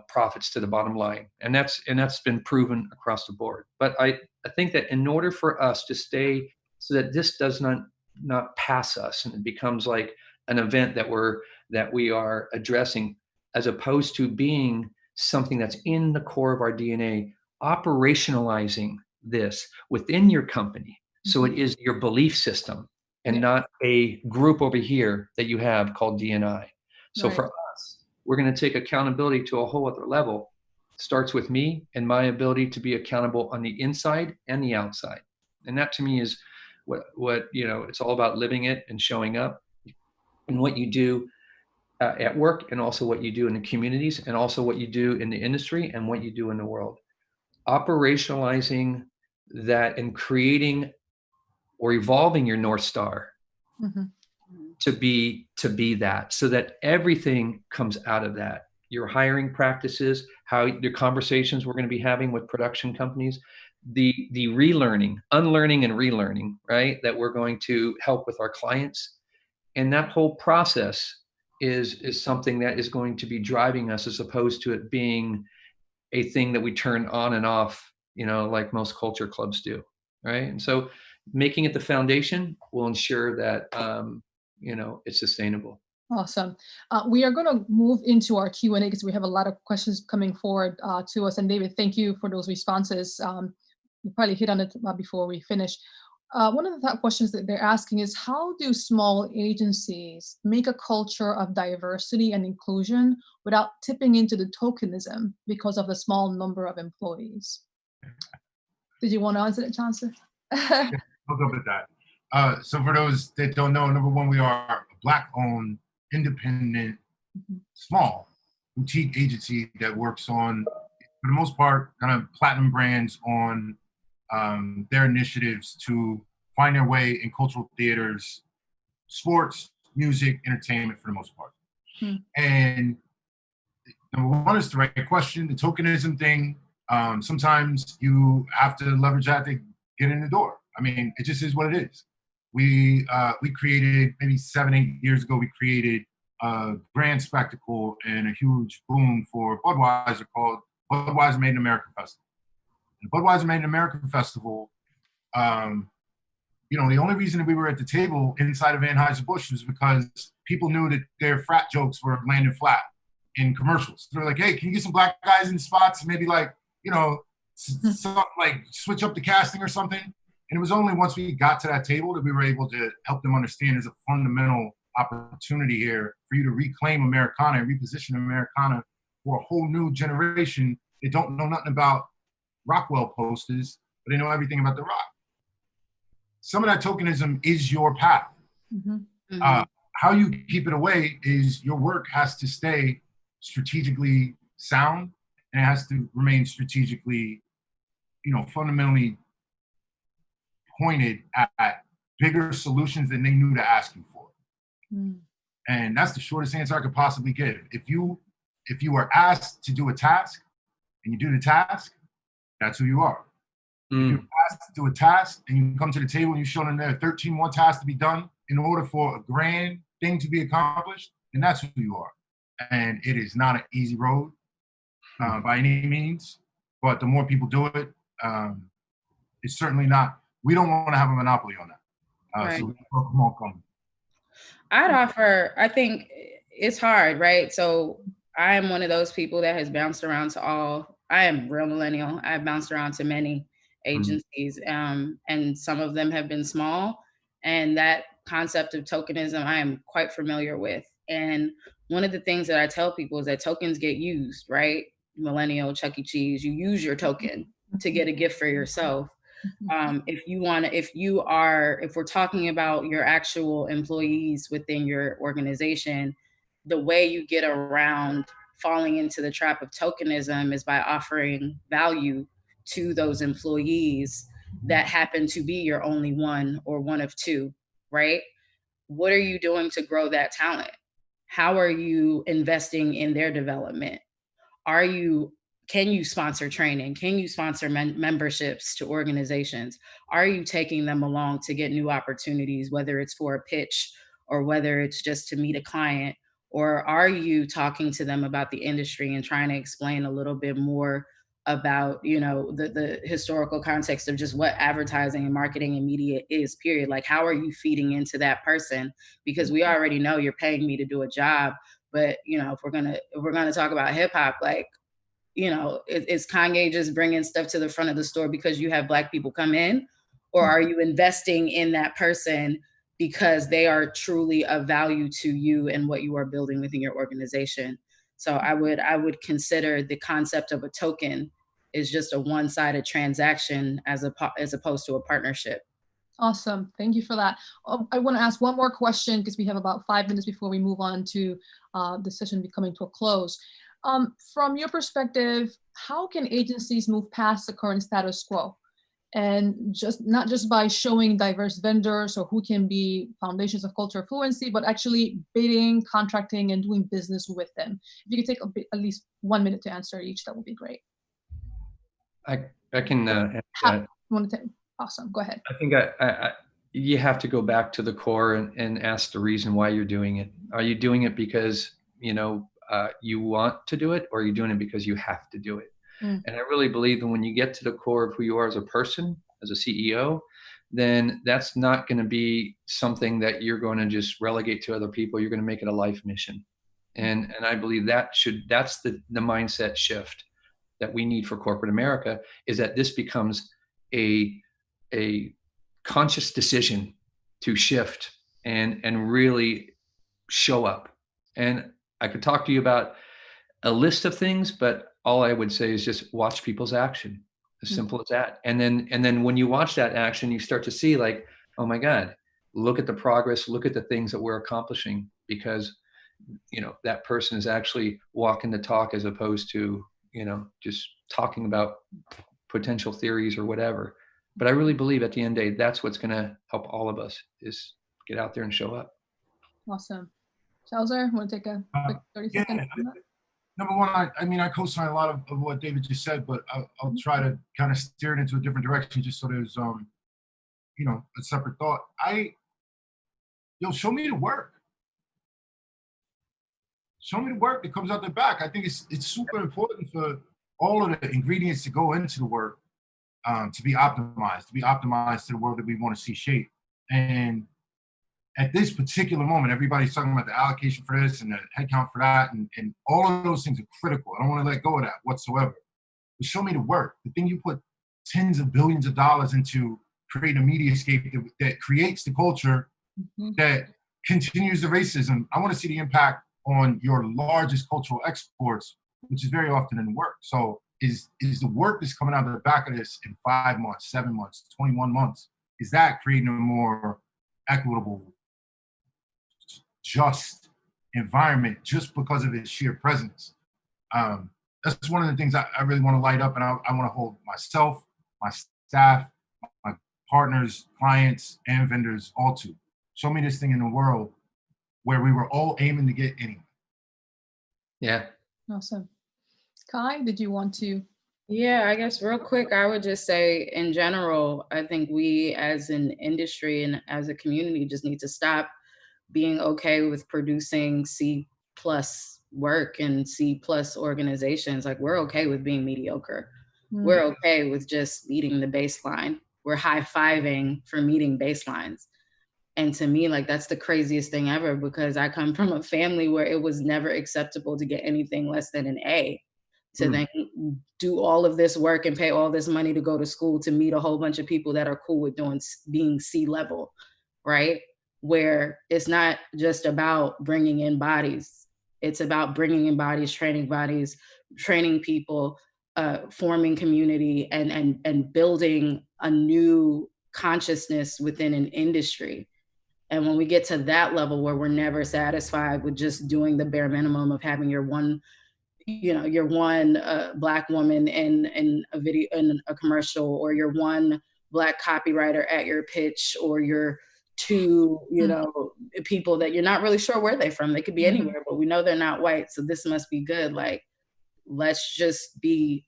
profits to the bottom line. And that's been proven across the board. But I think that in order for us to stay, so that this does not pass us, and it becomes like an event that we are addressing, as opposed to being something that's in the core of our DNA, operationalizing this within your company, so it is your belief system and not a group over here that you have called D&I. So for us, we're going to take accountability to a whole other level. It starts with me and my ability to be accountable on the inside and the outside. And that to me is what it's all about, living it and showing up, and what you do at work, and also what you do in the communities, and also what you do in the industry, and what you do in the world. Operationalizing that and creating or evolving your North Star to be that, so that everything comes out of that. Your hiring practices, how your conversations we're going to be having with production companies, the relearning, unlearning and relearning, right? That we're going to help with our clients. And that whole process is something that is going to be driving us, as opposed to it being a thing that we turn on and off, like most culture clubs do, right? And so making it the foundation will ensure that, it's sustainable. Awesome. We are going to move into our Q&A because we have a lot of questions coming forward to us. And David, thank you for those responses. We probably hit on it before we finish. One of the top questions that they're asking is, how do small agencies make a culture of diversity and inclusion without tipping into the tokenism because of the small number of employees? Did you want to answer that, Chancellor? Yeah, I'll go with that. So for those that don't know, number one, we are a Black-owned, independent, small boutique agency that works on, for the most part, kind of platinum brands on their initiatives to find their way in cultural theaters, sports, music, entertainment, for the most part. And number one is the right question. The tokenism thing, sometimes you have to leverage that to get in the door. I mean, it just is what it is. We created, maybe 7-8 years ago, we created a grand spectacle and a huge boom for Budweiser called Budweiser Made in America Festival. The Budweiser Made in America Festival, the only reason that we were at the table inside of Anheuser-Busch was because people knew that their frat jokes were landing flat in commercials. They were like, hey, can you get some Black guys in spots? Maybe something like switch up the casting or something. And it was only once we got to that table that we were able to help them understand there's a fundamental opportunity here for you to reclaim Americana and reposition Americana for a whole new generation that don't know nothing about Rockwell posters, but they know everything about The Rock. Some of that tokenism is your path. How you keep it away is your work has to stay strategically sound, and it has to remain strategically, fundamentally pointed at bigger solutions than they knew to ask you for. And that's the shortest answer I could possibly give. If you are asked to do a task and you do the task, that's who you are. If you're asked to do a task and you come to the table and you show them there are 13 more tasks to be done in order for a grand thing to be accomplished, then that's who you are. And it is not an easy road by any means, but the more people do it, it's certainly not, we don't want to have a monopoly on that. Right. So come on. I'd offer, I think it's hard, right? So I am one of those people that has bounced around to I am real millennial. I've bounced around to many agencies, and some of them have been small. And that concept of tokenism, I am quite familiar with. And one of the things that I tell people is that tokens get used, right? Millennial, Chuck E. Cheese, you use your token to get a gift for yourself. If we're talking about your actual employees within your organization, the way you get around falling into the trap of tokenism is by offering value to those employees that happen to be your only one or one of two, right? What are you doing to grow that talent? How are you investing in their development? Can you sponsor training? Can you sponsor memberships to organizations? Are you taking them along to get new opportunities, whether it's for a pitch or whether it's just to meet a client? Or are you talking to them about the industry and trying to explain a little bit more about, the historical context of just what advertising and marketing and media is, period? Like, how are you feeding into that person? Because we already know you're paying me to do a job, but, if we're gonna talk about hip hop, like, is Kanye just bringing stuff to the front of the store because you have Black people come in? Or are you investing in that person because they are truly of value to you and what you are building within your organization? So I would consider the concept of a token is just a one-sided transaction as opposed to a partnership. Awesome. Thank you for that. I want to ask one more question because we have about 5 minutes before we move on to the session coming to a close. From your perspective, how can agencies move past the current status quo? And not just by showing diverse vendors or who can be foundations of cultural fluency, but actually bidding, contracting, and doing business with them. If you could take at least 1 minute to answer each, that would be great. I can. Awesome. Go ahead. I think you have to go back to the core and ask the reason why you're doing it. Are you doing it because you want to do it, or are you doing it because you have to do it? And I really believe that when you get to the core of who you are as a person, as a CEO, then that's not going to be something that you're going to just relegate to other people. You're going to make it a life mission. And I believe that's the mindset shift that we need for corporate America, is that this becomes a conscious decision to shift and really show up. And I could talk to you about a list of things, but all I would say is just watch people's action. As simple as that. And then when you watch that action, you start to see like, oh my God, look at the progress, look at the things that we're accomplishing, because that person is actually walking the talk, as opposed to just talking about potential theories or whatever. But I really believe at the end of the day, that's what's going to help all of us, is get out there and show up. Awesome. Chowser, want to take a quick 30 seconds on that? Number one, I co-sign a lot of what David just said, but I'll try to kind of steer it into a different direction, just so there's a separate thought. Show me the work. Show me the work that comes out the back. I think it's super important for all of the ingredients to go into the work to be optimized to the world that we want to see shape. And at this particular moment, everybody's talking about the allocation for this and the headcount for that, and all of those things are critical. I don't want to let go of that whatsoever. But show me the work. The thing you put tens of billions of dollars into creating a mediascape that creates the culture that continues the racism. I want to see the impact on your largest cultural exports, which is very often in work. So is the work that's coming out of the back of this in 5 months, 7 months, 21 months, is that creating a more equitable, just environment just because of its sheer presence? That's one of the things I really want to light up, and I want to hold myself, my staff, my partners, clients, and vendors all to. Show me this thing in the world where we were all aiming to get anyway. Yeah. Awesome. Kai, did you want to? Yeah, I guess real quick, I would just say in general, I think we as an industry and as a community just need to stop being okay with producing C+ work and C+ organizations. Like, we're okay with being mediocre. We're okay with just meeting the baseline. We're high-fiving for meeting baselines. And to me, like, that's the craziest thing ever, because I come from a family where it was never acceptable to get anything less than an A. To then do all of this work and pay all this money to go to school to meet a whole bunch of people that are cool with being C-level, right? Where it's not just about bringing in bodies. It's about bringing in bodies, training people, forming community, and building a new consciousness within an industry. And when we get to that level where we're never satisfied with just doing the bare minimum of having your one Black woman in a video, in a commercial, or your one Black copywriter at your pitch, or your two, people that you're not really sure where they're from. They could be anywhere, but we know they're not white, so this must be good. Like, let's just be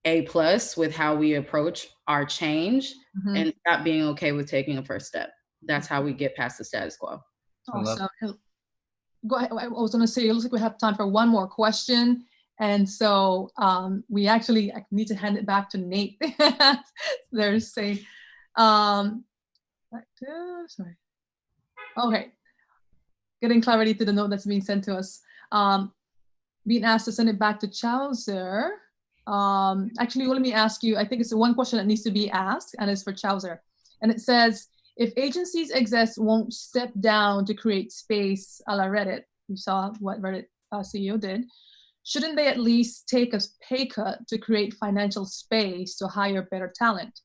A+ with how we approach our change and stop being okay with taking a first step. That's how we get past the status quo. Awesome. Go ahead. I was going to say, it looks like we have time for one more question. And so I need to hand it back to Nate. There's sorry. Okay. Getting clarity to the note that's being sent to us. Being asked to send it back to Chowser. Actually, let me ask you, I think it's one question that needs to be asked, and it's for Chowser. And it says, if agencies execs won't step down to create space a la Reddit, you saw what Reddit CEO did, shouldn't they at least take a pay cut to create financial space to hire better talent?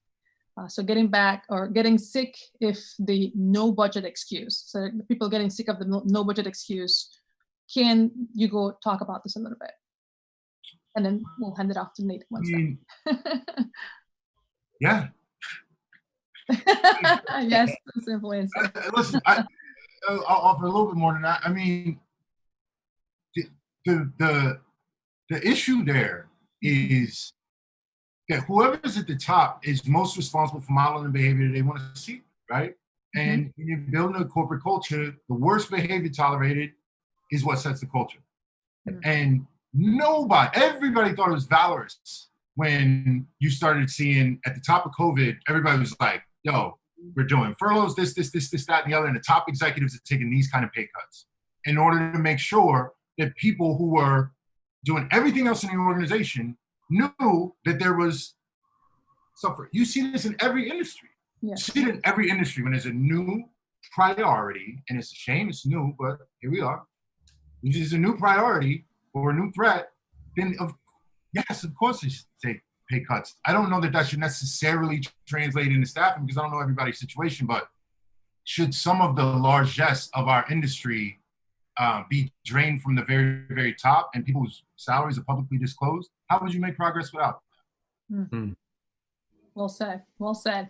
So getting sick if the no budget excuse. So people getting sick of the no budget excuse. Can you go talk about this a little bit? And then we'll hand it off to Nate once. Yeah. Yes, the simple answer. Listen, I'll offer a little bit more than that. I mean, the issue there is that whoever's at the top is most responsible for modeling the behavior they want to see, right? And when you're building a corporate culture, the worst behavior tolerated is what sets the culture. And everybody thought it was valorous when you started seeing at the top of COVID, everybody was like, yo, we're doing furloughs, this, that, and the other, and the top executives are taking these kind of pay cuts in order to make sure that people who were doing everything else in the organization knew that there was suffering. You see this in every industry. You see it in every industry when there's a new priority, and it's a shame it's new, but here we are. When there's a new priority or a new threat, then yes, of course they should take pay cuts. I don't know that should necessarily translate into staffing because I don't know everybody's situation, but should some of the largesse of our industry be drained from the very, very top and people's salaries are publicly disclosed? How would you make progress without that? Well said, well said.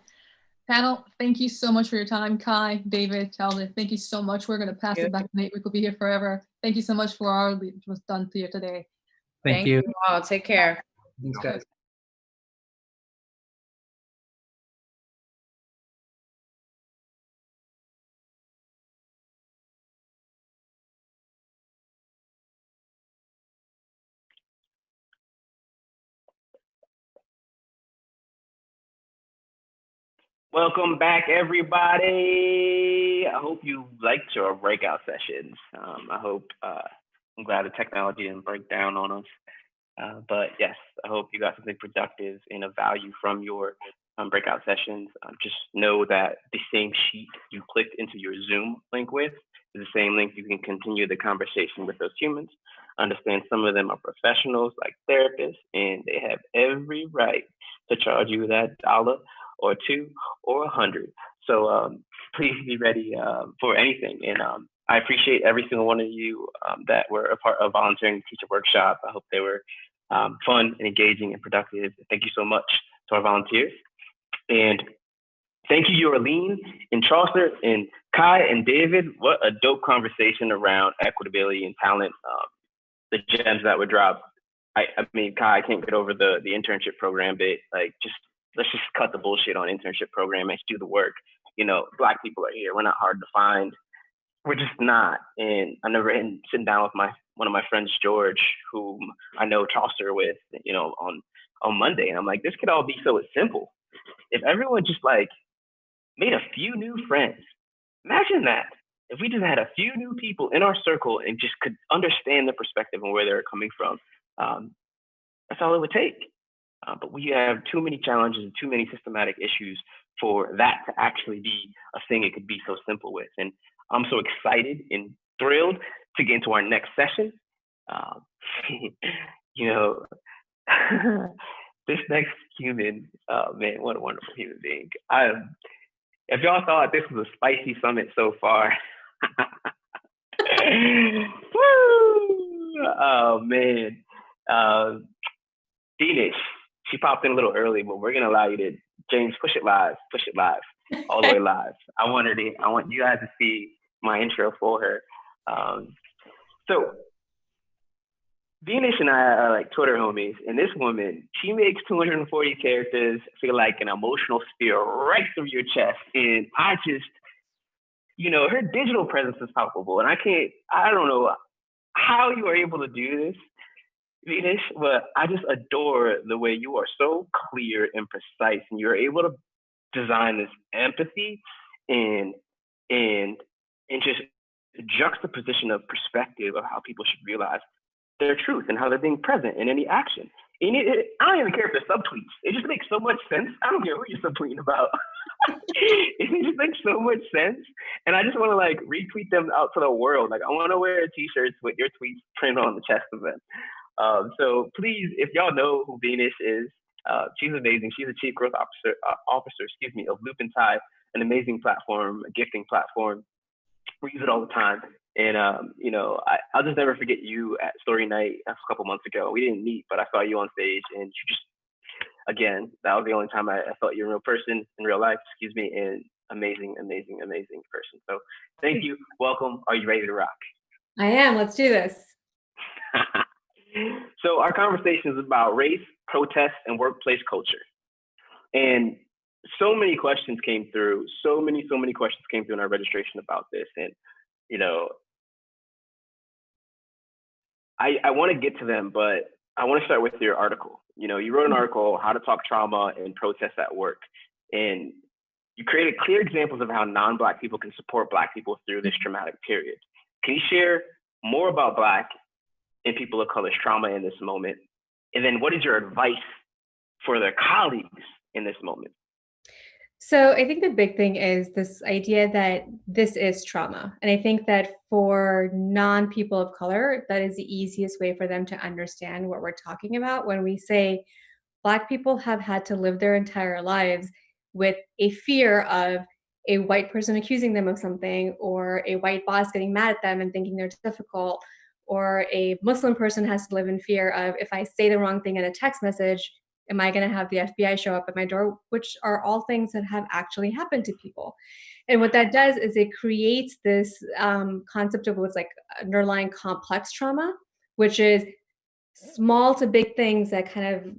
Panel, thank you so much for your time. Kai, David, Talbot, thank you so much. We're going to pass it back to Nate. We could be here forever. Thank you so much for all that was done here today. Thank you all. Take care. Thanks, guys. Welcome back, everybody. I hope you liked your breakout sessions. I'm glad the technology didn't break down on us. But yes, I hope you got something productive and of value from your breakout sessions. Just know that the same sheet you clicked into your Zoom link with is the same link you can continue the conversation with those humans. Understand some of them are professionals like therapists, and they have every right to charge you that $1 or $2 or $100. So please be ready for anything. And I appreciate every single one of you that were a part of volunteering to teach a workshop. I hope they were fun and engaging and productive. Thank you so much to our volunteers. And thank you, Yorlene and Chaucer and Kai and David. What a dope conversation around equitability and talent. The gems that were dropped. I mean, Kai, I can't get over the internship program bit. Like, let's just cut the bullshit on internship program and do the work. You know, Black people are here. We're not hard to find. We're just not. And I remember sitting down with one of my friends, George, whom I know Chaucer with, you know, on Monday. And I'm like, this could all be so simple. If everyone just like made a few new friends, imagine that. If we just had a few new people in our circle and just could understand the perspective and where they're coming from, that's all it would take. But we have too many challenges and too many systematic issues for that to actually be a thing it could be so simple with. And I'm so excited and thrilled to get into our next session. You know, this next human, man, what a wonderful human being. If y'all thought this was a spicy summit so far, woo! Oh man, Venus, she popped in a little early, but we're gonna allow you to, James, push it live, all the way live. I want you guys to see my intro for her. So Venus and I are like Twitter homies, and this woman, she makes 240 characters feel like an emotional spear right through your chest. And I just, you know, her digital presence is palpable. And I don't know how you are able to do this, Venus, but I just adore the way you are so clear and precise, and you're able to design this empathy and just juxtaposition of perspective of how people should realize their truth and how they're being present in any action. And I don't even care if they're subtweets. It just makes so much sense. I don't care who you're subtweeting about. It just makes so much sense. And I just want to like retweet them out to the world. Like, I want to wear t-shirts with your tweets printed on the chest of them. So please, if y'all know who Venus is, she's amazing. She's the Chief Growth Officer, of Loop and Tie, an amazing platform, a gifting platform. We use it all the time. And, you know, I'll just never forget you at Story Night a couple months ago. We didn't meet, but I saw you on stage, and you just, again, that was the only time I felt you're a real person in real life, and amazing, amazing, amazing person. So thank you. Welcome. Are you ready to rock? I am. Let's do this. So our conversation is about race, protest, and workplace culture. And so many questions came through. So many questions came through in our registration about this. And, you know, I want to get to them, but I want to start with your article. You know, you wrote an article, How to Talk Trauma and Protest at Work. And you created clear examples of how non-Black people can support Black people through this traumatic period. Can you share more about Black and people of color's trauma in this moment? And then what is your advice for their colleagues in this moment? So I think the big thing is this idea that this is trauma. And I think that for non-people of color, that is the easiest way for them to understand what we're talking about when we say Black people have had to live their entire lives with a fear of a white person accusing them of something, or a white boss getting mad at them and thinking they're difficult, or a Muslim person has to live in fear of, if I say the wrong thing in a text message, am I going to have the FBI show up at my door? Which are all things that have actually happened to people. And what that does is it creates this concept of what's like underlying complex trauma, which is small to big things that kind of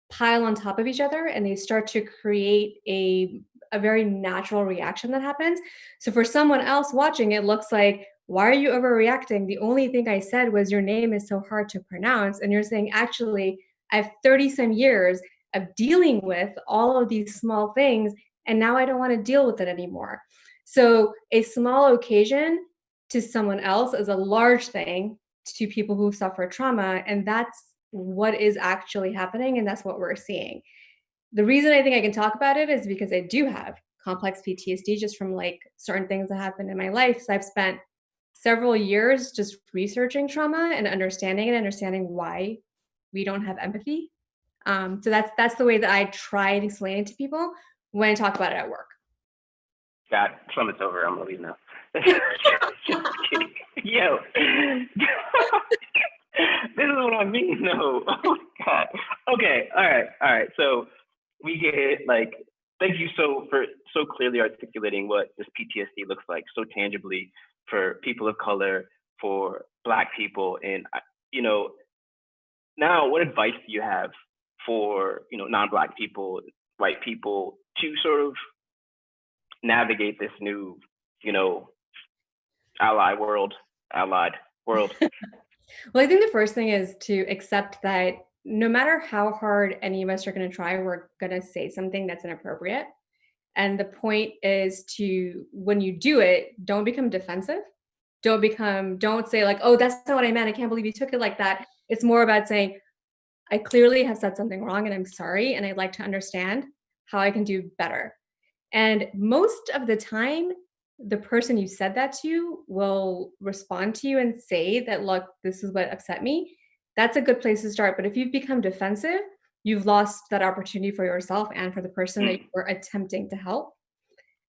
pile on top of each other, and they start to create a very natural reaction that happens. So for someone else watching, it looks like, why are you overreacting? The only thing I said was your name is so hard to pronounce. And you're saying, actually, I have 30 some years of dealing with all of these small things, and now I don't want to deal with it anymore. So a small occasion to someone else is a large thing to people who suffer trauma, and that's what is actually happening, and that's what we're seeing. The reason I think I can talk about it is because I do have complex PTSD just from like certain things that happened in my life. So I've spent several years just researching trauma and understanding it, understanding why we don't have empathy. So that's the way that I try and explain it to people when I talk about it at work. God, summit's over. I'm gonna leave now. Just kidding. Yo, this is what I mean. No, oh my God. Okay, all right. So we get it. Like, thank you for so clearly articulating what this PTSD looks like, so tangibly for people of color, for Black people, and you know. Now, what advice do you have for, you know, non-Black people, white people, to sort of navigate this new, you know, allied world? Well, I think the first thing is to accept that no matter how hard any of us are going to try, we're going to say something that's inappropriate. And the point is to, when you do it, don't become defensive. Don't say like, oh, that's not what I meant. I can't believe you took it like that. It's more about saying, I clearly have said something wrong and I'm sorry, and I'd like to understand how I can do better. And most of the time, the person you said that to will respond to you and say that, look, this is what upset me. That's a good place to start. But if you've become defensive, you've lost that opportunity for yourself and for the person that you were attempting to help.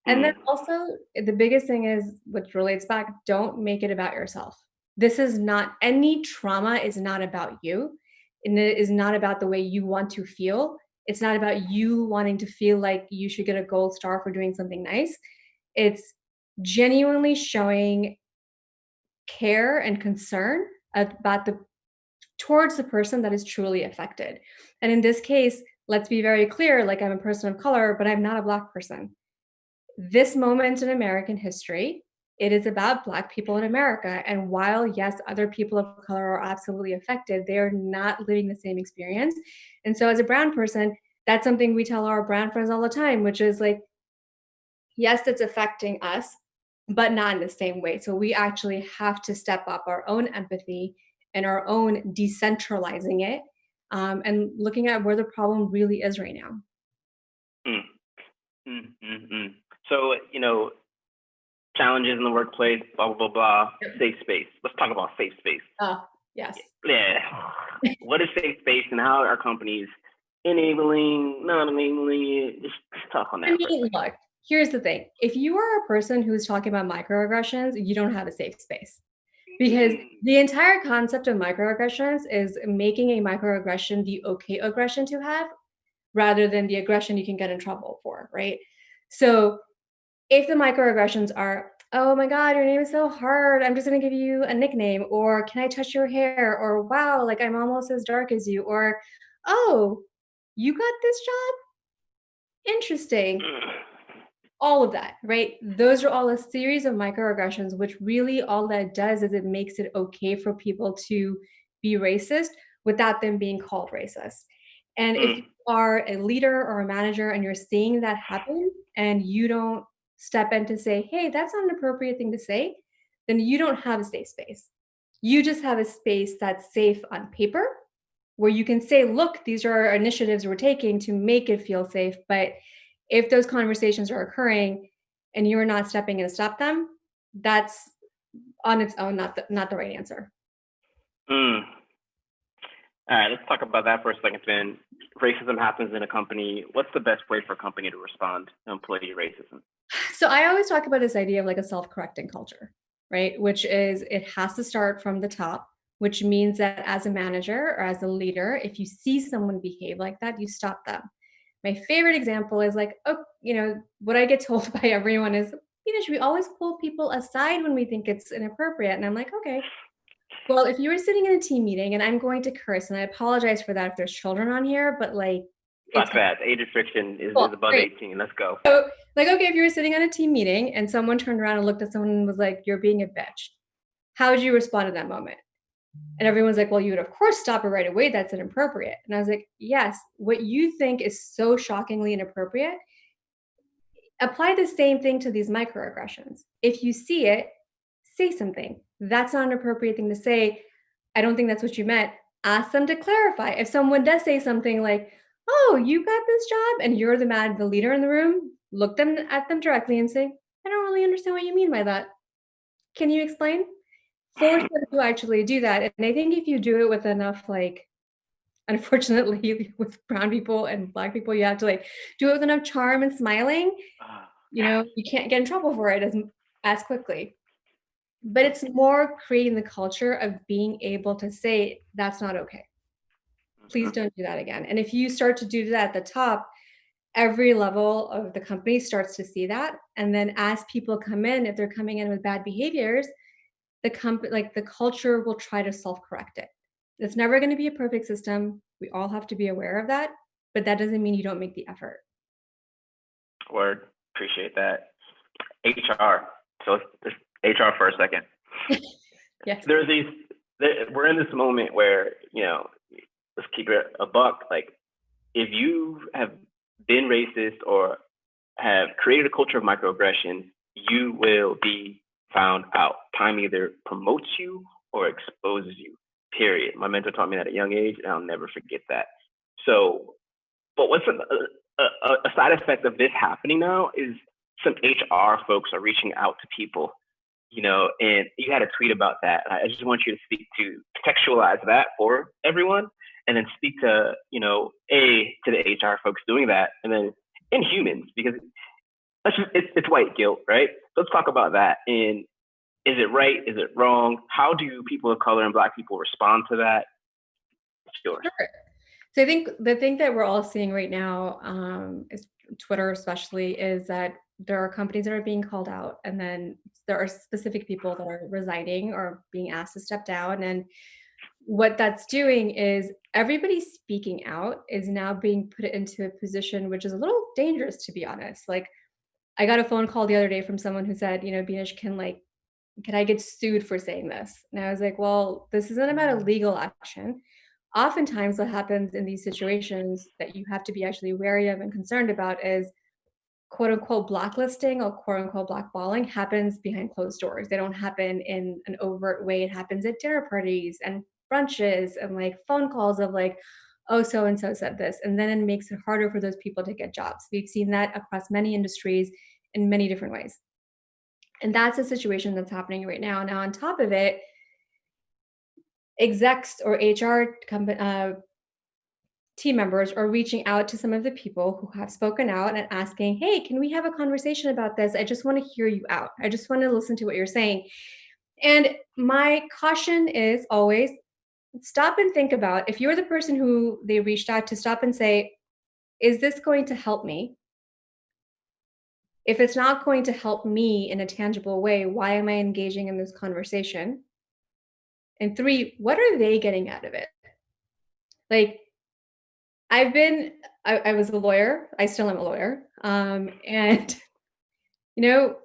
And then also, the biggest thing is, which relates back, don't make it about yourself. This is not, any trauma is not about you. And it is not about the way you want to feel. It's not about you wanting to feel like you should get a gold star for doing something nice. It's genuinely showing care and concern about towards the person that is truly affected. And in this case, let's be very clear, like, I'm a person of color, but I'm not a Black person. This moment in American history, it is about Black people in America. And while, yes, other people of color are absolutely affected, they are not living the same experience. And so as a brown person, that's something we tell our brown friends all the time, which is like, yes, it's affecting us, but not in the same way. So we actually have to step up our own empathy and our own decentralizing it, and looking at where the problem really is right now. So, you know, challenges in the workplace, blah, blah, blah, blah, safe space. Let's talk about safe space. Oh, yes. Yeah. What is safe space and how are companies enabling, not enabling? Just talk on that. I mean, look, here's the thing. If you are a person who's talking about microaggressions, you don't have a safe space. Because the entire concept of microaggressions is making a microaggression the okay aggression to have, rather than the aggression you can get in trouble for, right? So if the microaggressions are, oh my God, your name is so hard, I'm just gonna give you a nickname, or can I touch your hair, or wow, like I'm almost as dark as you, or oh, you got this job? Interesting. All of that, right? Those are all a series of microaggressions, which really all that does is it makes it okay for people to be racist without them being called racist. And if you are a leader or a manager and you're seeing that happen and you don't step in to say, hey, that's not an appropriate thing to say, then you don't have a safe space. You just have a space that's safe on paper where you can say, look, these are our initiatives we're taking to make it feel safe. But if those conversations are occurring and you're not stepping in to stop them, that's on its own not the right answer. All right, let's talk about that for a second then. Racism happens in a company. What's the best way for a company to respond to employee racism? So I always talk about this idea of like a self-correcting culture, right? Which is it has to start from the top, which means that as a manager or as a leader, if you see someone behave like that, you stop them. My favorite example is like, oh, you know, what I get told by everyone is, you know, should we always pull people aside when we think it's inappropriate? And I'm like, okay, well, if you were sitting in a team meeting, and I'm going to curse, and I apologize for that if there's children on here, but like, Not bad. Age restriction is above great. 18. Let's go. So, like, okay, if you were sitting on a team meeting and someone turned around and looked at someone and was like, you're being a bitch, how would you respond in that moment? And everyone's like, well, you would of course stop it right away. That's inappropriate. And I was like, yes, what you think is so shockingly inappropriate, apply the same thing to these microaggressions. If you see it, say something. That's not an appropriate thing to say. I don't think that's what you meant. Ask them to clarify. If someone does say something like, oh, you got this job, and you're the leader in the room, look at them directly and say, I don't really understand what you mean by that. Can you explain? Force them to actually do that. And I think if you do it with enough, like, unfortunately, with brown people and Black people, you have to like do it with enough charm and smiling. You know, you can't get in trouble for it as quickly. But it's more creating the culture of being able to say, that's not okay. Please don't do that again. And if you start to do that at the top, every level of the company starts to see that. And then as people come in, if they're coming in with bad behaviors, the culture will try to self-correct it. It's never going to be a perfect system. We all have to be aware of that, but that doesn't mean you don't make the effort. Word. Appreciate that. HR. So let's HR for a second. Yes. We're in this moment where, you know, let's keep it a buck. Like, if you have been racist or have created a culture of microaggression, you will be found out. Time either promotes you or exposes you, period. My mentor taught me that at a young age, and I'll never forget that. So, but what's a side effect of this happening now is some HR folks are reaching out to people, you know, and you had a tweet about that. I just want you to speak to contextualize that for everyone, and then speak to, you know, to the HR folks doing that, and then in humans, because it's white guilt, right? Let's talk about that. And is it right? Is it wrong? How do people of color and Black people respond to that? Sure. So I think the thing that we're all seeing right now, is Twitter especially, is that there are companies that are being called out, and then there are specific people that are resigning or being asked to step down. And what that's doing is everybody speaking out is now being put into a position which is a little dangerous, to be honest. Like, I got a phone call the other day from someone who said, you know, Beanish, can I get sued for saying this? And I was like, well, this isn't about a legal action. Oftentimes what happens in these situations that you have to be actually wary of and concerned about is quote unquote blacklisting or quote unquote blackballing happens behind closed doors. They don't happen in an overt way. It happens at dinner parties and brunches and like phone calls of like, oh, so-and-so said this. And then it makes it harder for those people to get jobs. We've seen that across many industries in many different ways. And that's a situation that's happening right now. Now, on top of it, execs or HR team members are reaching out to some of the people who have spoken out and asking, hey, can we have a conversation about this? I just want to hear you out. I just want to listen to what you're saying. And my caution is always stop and think about, if you're the person who they reached out to, stop and say, is this going to help me? If it's not going to help me in a tangible way, why am I engaging in this conversation? And 3, what are they getting out of it? Like, I was a lawyer. I still am a lawyer. And, you know,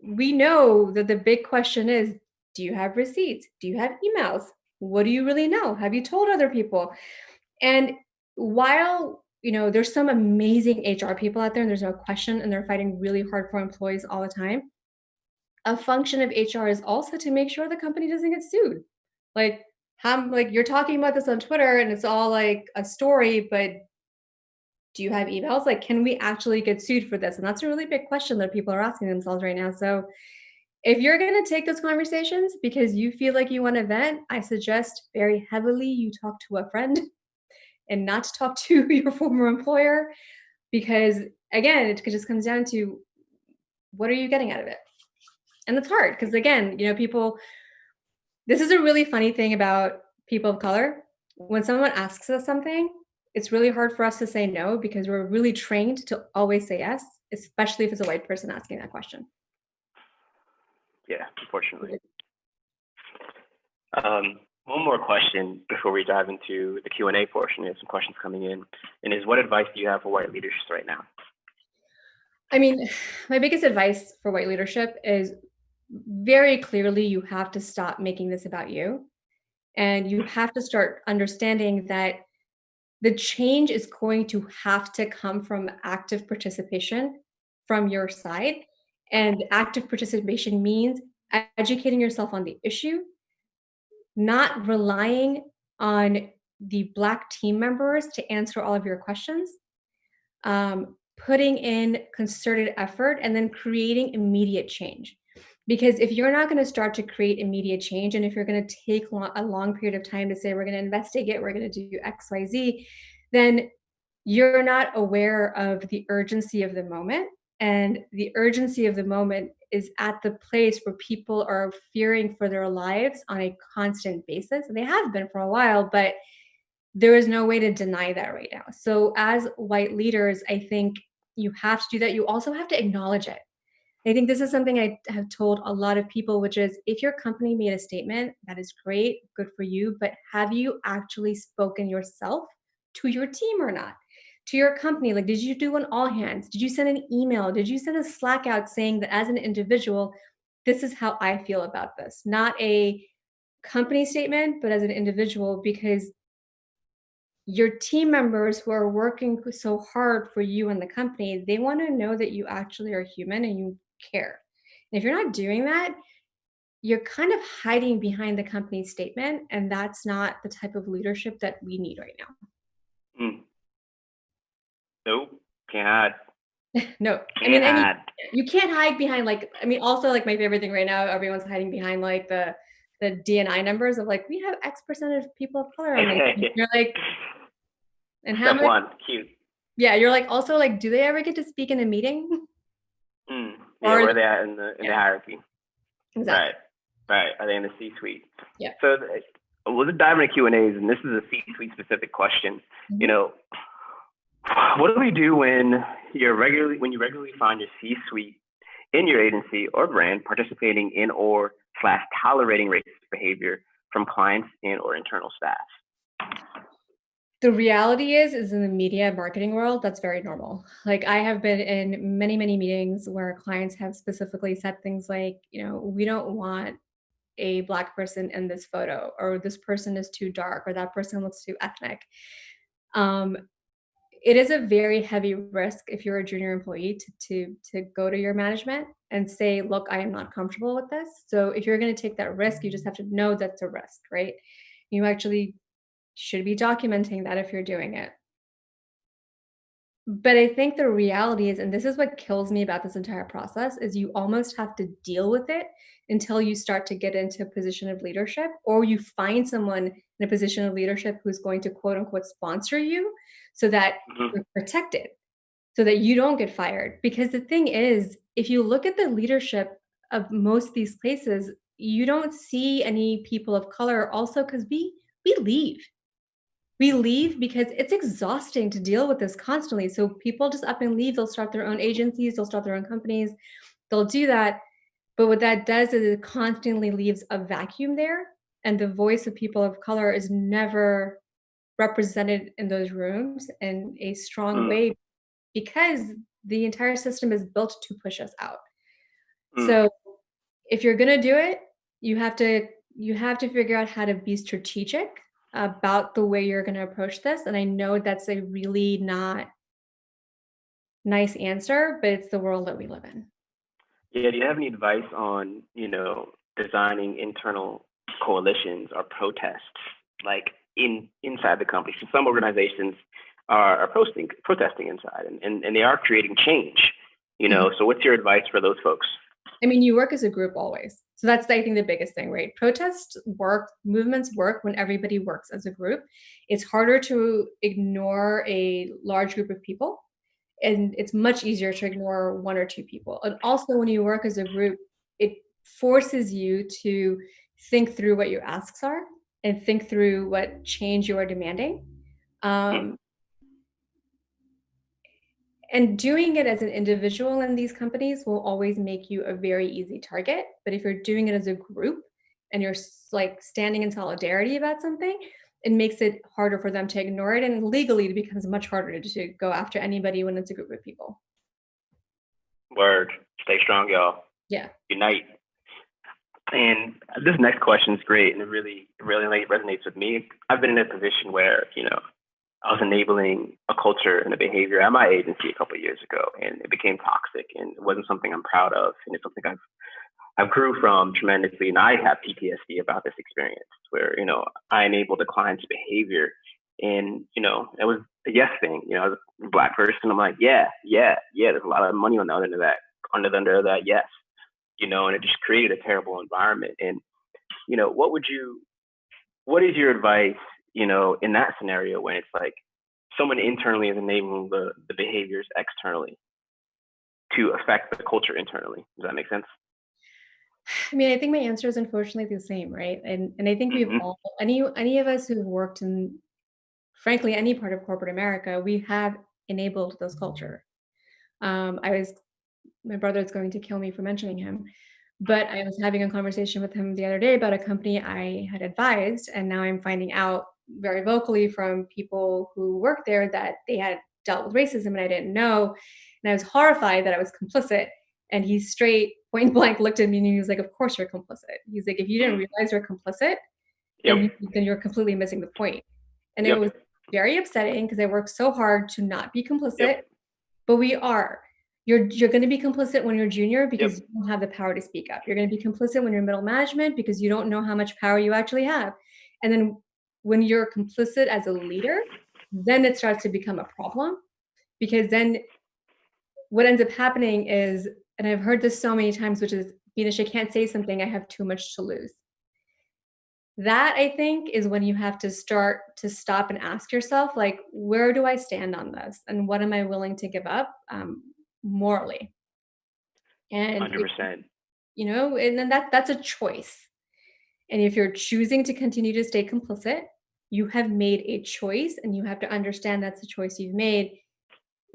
we know that the big question is, do you have receipts? Do you have emails? What do you really know? Have you told other people? And while, you know, there's some amazing HR people out there, and there's no question, and they're fighting really hard for employees all the time, a function of HR is also to make sure the company doesn't get sued. Like, you're talking about this on Twitter and it's all like a story, but do you have emails? Like, can we actually get sued for this? And that's a really big question that people are asking themselves right now. So if you're going to take those conversations because you feel like you want to vent, I suggest very heavily you talk to a friend and not talk to your former employer, because again, it just comes down to, what are you getting out of it? And it's hard because, again, you know, this is a really funny thing about people of color. When someone asks us something, it's really hard for us to say no because we're really trained to always say yes, especially if it's a white person asking that question. Yeah, unfortunately. One more question before we dive into the Q&A portion. We have some questions coming in. And is, what advice do you have for white leaders right now? I mean, my biggest advice for white leadership is very clearly you have to stop making this about you. And you have to start understanding that the change is going to have to come from active participation from your side. And active participation means educating yourself on the issue, not relying on the Black team members to answer all of your questions, putting in concerted effort, and then creating immediate change. Because if you're not going to start to create immediate change, and if you're going to take a long period of time to say, we're going to investigate, we're going to do X, Y, Z, then you're not aware of the urgency of the moment. And the urgency of the moment is at the place where people are fearing for their lives on a constant basis. And they have been for a while, but there is no way to deny that right now. So as white leaders, I think you have to do that. You also have to acknowledge it. I think this is something I have told a lot of people, which is, if your company made a statement, that is great, good for you, but have you actually spoken yourself to your team or not? To your company, like, did you do an all hands? Did you send an email? Did you send a Slack out saying that as an individual, this is how I feel about this? Not a company statement, but as an individual, because your team members who are working so hard for you and the company, they want to know that you actually are human and you care. And if you're not doing that, you're kind of hiding behind the company statement, and that's not the type of leadership that we need right now. Nope, can't hide. No, I mean, you can't hide behind, like, I mean, also, like, my favorite thing right now, everyone's hiding behind like the D&I numbers of like, we have X percent of people of color on it. You're like, and how Step much? one, cute. Yeah, you're like, also, like, do they ever get to speak in a meeting? Yeah, where are they at in the hierarchy? Exactly. Right. Are they in the C-suite? Yeah. So we'll just dive into Q&As, and this is a C-suite specific question. Mm-hmm. You know, what do we do when you regularly find your C-suite in your agency or brand participating in or / tolerating racist behavior from clients and or internal staff? The reality is in the media marketing world, that's very normal. Like, I have been in many, many meetings where clients have specifically said things like, you know, we don't want a Black person in this photo, or this person is too dark, or that person looks too ethnic. It is a very heavy risk if you're a junior employee to go to your management and say, look, I am not comfortable with this. So if you're going to take that risk, you just have to know that's a risk, right? You actually should be documenting that if you're doing it. But I think the reality is, and this is what kills me about this entire process, is you almost have to deal with it until you start to get into a position of leadership, or you find someone in a position of leadership who's going to quote unquote sponsor you so that you're protected, so that you don't get fired. Because the thing is, if you look at the leadership of most of these places, you don't see any people of color, also because we leave. We leave because it's exhausting to deal with this constantly. So people just up and leave. They'll start their own agencies. They'll start their own companies. They'll do that. But what that does is it constantly leaves a vacuum there. And the voice of people of color is never represented in those rooms in a strong way, because the entire system is built to push us out. So if you're going to do it, you have to figure out how to be strategic about the way you're going to approach this. And I know that's a really not nice answer, but it's the world that we live in. Yeah, do you have any advice on, designing internal coalitions or protests, like inside the company? So some organizations are protesting inside, and they are creating change, So what's your advice for those folks? I mean, you work as a group always. So that's, I think, the biggest thing, right? Protests work, movements work when everybody works as a group. It's harder to ignore a large group of people, and it's much easier to ignore one or two people. And also, when you work as a group, it forces you to think through what your asks are and think through what change you are demanding. And doing it as an individual in these companies will always make you a very easy target. But if you're doing it as a group and you're like standing in solidarity about something, it makes it harder for them to ignore it. And legally, it becomes much harder to go after anybody when it's a group of people. Word. Stay strong, y'all. Yeah. Unite. And this next question is great, and it really resonates with me. I've been in a position where, I was enabling a culture and a behavior at my agency a couple of years ago, and it became toxic, and it wasn't something I'm proud of, and it's something I've grew from tremendously. And I have PTSD about this experience where, I enabled a client's behavior, and, it was a yes thing. As a Black person, I'm like, yeah, there's a lot of money on the other end of that, under that yes, and it just created a terrible environment. And, what is your advice, in that scenario when it's like someone internally is enabling the behaviors externally to affect the culture internally? Does that make sense? I mean, I think my answer is unfortunately the same, right? And I think we've all, any of us who've worked in, frankly, any part of corporate America, we have enabled those culture. My brother is going to kill me for mentioning him, but I was having a conversation with him the other day about a company I had advised, and now I'm finding out very vocally from people who work there that they had dealt with racism and I didn't know. And I was horrified that I was complicit. And he straight point blank looked at me and he was like, of course you're complicit. He's like, if you didn't realize you're complicit, then you're completely missing the point. And it was very upsetting because I worked so hard to not be complicit, but we are. You're going to be complicit when you're junior because you don't have the power to speak up. You're going to be complicit when you're middle management because you don't know how much power you actually have. And then when you're complicit as a leader, then it starts to become a problem, because then what ends up happening is, and I've heard this so many times, which is, Venus, I can't say something, I have too much to lose. That, I think, is when you have to start to stop and ask yourself, like, where do I stand on this? And what am I willing to give up morally? And 100%. And then that's a choice. And if you're choosing to continue to stay complicit, you have made a choice, and you have to understand that's the choice you've made.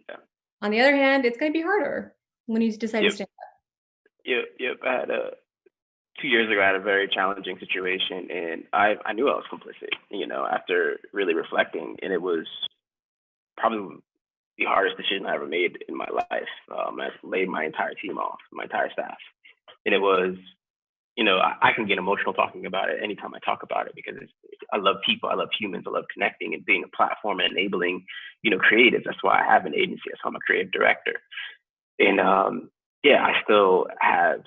Yeah. On the other hand, it's going to be harder when you decide to stand up. Yep. I had 2 years ago, I had a very challenging situation, and I knew I was complicit, after really reflecting, and it was probably the hardest decision I ever made in my life. I laid my entire team off, my entire staff, and it was, I can get emotional talking about it anytime I talk about it, because I love people, I love humans, I love connecting and being a platform and enabling, creatives. That's why I have an agency. That's why I'm a creative director. And I still have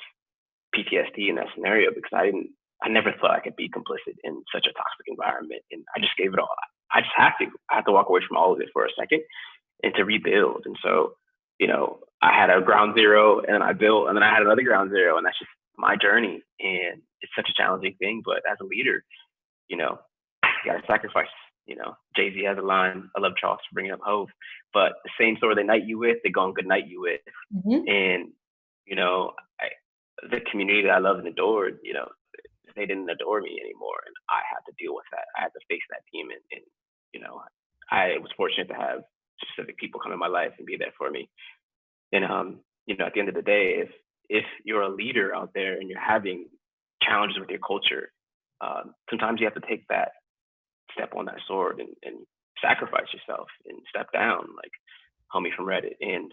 PTSD in that scenario because I never thought I could be complicit in such a toxic environment, and I just gave it all. I had to walk away from all of it for a second and to rebuild. And so, I had a ground zero, and then I built, and then I had another ground zero, and that's just my journey. And it's such a challenging thing, but as a leader, you gotta sacrifice. Jay-Z has a line, I love Charles for bringing up Hove, but the same story they night you with, they gonna good night you with. And the community that I love and adored, they didn't adore me anymore, and I had to deal with that. I had to face that team, and I was fortunate to have specific people come in my life and be there for me. And at the end of the day, if you're a leader out there and you're having challenges with your culture, sometimes you have to take that step on that sword and sacrifice yourself and step down, like homie from Reddit. And,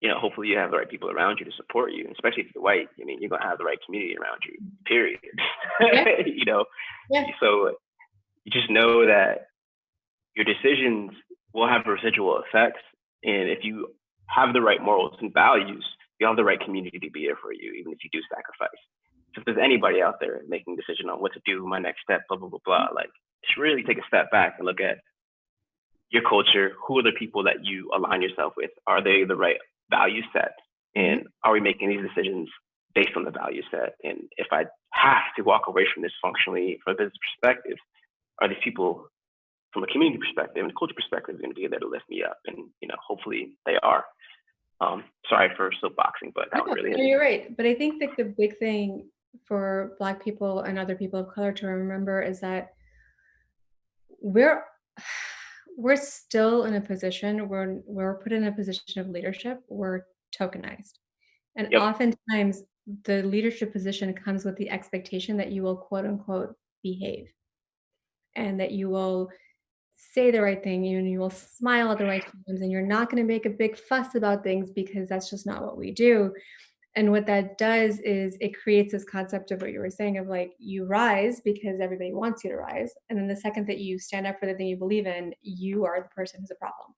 you know, hopefully you have the right people around you to support you, and especially if you're white. I mean, you're going to have the right community around you, period. Yeah. You know? Yeah. So you just know that your decisions will have residual effects. And if you have the right morals and values, you'll have the right community to be here for you, even if you do sacrifice. So if there's anybody out there making a decision on what to do, my next step, blah, blah, blah, blah, like, just really take a step back and look at your culture. Who are the people that you align yourself with? Are they the right value set? And are we making these decisions based on the value set? And if I have to walk away from this functionally from a business perspective, are these people from a community perspective and a culture perspective going to be there to lift me up? And, you know, hopefully they are. Sorry for soapboxing, but that really is. You're right. But I think that the big thing for Black people and other people of color to remember is that we're still in a position where we're put in a position of leadership. We're tokenized. And oftentimes the leadership position comes with the expectation that you will quote unquote behave, and that you will say the right thing, and you will smile at the right times, and you're not going to make a big fuss about things because that's just not what we do. And what that does is it creates this concept of what you were saying of like, you rise because everybody wants you to rise. And then the second that you stand up for the thing you believe in, you are the person who's a problem.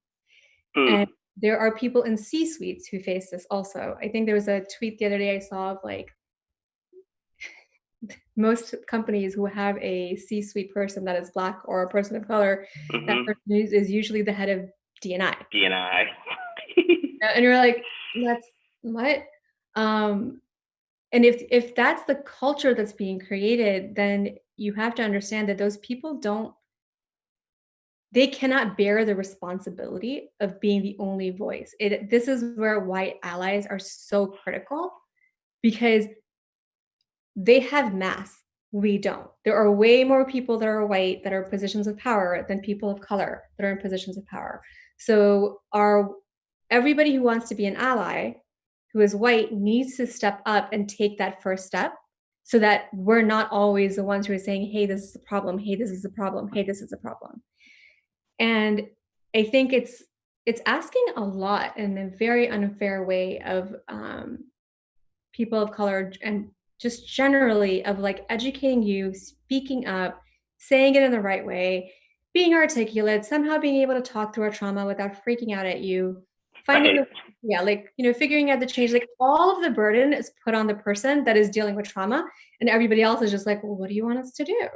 And there are people in C-suites who face this also. I think there was a tweet the other day I saw of like, most companies who have a C-suite person that is Black or a person of color, that person is usually the head of D&I. D&I. And you're like, that's what? And if that's the culture that's being created, then you have to understand that those people they cannot bear the responsibility of being the only voice. This is where white allies are so critical, because they have mass. We don't. There are way more people that are white that are in positions of power than people of color that are in positions of power. So everybody who wants to be an ally who is white needs to step up and take that first step, so that we're not always the ones who are saying, hey, this is a problem. Hey, this is a problem. Hey, this is a problem. And I think it's asking a lot in a very unfair way of people of color, and just generally of like educating you, speaking up, saying it in the right way, being articulate, somehow being able to talk through our trauma without freaking out at you, finding figuring out the change. Like, all of the burden is put on the person that is dealing with trauma, and everybody else is just like, well, what do you want us to do?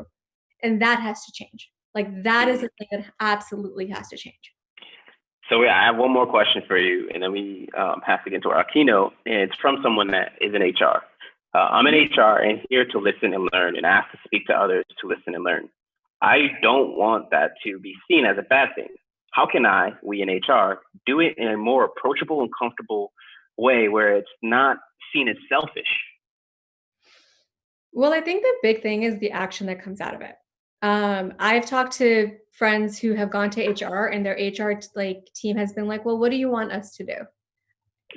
And that has to change. Like, that is a thing that absolutely has to change. So I have one more question for you, and then we have to get into our keynote. And it's from someone that is in HR. I'm in HR and here to listen and learn, and asked to speak to others to listen and learn. I don't want that to be seen as a bad thing. How can we in HR, do it in a more approachable and comfortable way where it's not seen as selfish? Well, I think the big thing is the action that comes out of it. I've talked to friends who have gone to HR, and their HR team has been like, well, what do you want us to do?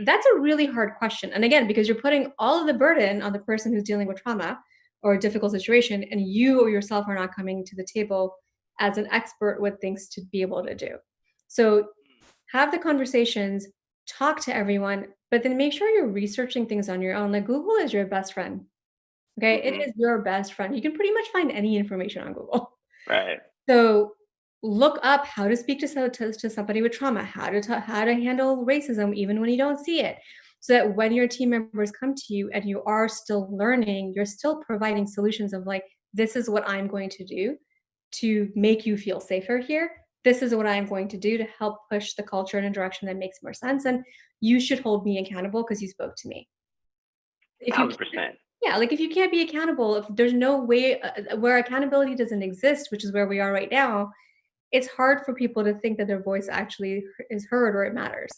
That's a really hard question. And again, because you're putting all of the burden on the person who's dealing with trauma or a difficult situation, and you or yourself are not coming to the table as an expert with things to be able to do. So have the conversations, talk to everyone, but then make sure you're researching things on your own. Like, Google is your best friend. Okay, it is your best friend. You can pretty much find any information on Google. Right. So look up how to speak to somebody with trauma, how to handle racism even when you don't see it, so that when your team members come to you and you are still learning, you're still providing solutions of like, this is what I'm going to do to make you feel safer here. This is what I'm going to do to help push the culture in a direction that makes more sense. And you should hold me accountable because you spoke to me. 1,000%. Yeah, like if you can't be accountable, if there's no way where accountability doesn't exist, which is where we are right now, it's hard for people to think that their voice actually is heard or it matters.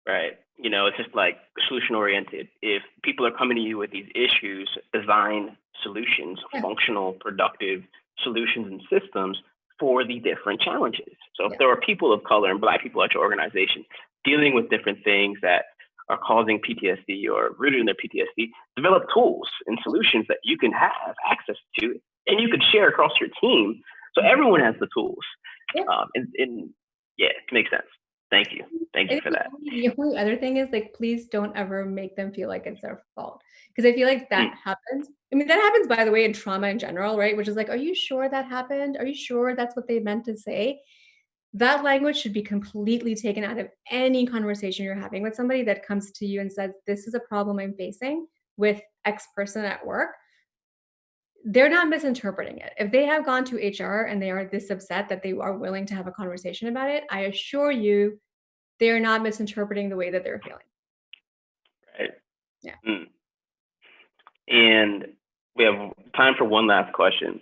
Right. You know, it's just like solution oriented. If people are coming to you with these issues, design solutions, functional, productive solutions and systems for the different challenges. So if there are people of color and Black people at your organization dealing with different things that are causing PTSD or rooted in their PTSD, develop tools and solutions that you can have access to and you can share across your team, So everyone has the tools. And yeah, it makes sense. Thank you. Thank you for that. The only other thing is like, please don't ever make them feel like it's their fault. Because I feel like that happens. I mean, that happens, by the way, in trauma in general, right? Which is like, are you sure that happened? Are you sure that's what they meant to say? That language should be completely taken out of any conversation you're having with somebody that comes to you and says, this is a problem I'm facing with X person at work. They're not misinterpreting it. If they have gone to HR and they are this upset that they are willing to have a conversation about it, I assure you, they're not misinterpreting the way that they're feeling. Right. Yeah. And we have time for one last question.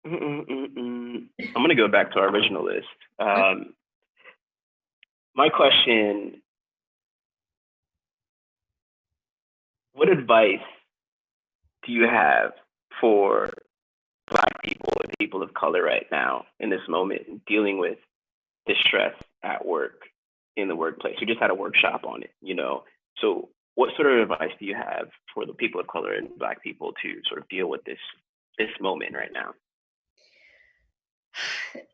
I'm going to go back to our original list. My question, what advice do you have for Black people and people of color right now in this moment, dealing with distress at work, in the workplace? We just had a workshop on it, you know. So what sort of advice do you have for the people of color and Black people to sort of deal with this moment right now?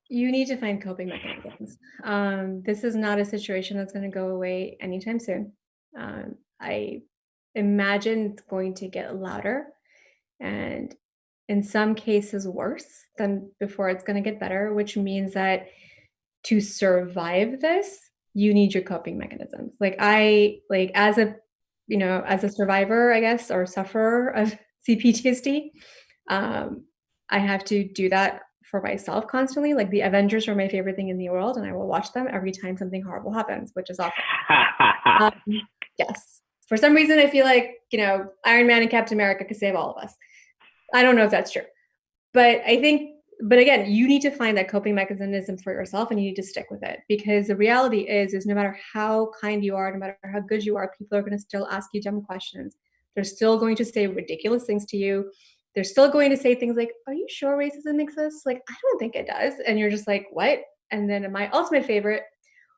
You need to find coping mechanisms. This is not a situation that's going to go away anytime soon. I imagine it's going to get louder, and in some cases worse than before. It's going to get better, which means that to survive this, you need your coping mechanisms. As a survivor, I guess, or sufferer of CPTSD, I have to do that for myself constantly. Like, the Avengers are my favorite thing in the world, and I will watch them every time something horrible happens, which is awful. Yes. For some reason, I feel like, Iron Man and Captain America could save all of us. I don't know if that's true. But again, you need to find that coping mechanism for yourself, and you need to stick with it, because the reality is no matter how kind you are, no matter how good you are, people are going to still ask you dumb questions. They're still going to say ridiculous things to you. They're still going to say things like, are you sure racism exists? Like, I don't think it does. And you're just like, what? And then my ultimate favorite,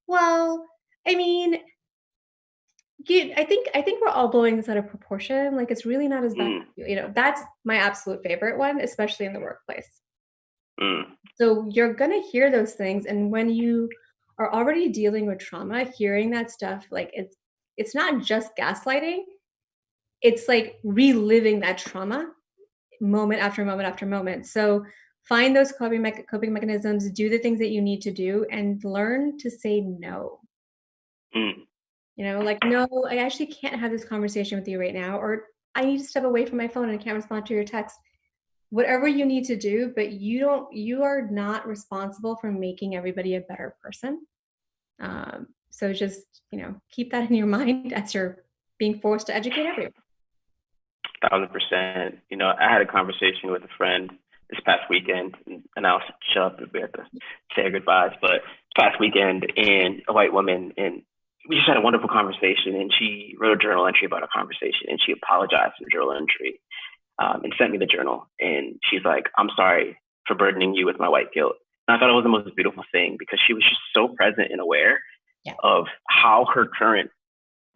well, I mean, I think we're all blowing this out of proportion. Like, it's really not as bad. That's my absolute favorite one, especially in the workplace. So you're going to hear those things. And when you are already dealing with trauma, hearing that stuff, like, it's not just gaslighting. It's like reliving that trauma moment after moment after moment. So find those coping mechanisms, do the things that you need to do, and learn to say no. No, I actually can't have this conversation with you right now, or I need to step away from my phone and I can't respond to your text. Whatever you need to do, but you are not responsible for making everybody a better person. So just, keep that in your mind as you're being forced to educate everyone. 1,000%. I had a conversation with a friend this past weekend, and I'll shut up and we have to say our goodbyes, but past weekend, and a white woman, and we just had a wonderful conversation, and she wrote a journal entry about a conversation, and she apologized for the journal entry and sent me the journal. And she's like, I'm sorry for burdening you with my white guilt. And I thought it was the most beautiful thing, because she was just so present and aware of how her current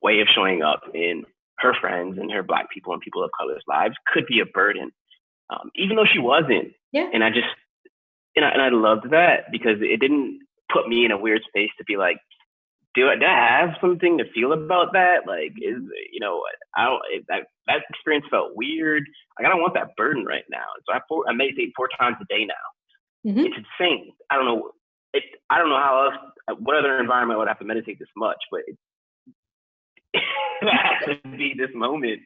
way of showing up in her friends and her Black people and people of color's lives could be a burden, even though she wasn't. And I just, and I loved that, because it didn't put me in a weird space to be like, do I have something to feel about that? Like, that experience felt weird. Like, I don't want that burden right now. So I meditate 4 times a day now. It's insane. I don't know how else, what other environment would have to meditate this much, but it has to be this moment.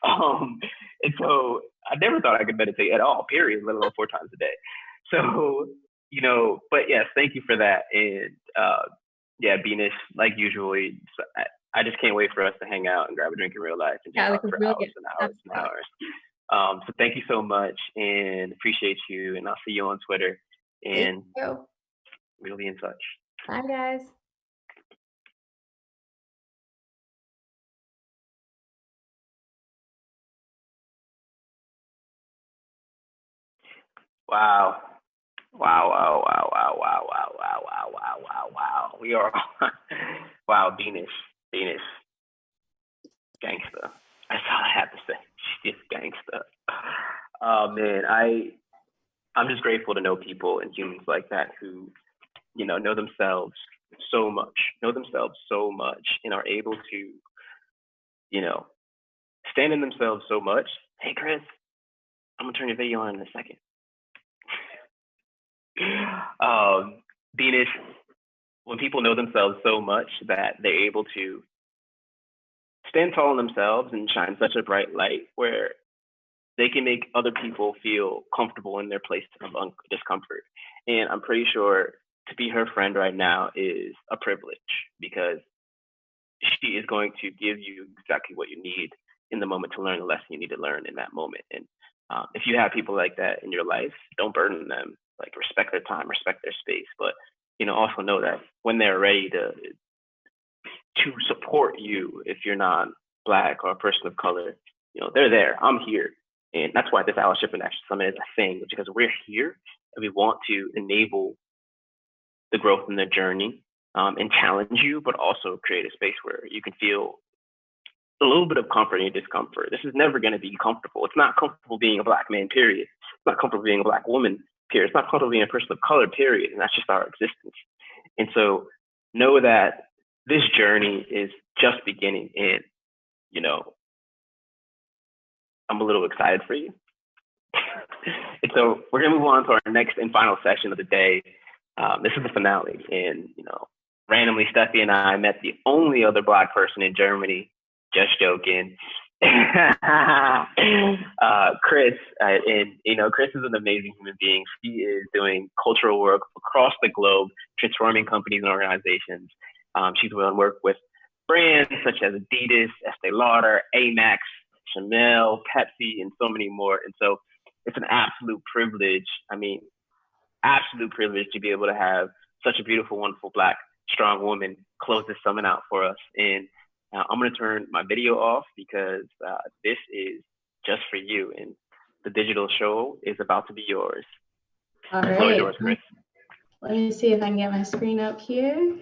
And so I never thought I could meditate at all, period, let alone 4 times a day. So, but yes, thank you for that. And Venus, like usually, I just can't wait for us to hang out and grab a drink in real life and talk for hours and hours and hours. So thank you so much, and appreciate you. And I'll see you on Twitter, and we'll be in touch. Bye, guys. Wow. We are, wow, Venus, gangster. That's all I have to say. She's just gangster. Oh man, I'm just grateful to know people and humans like that who, know themselves so much, and are able to, stand in themselves so much. Hey, Chris, I'm gonna turn your video on in a second. Venus, when people know themselves so much that they're able to stand tall in themselves and shine such a bright light where they can make other people feel comfortable in their place of discomfort. And I'm pretty sure to be her friend right now is a privilege, because she is going to give you exactly what you need in the moment to learn the lesson you need to learn in that moment. And if you have people like that in your life, don't burden them. Like, respect their time, respect their space, but also know that when they're ready to support you, if you're not Black or a person of color, they're there. I'm here, and that's why this Allyship and Action Summit is a thing, because we're here and we want to enable the growth in the journey and challenge you, but also create a space where you can feel a little bit of comfort in your discomfort. This is never going to be comfortable. It's not comfortable being a Black man, period. It's not comfortable being a Black woman, period. It's not comfortable being a person of color, period. And that's just our existence. And so know that this journey is just beginning. And, I'm a little excited for you. And so we're going to move on to our next and final session of the day. This is the finale. And, randomly, Steffi and I met the only other Black person in Germany. Just joking. Chris, and Chris is an amazing human being. She is doing cultural work across the globe, transforming companies and organizations. She's willing to work with brands such as Adidas, Estee Lauder, Amex, Chanel, Pepsi, and so many more. And so it's an absolute privilege. Absolute privilege to be able to have such a beautiful, wonderful Black, strong woman close this summit out for us. And I'm going to turn my video off because this is just for you, and the digital show is about to be yours. All right. right. Yours, Chris. Let me see if I can get my screen up here.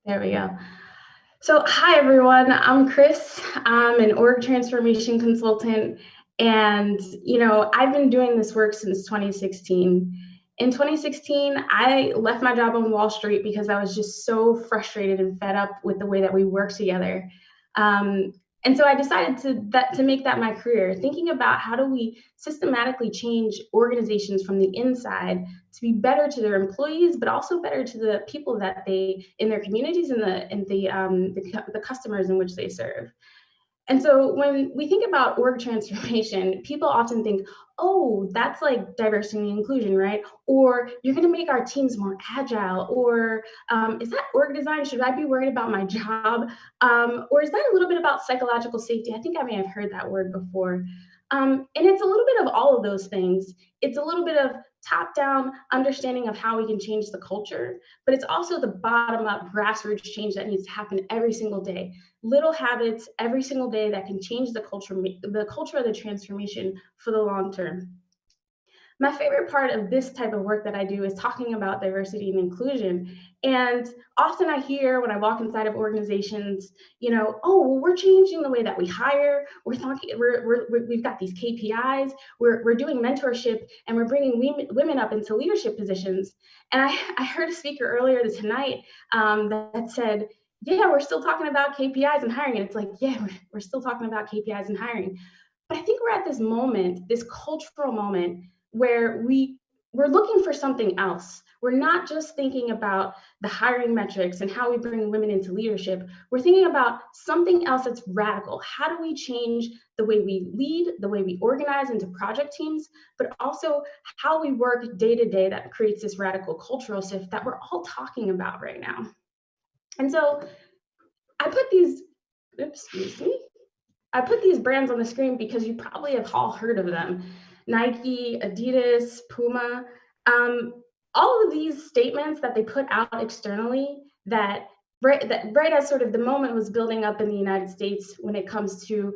There we go. So hi, everyone. I'm Chris. I'm an org transformation consultant. And, I've been doing this work since 2016. In 2016, I left my job on Wall Street because I was just so frustrated and fed up with the way that we work together. And so I decided to make that my career, thinking about how do we systematically change organizations from the inside to be better to their employees, but also better to the people that they in their communities and the customers in which they serve. And so when we think about org transformation, people often think, oh, that's like diversity and inclusion, right? Or you're going to make our teams more agile, or is that org design? Should I be worried about my job? Or is that a little bit about psychological safety? I think I may have heard that word before. And it's a little bit of all of those things. It's a little bit of top-down understanding of how we can change the culture, but it's also the bottom-up grassroots change that needs to happen every single day. Little habits every single day that can change the culture of the transformation for the long term. My favorite part of this type of work that I do is talking about diversity and inclusion. And often I hear when I walk inside of organizations, oh, well, we're changing the way that we hire. We've got these KPIs. We're doing mentorship, and we're bringing women up into leadership positions. And I heard a speaker earlier tonight that said, yeah, we're still talking about KPIs and hiring. And it's like, yeah, we're still talking about KPIs and hiring. But I think we're at this moment, this cultural moment, where we're looking for something else. We're not just thinking about the hiring metrics and how we bring women into leadership. We're thinking about something else that's radical. How do we change the way we lead, the way we organize into project teams, but also how we work day to day that creates this radical cultural shift that we're all talking about right now. And so I put these brands on the screen because you probably have all heard of them. Nike, Adidas, Puma, all of these statements that they put out externally that right as sort of the moment was building up in the United States when it comes to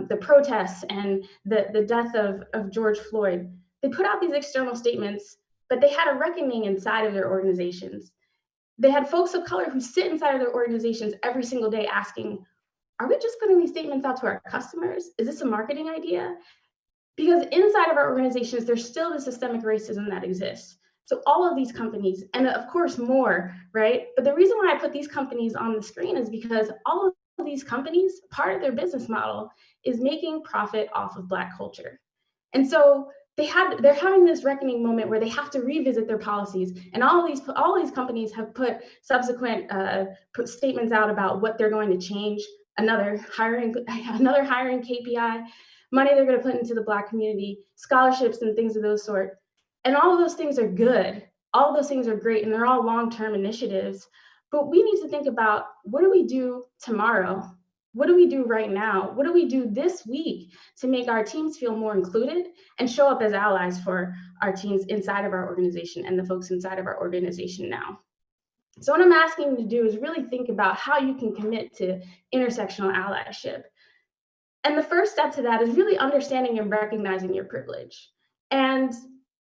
the protests and the death of George Floyd, they put out these external statements, but they had a reckoning inside of their organizations. They had folks of color who sit inside of their organizations every single day asking, are we just putting these statements out to our customers? Is this a marketing idea? Because inside of our organizations, there's still the systemic racism that exists. So all of these companies, and of course more, right? But the reason why I put these companies on the screen is because all of these companies, part of their business model is making profit off of Black culture. And so they're having this reckoning moment where they have to revisit their policies, and all these companies have put subsequent statements out about what they're going to change, another hiring KPI, money they're going to put into the Black community, scholarships and things of those sort. And all of those things are good. All of those things are great, and they're all long-term initiatives. But we need to think about, what do we do tomorrow? What do we do right now? What do we do this week to make our teams feel more included and show up as allies for our teams inside of our organization and the folks inside of our organization now? So what I'm asking you to do is really think about how you can commit to intersectional allyship. And the first step to that is really understanding and recognizing your privilege. And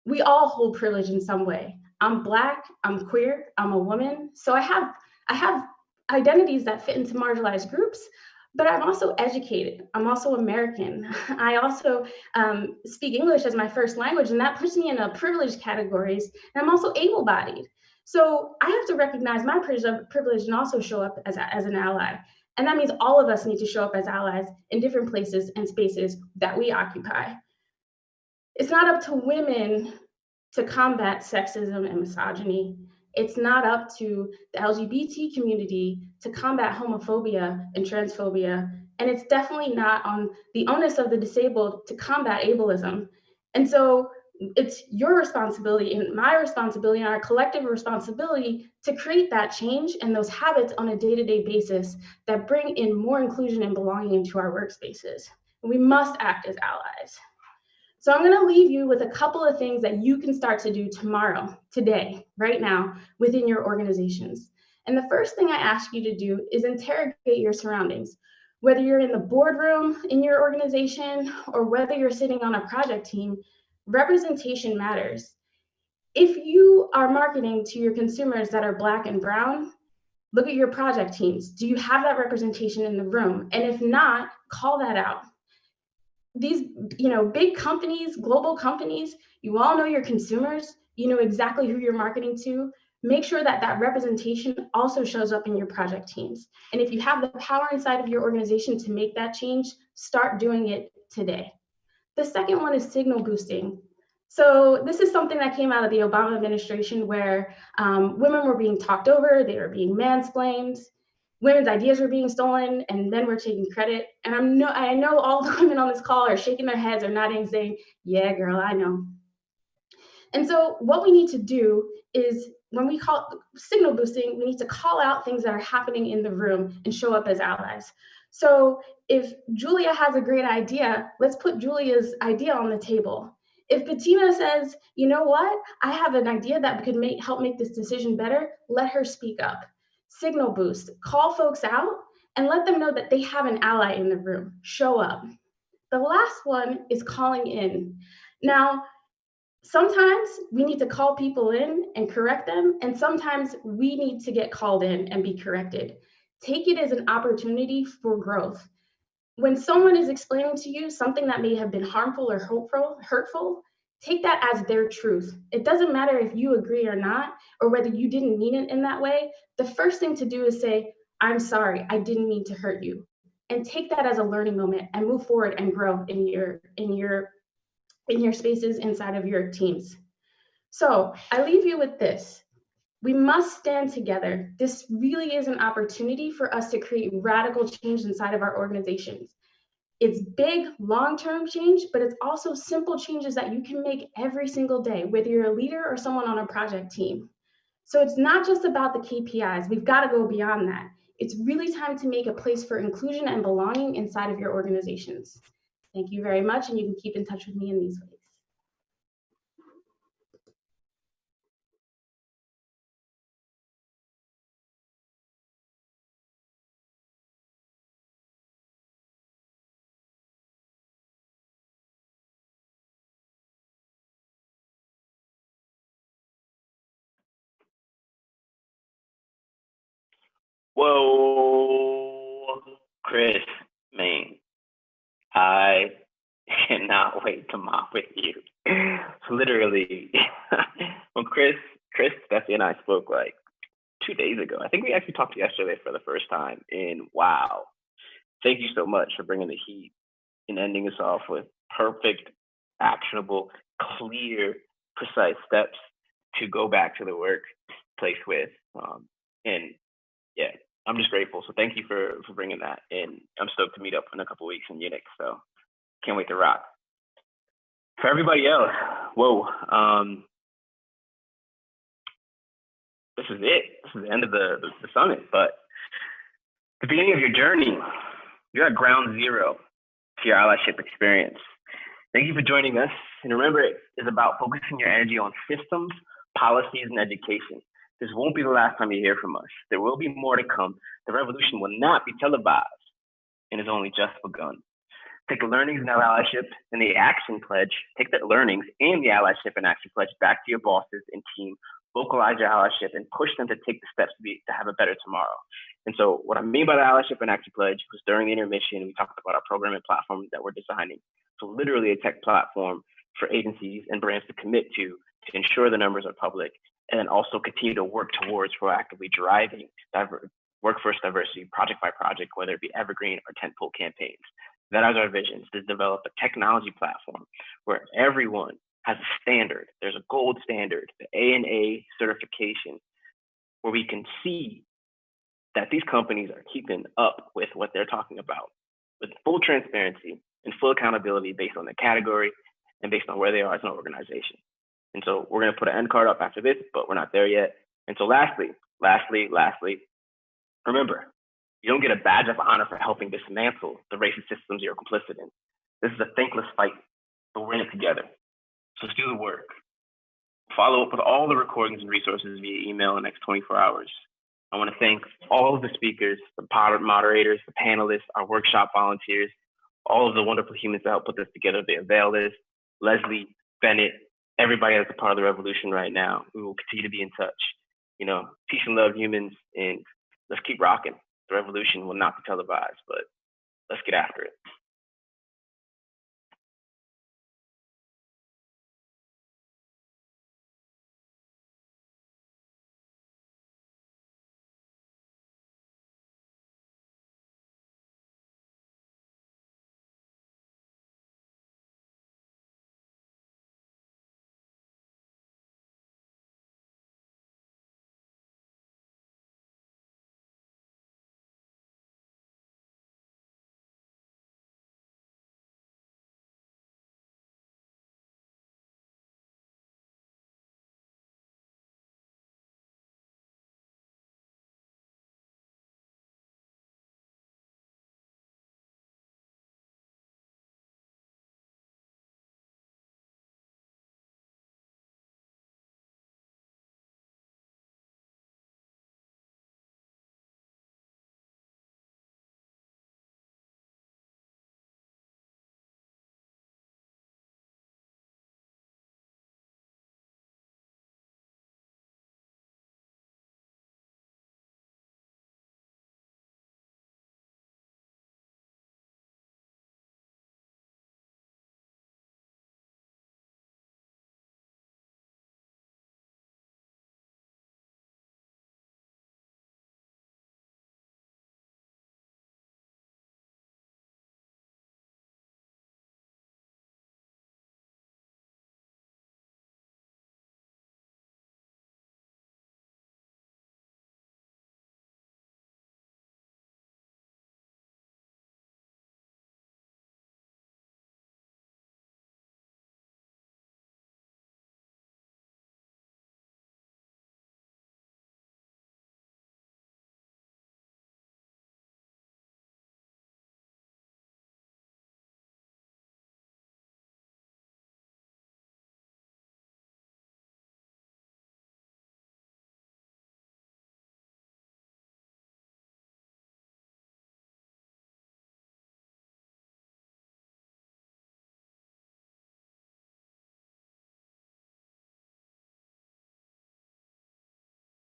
we all hold privilege in some way. I'm Black, I'm queer, I'm a woman. So I have identities that fit into marginalized groups, but I'm also educated. I'm also American. I also speak English as my first language, and that puts me in a privileged categories. And I'm also able-bodied. So I have to recognize my privilege and also show up as an ally. And that means all of us need to show up as allies in different places and spaces that we occupy. It's not up to women to combat sexism and misogyny. It's not up to the LGBT community to combat homophobia and transphobia. And it's definitely not on the onus of the disabled to combat ableism. And so it's your responsibility and my responsibility and our collective responsibility to create that change and those habits on a day-to-day basis that bring in more inclusion and belonging into our workspaces. And we must act as allies. So I'm going to leave you with a couple of things that you can start to do tomorrow, today, right now, within your organizations. And the first thing I ask you to do is interrogate your surroundings. Whether you're in the boardroom in your organization or whether you're sitting on a project team, representation matters. If you are marketing to your consumers that are Black and brown, look at your project teams. Do you have that representation in the room? And if not, call that out. These, big companies, global companies, you all know your consumers, you know exactly who you're marketing to. Make sure that that representation also shows up in your project teams. And if you have the power inside of your organization to make that change, start doing it today. The second one is signal boosting. So this is something that came out of the Obama administration where women were being talked over, they were being mansplained, women's ideas were being stolen, and men were taking credit. And I know all the women on this call are shaking their heads or nodding, saying, yeah, girl, I know. And so what we need to do is, when we call signal boosting, we need to call out things that are happening in the room and show up as allies. So if Julia has a great idea, let's put Julia's idea on the table. If Bettina says, you know what, I have an idea that could help make this decision better, let her speak up. Signal boost, call folks out and let them know that they have an ally in the room. Show up. The last one is calling in. Now, sometimes we need to call people in and correct them, and sometimes we need to get called in and be corrected. Take it as an opportunity for growth. When someone is explaining to you something that may have been harmful or hurtful, take that as their truth. It doesn't matter if you agree or not, or whether you didn't mean it in that way. The first thing to do is say, I'm sorry, I didn't mean to hurt you. And take that as a learning moment and move forward and grow in your spaces inside of your teams. So I leave you with this. We must stand together. This really is an opportunity for us to create radical change inside of our organizations. It's big, long-term change, but it's also simple changes that you can make every single day, whether you're a leader or someone on a project team. So it's not just about the KPIs. We've got to go beyond that. It's really time to make a place for inclusion and belonging inside of your organizations. Thank you very much, and you can keep in touch with me in these ways. Whoa, Chris, man, I cannot wait to mop with you. So literally, when Chris, Steffi, and I spoke like 2 days ago, I think we actually talked yesterday for the first time, and wow, thank you so much for bringing the heat and ending us off with perfect, actionable, clear, precise steps to go back to the workplace with. And yeah, I'm just grateful. So thank you for bringing that. And I'm stoked to meet up in a couple of weeks in Munich. So can't wait to rock. For everybody else, whoa. This is it. This is the end of the summit. But the beginning of your journey, you're at ground zero to your allyship experience. Thank you for joining us. And remember, it is about focusing your energy on systems, policies, and education. This won't be the last time you hear from us. There will be more to come. The revolution will not be televised and is only just begun. Take the learnings in allyship and the action pledge. Take the learnings and the allyship and action pledge back to your bosses and team. Vocalize your allyship and push them to take the steps to have a better tomorrow. And so what I mean by the allyship and action pledge was during the intermission, we talked about our programming platform that we're designing. So literally a tech platform for agencies and brands to commit to ensure the numbers are public, and then also continue to work towards proactively driving workforce diversity project by project, whether it be evergreen or tentpole campaigns. That is our vision, is to develop a technology platform where everyone has a standard. There's a gold standard, the ANA certification, where we can see that these companies are keeping up with what they're talking about with full transparency and full accountability based on the category and based on where they are as an organization. And so we're going to put an end card up after this, but we're not there yet. And so lastly, remember, you don't get a badge of honor for helping dismantle the racist systems you're complicit in. This is a thankless fight, but we're in it together. So let's do the work. Follow up with all the recordings and resources via email in the next 24 hours. I want to thank all of the speakers, the moderators, the panelists, our workshop volunteers, all of the wonderful humans that helped put this together. They avail this. Leslie, Bennett, everybody that's a part of the revolution right now. We will continue to be in touch. You know, peace and love, humans, and let's keep rocking. The revolution will not be televised, but let's get after it.